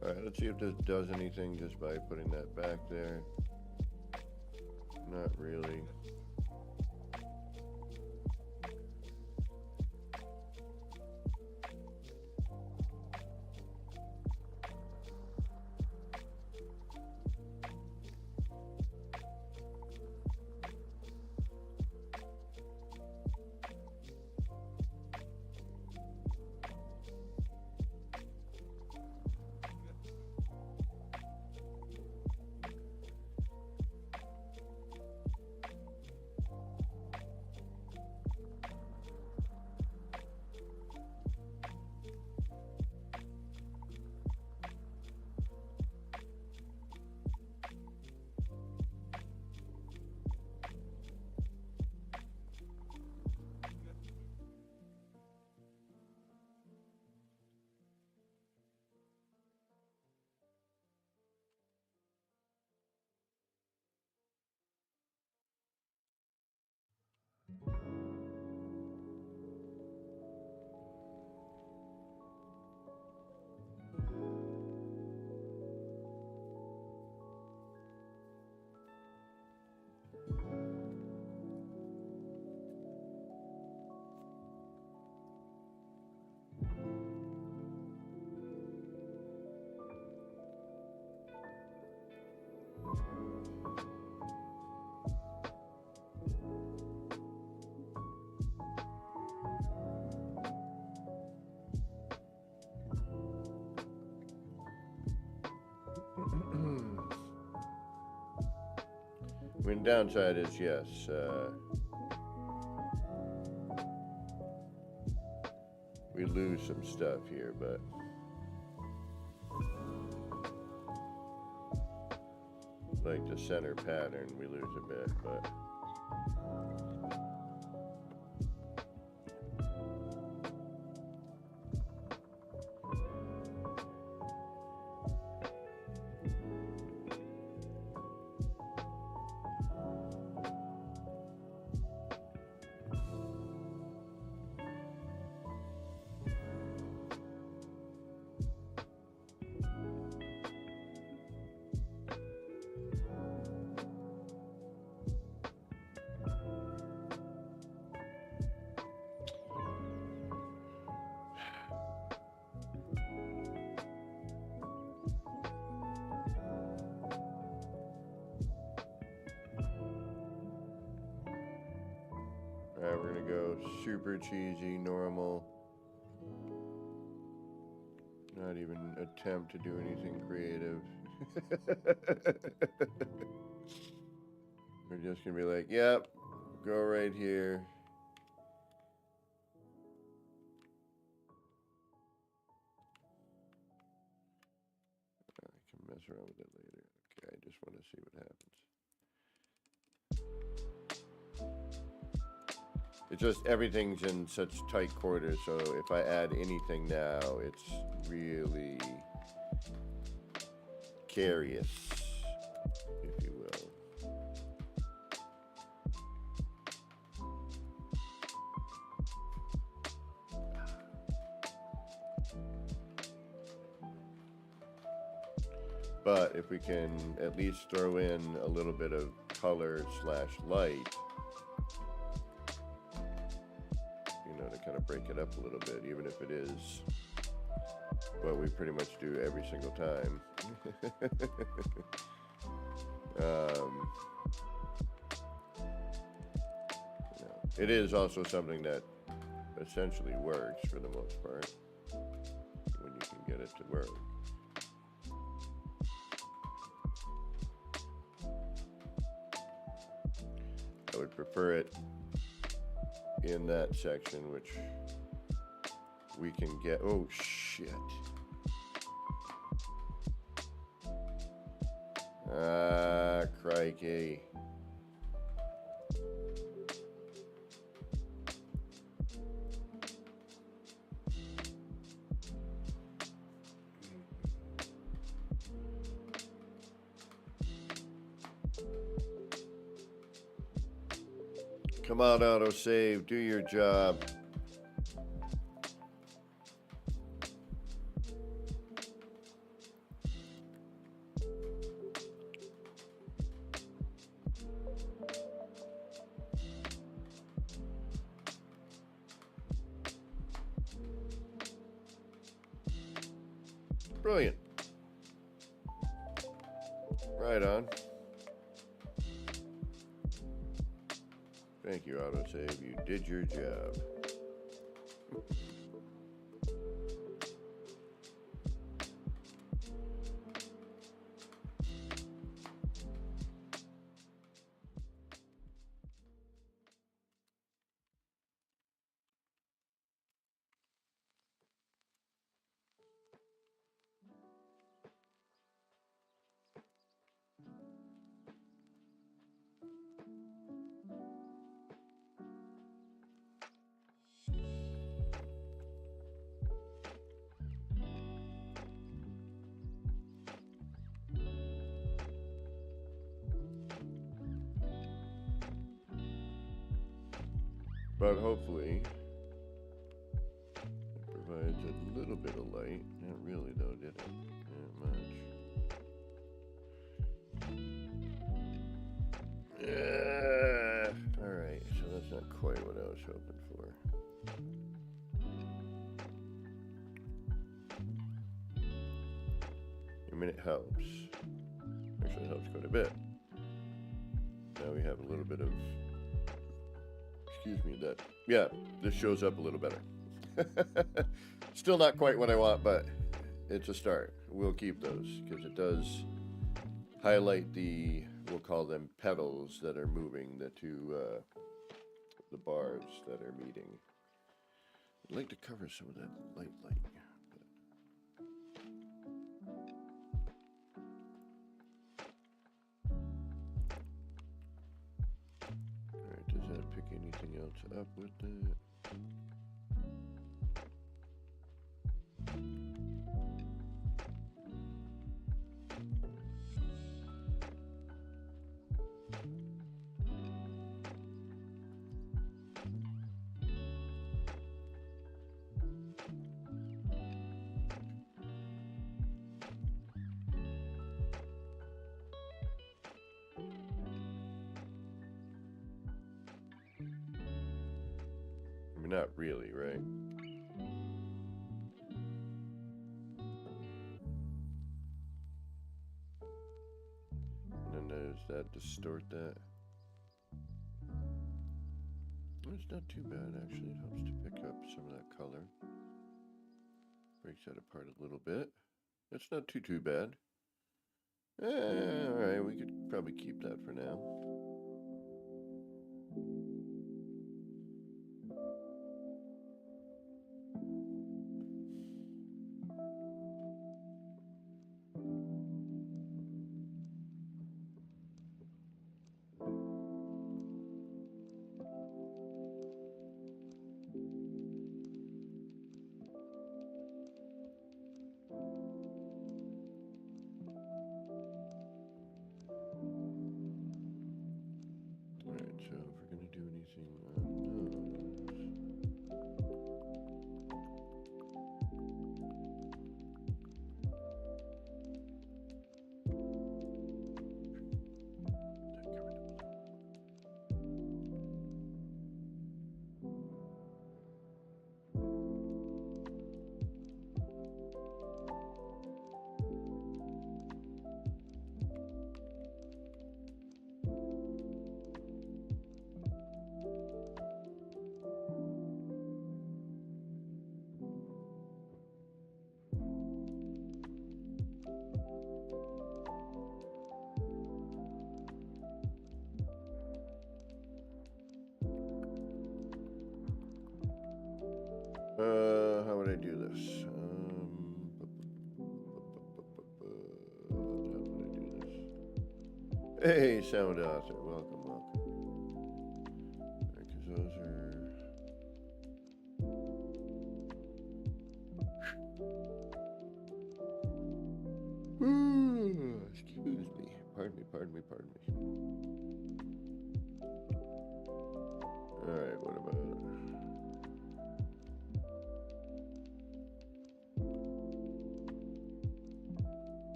[SPEAKER 3] All right, let's see if this does anything just by putting that back there. Not really. I mean, downside is yes. We lose some stuff here, but like the center pattern, we lose a bit, but. Alright, we're gonna go super cheesy, normal. Not even attempt to do anything creative. We're just gonna be like, yep, go right here. I can mess mess around with it later. Okay, I just want to see what happens. It's just everything's in such tight quarters, so if I add anything now, it's really curious, if you will. But if we can at least throw in a little bit of color slash light, you know, to kind of break it up a little bit, even if it is what we pretty much do every single time. You know, it is also something that essentially works for the most part when you can get it to work. I would prefer it in that section, which we can get. Oh shit. Ah, crikey. Come on, autosave, do your job. Brilliant. Right on. Thank you, autosave. You did your job. But hopefully, it provides a little bit of light. Not really, though, did it? Not much. Alright, so that's not quite what I was hoping for. I mean, it helps. Actually, it helps quite a bit. Now we have a little bit of... Excuse me, that. Yeah, this shows up a little better. Still not quite what I want, but it's a start. We'll keep those because it does highlight the, we'll call them petals that are moving, the two, the bars that are meeting. I'd like to cover some of that light. Alright, does that pick anything else up with that? I mean, not really, right? And then does that distort that? It's not too bad, actually. It helps to pick up some of that color. Breaks that apart a little bit. It's not too bad. Alright, we could probably keep that for now. anything on those. How would I do this? How would I do this? Hey, sound author, welcome, welcome. Because those are. Excuse me. Pardon me, pardon me, pardon me. Alright, what about.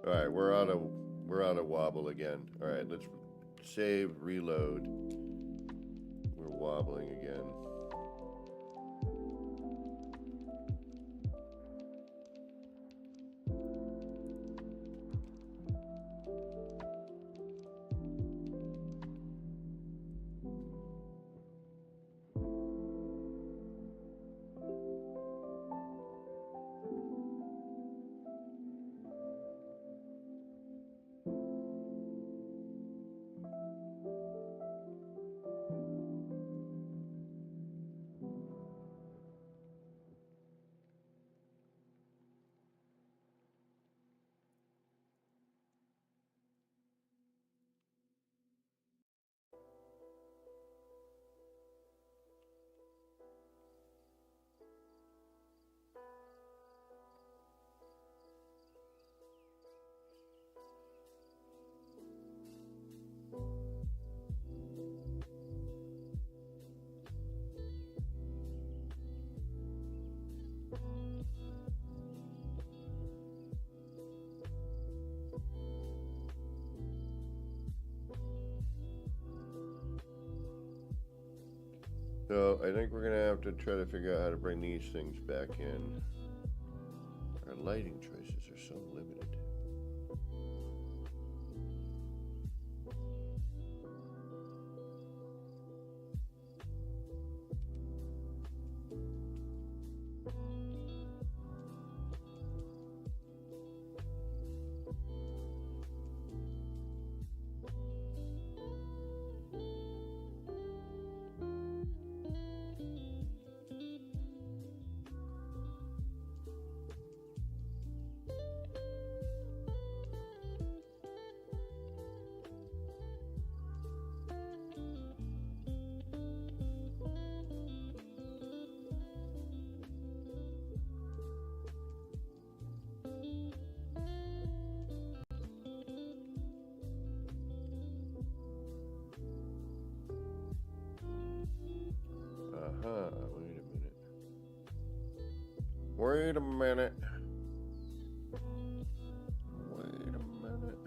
[SPEAKER 3] All right, we're out of wobble again. All right, let's save, reload. We're wobbling again. So I think we're gonna have to try to figure out how to bring these things back in. Our lighting choices are so limited. Wait a minute. Wait a minute. Wait a minute.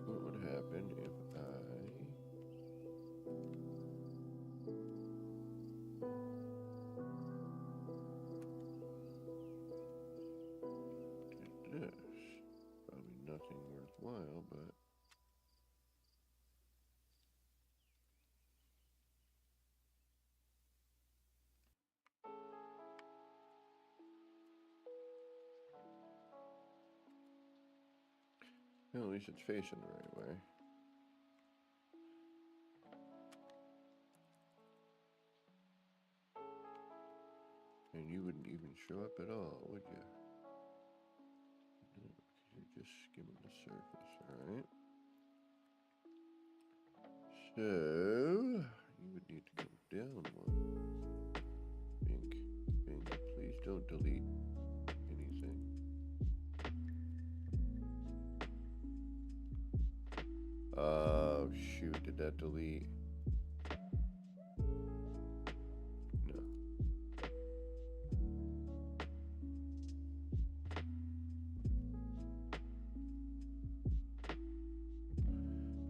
[SPEAKER 3] What would happen if I did this? Probably nothing worthwhile, but. Well, at least it's facing the right way. And you wouldn't even show up at all, would you? No, because you're just skimming the surface, alright? So, you would need to come down one. Bink, bink. Please don't delete anything. shoot, did that delete? No.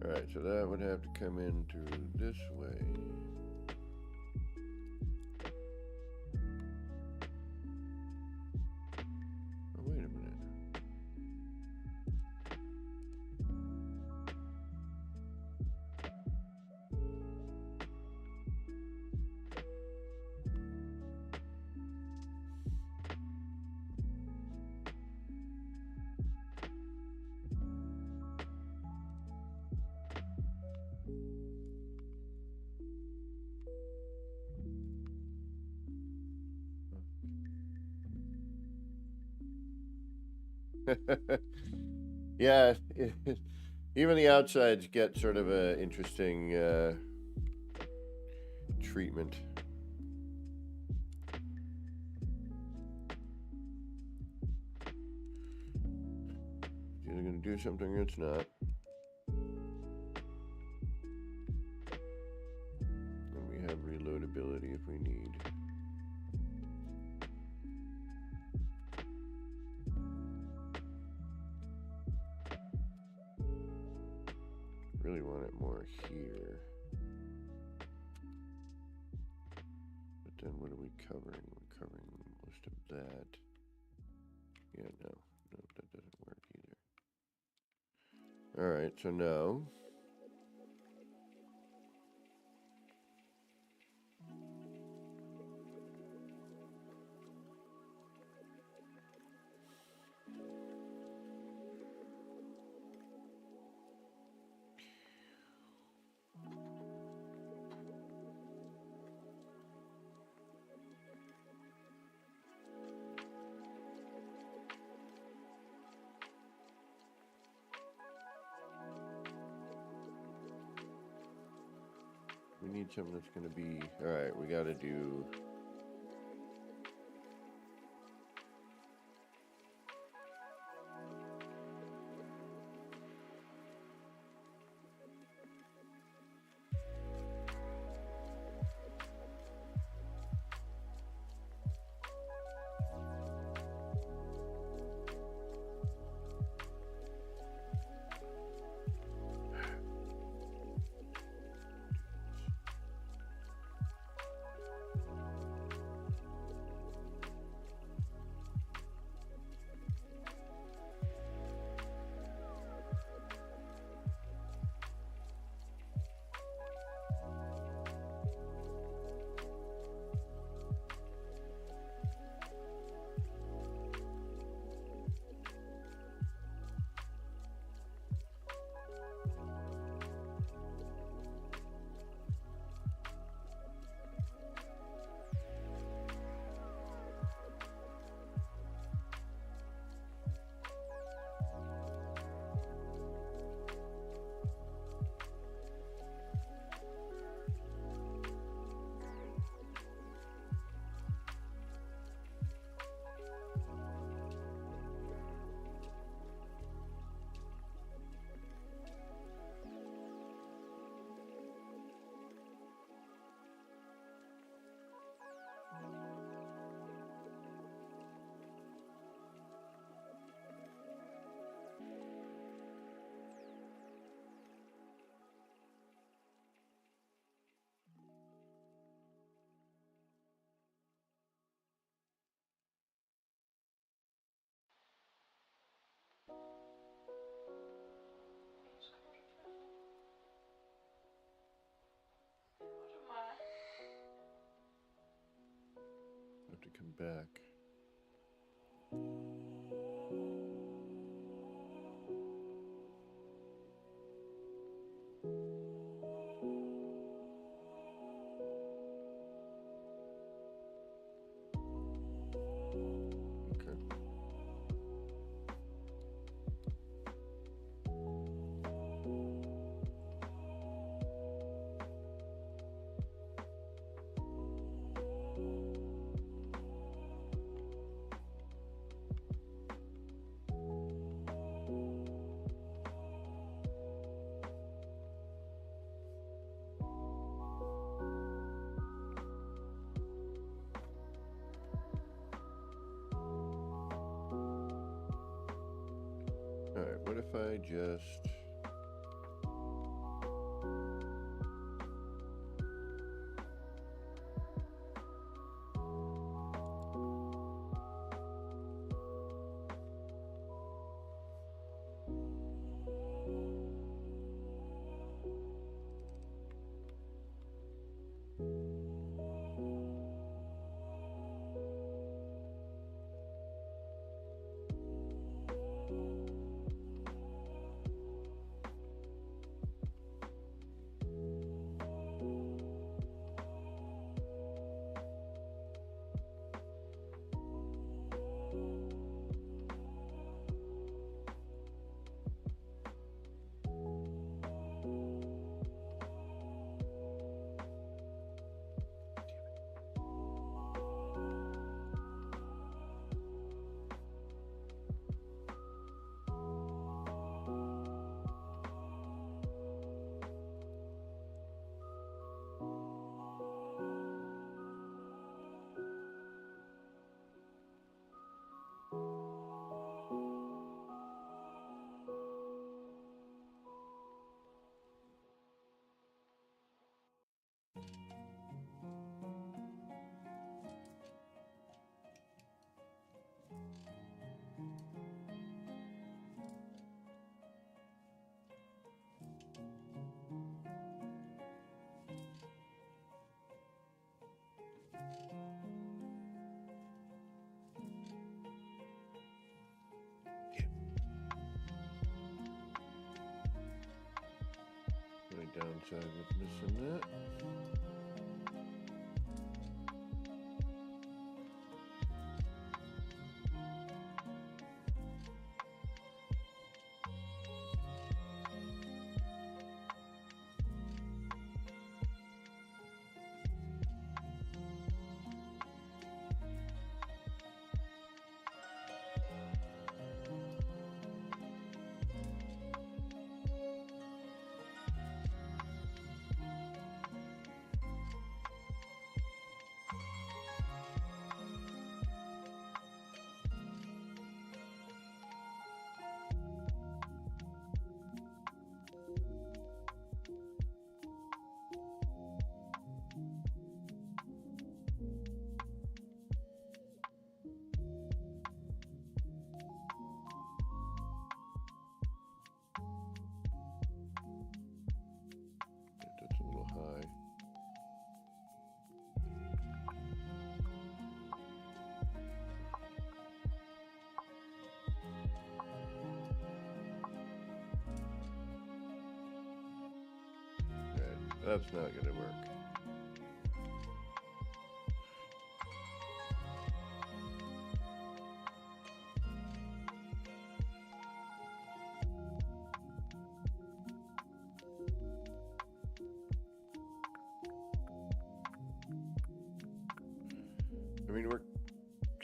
[SPEAKER 3] Alright, so that would have to come in through this way. Oh, wait a minute. Yeah, even the outsides get sort of a interesting treatment. It's either going to do something or it's not. And we have reloadability if we need. Really want it more here. But then what are we covering? We're covering most of that. Yeah, no, that doesn't work either. All right, so now. We need something that's going to be, all right, we got to do. Have to come back. Okay. Alright, what if I just... My downside with missing that. That's a little high. Right, that's not going to work. I mean, we're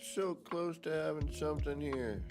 [SPEAKER 3] so close to having something here.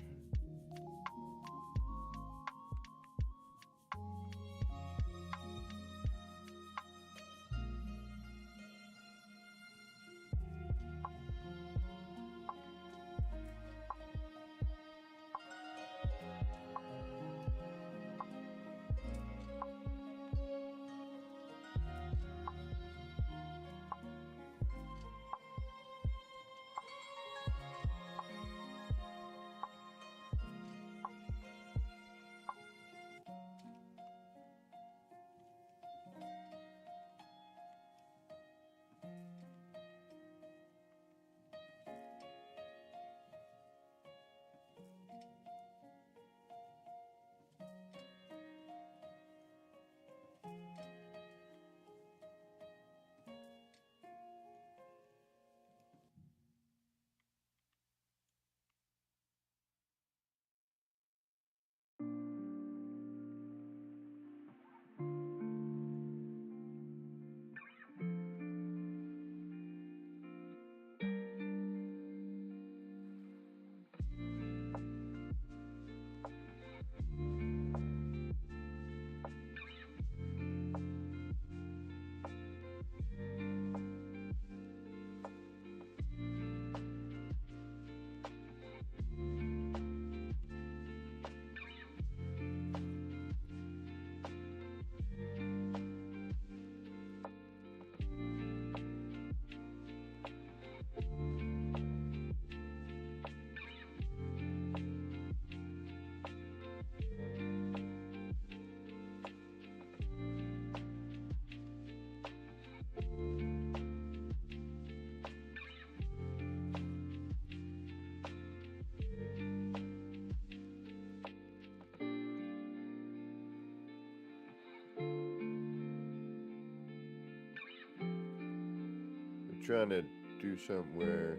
[SPEAKER 3] trying to do something where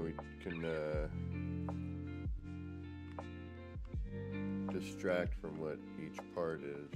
[SPEAKER 3] we can distract from what each part is.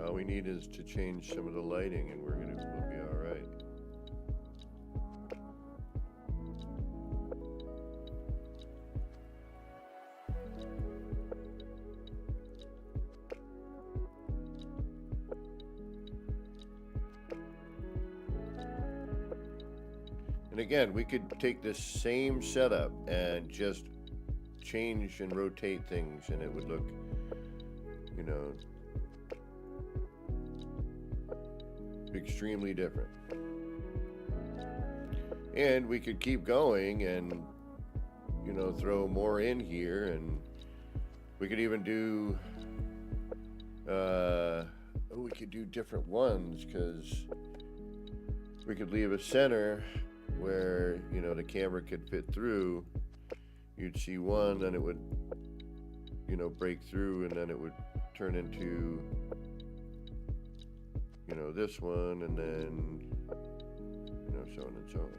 [SPEAKER 3] All we need is to change some of the lighting and we'll be all right. And again, we could take this same setup and just change and rotate things and it would look, extremely different. And we could keep going and throw more in here, and we could even do we could do different ones, because we could leave a center where the camera could fit through. You'd see one, then it would break through, and then it would turn into this one, and then so on and so on.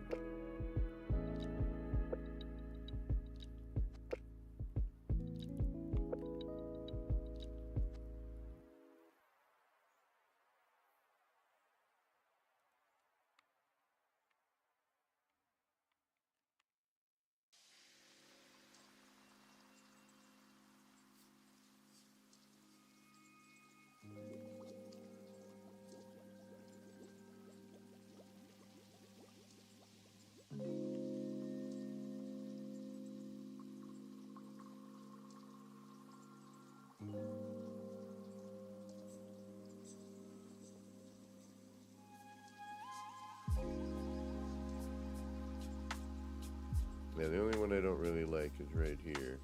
[SPEAKER 3] Yeah, the only one I don't really like is right here.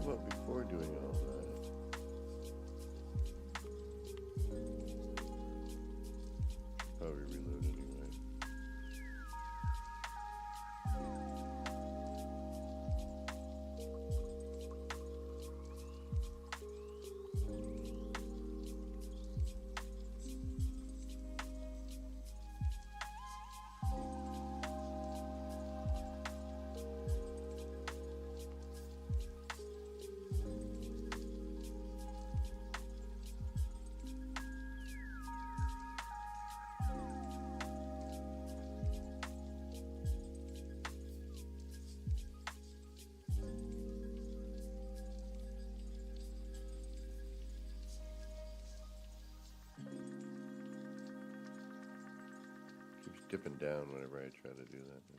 [SPEAKER 3] Well, before doing all that, probably reload anyway. dipping down whenever I try to do that. Okay.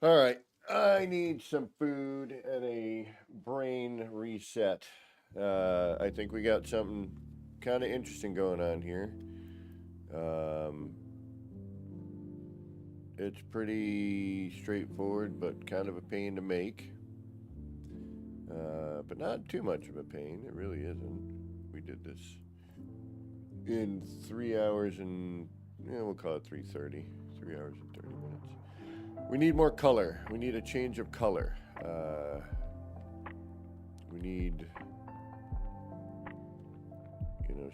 [SPEAKER 3] All right. I need some food and a brain reset. I think we got something kind of interesting going on here. It's pretty straightforward, but kind of a pain to make. But not too much of a pain. It really isn't. We did this in 3 hours and, we'll call it 3:30. 3 hours and 30 minutes. We need more color. We need a change of color. We need,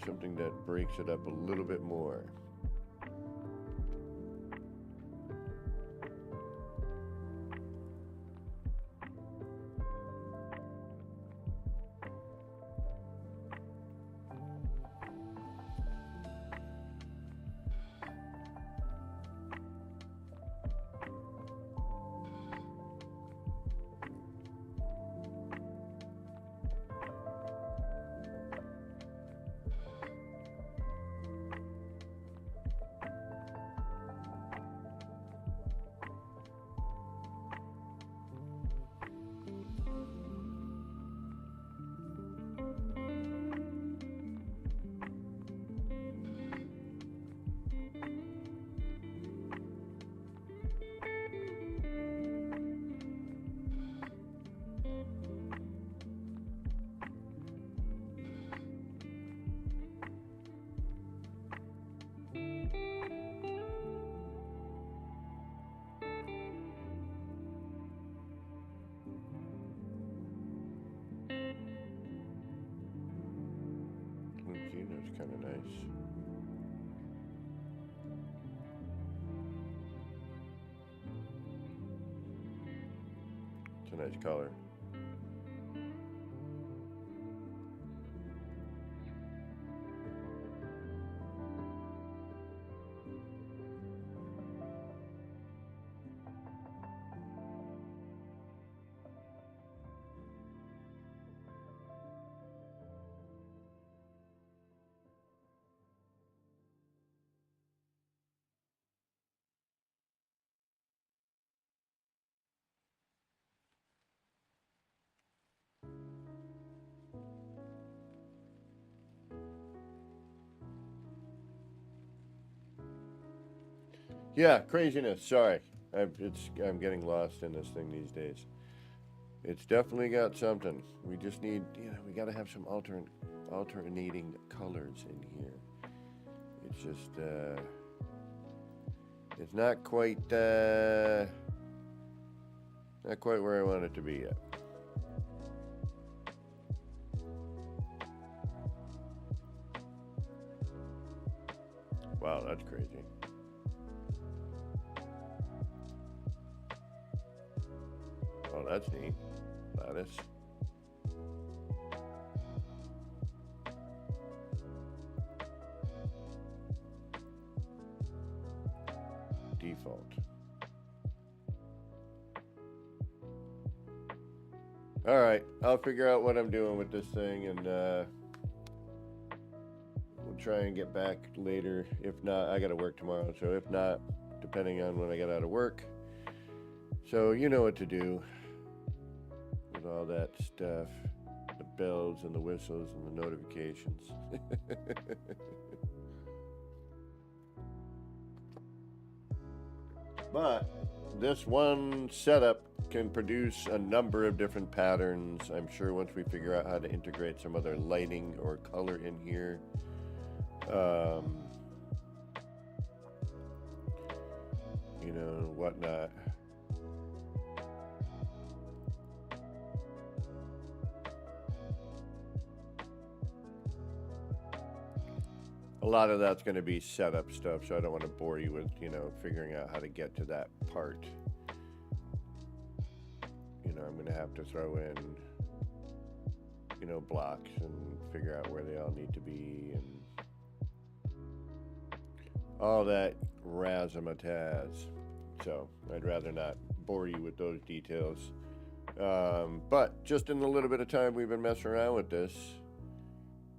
[SPEAKER 3] something that breaks it up a little bit more. That's kind of nice. It's a nice color. Yeah, craziness. Sorry, I'm getting lost in this thing these days. It's definitely got something. We just need, we got to have some alternating colors in here. It's just, it's not quite where I want it to be yet. Wow, that's crazy. Oh, that's neat. Lattice. Default. All right, I'll figure out what I'm doing with this thing, and we'll try and get back later. If not, I got to work tomorrow, so if not, depending on when I get out of work. So you know what to do with all that stuff, the bells and the whistles and the notifications. But this one setup can produce a number of different patterns. I'm sure once we figure out how to integrate some other lighting or color in here, whatnot. A lot of that's going to be setup stuff, so I don't want to bore you with, figuring out how to get to that part. I'm going to have to throw in, blocks and figure out where they all need to be and all that razzmatazz. So I'd rather not bore you with those details. But just in the little bit of time we've been messing around with this,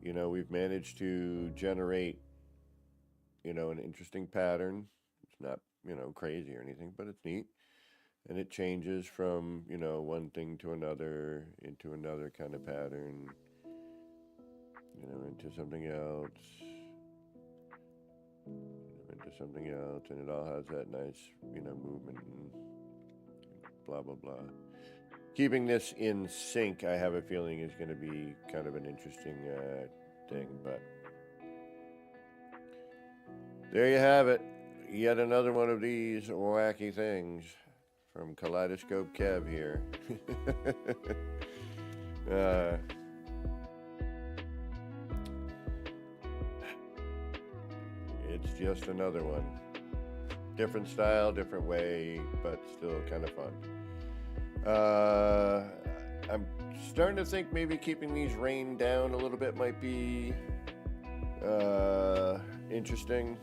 [SPEAKER 3] we've managed to generate you know, an interesting pattern. It's not, you know, crazy or anything, but it's neat. And it changes from, you know, one thing to another into another kind of pattern, you know, into something else, into something else, and it all has that nice, you know, movement and blah blah blah. Keeping this in sync, I have a feeling, is going to be kind of an interesting thing. But there you have it. Yet another one of these wacky things from Kaleidoscope Kev here. uh, it's just another one. Different style, different way, but still kind of fun. I'm starting to think maybe keeping these rained down a little bit might be interesting.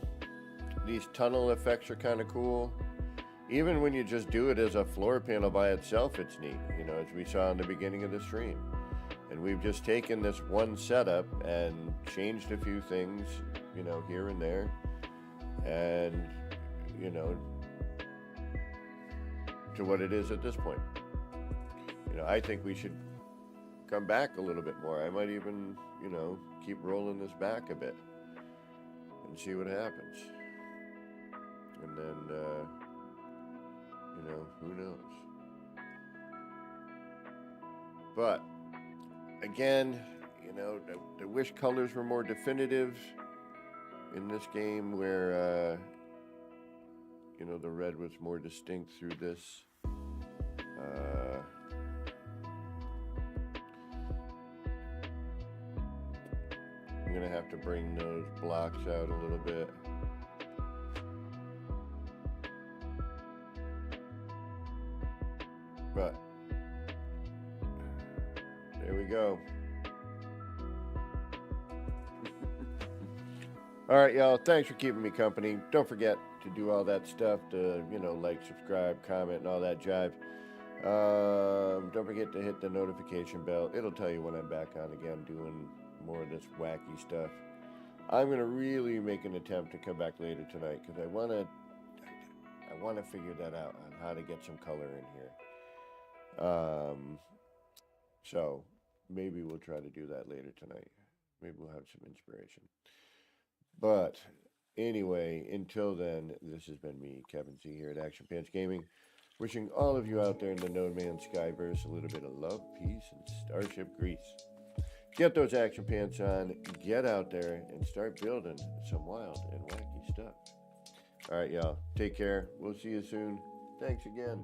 [SPEAKER 3] These tunnel effects are kind of cool. Even when you just do it as a floor panel by itself, it's neat, you know, as we saw in the beginning of the stream. And we've just taken this one setup and changed a few things, you know, here and there. And, you know, to what it is at this point. You know, I think we should come back a little bit more. I might even, you know, keep rolling this back a bit and see what happens. And then, you know, who knows? But, again, you know, I wish colors were more definitive in this game where, you know, the red was more distinct through this. I'm going to have to bring those blocks out a little bit. But there we go. All right, y'all. Thanks for keeping me company. Don't forget to do all that stuff to, you know, like, subscribe, comment, and all that jive. Don't forget to hit the notification bell. It'll tell you when I'm back on again doing more of this wacky stuff. I'm going to really make an attempt to come back later tonight because I want to figure that out on how to get some color in here. So maybe we'll try to do that later tonight. Maybe we'll have some inspiration. But anyway, until then, this has been me, Kevin Z, here at Action Pants Gaming, wishing all of you out there in the No Man's Skyverse a little bit of love, peace, and starship grease. Get those action pants on, get out there, and start building some wild and wacky stuff. All right, y'all. Take care. We'll see you soon. Thanks again.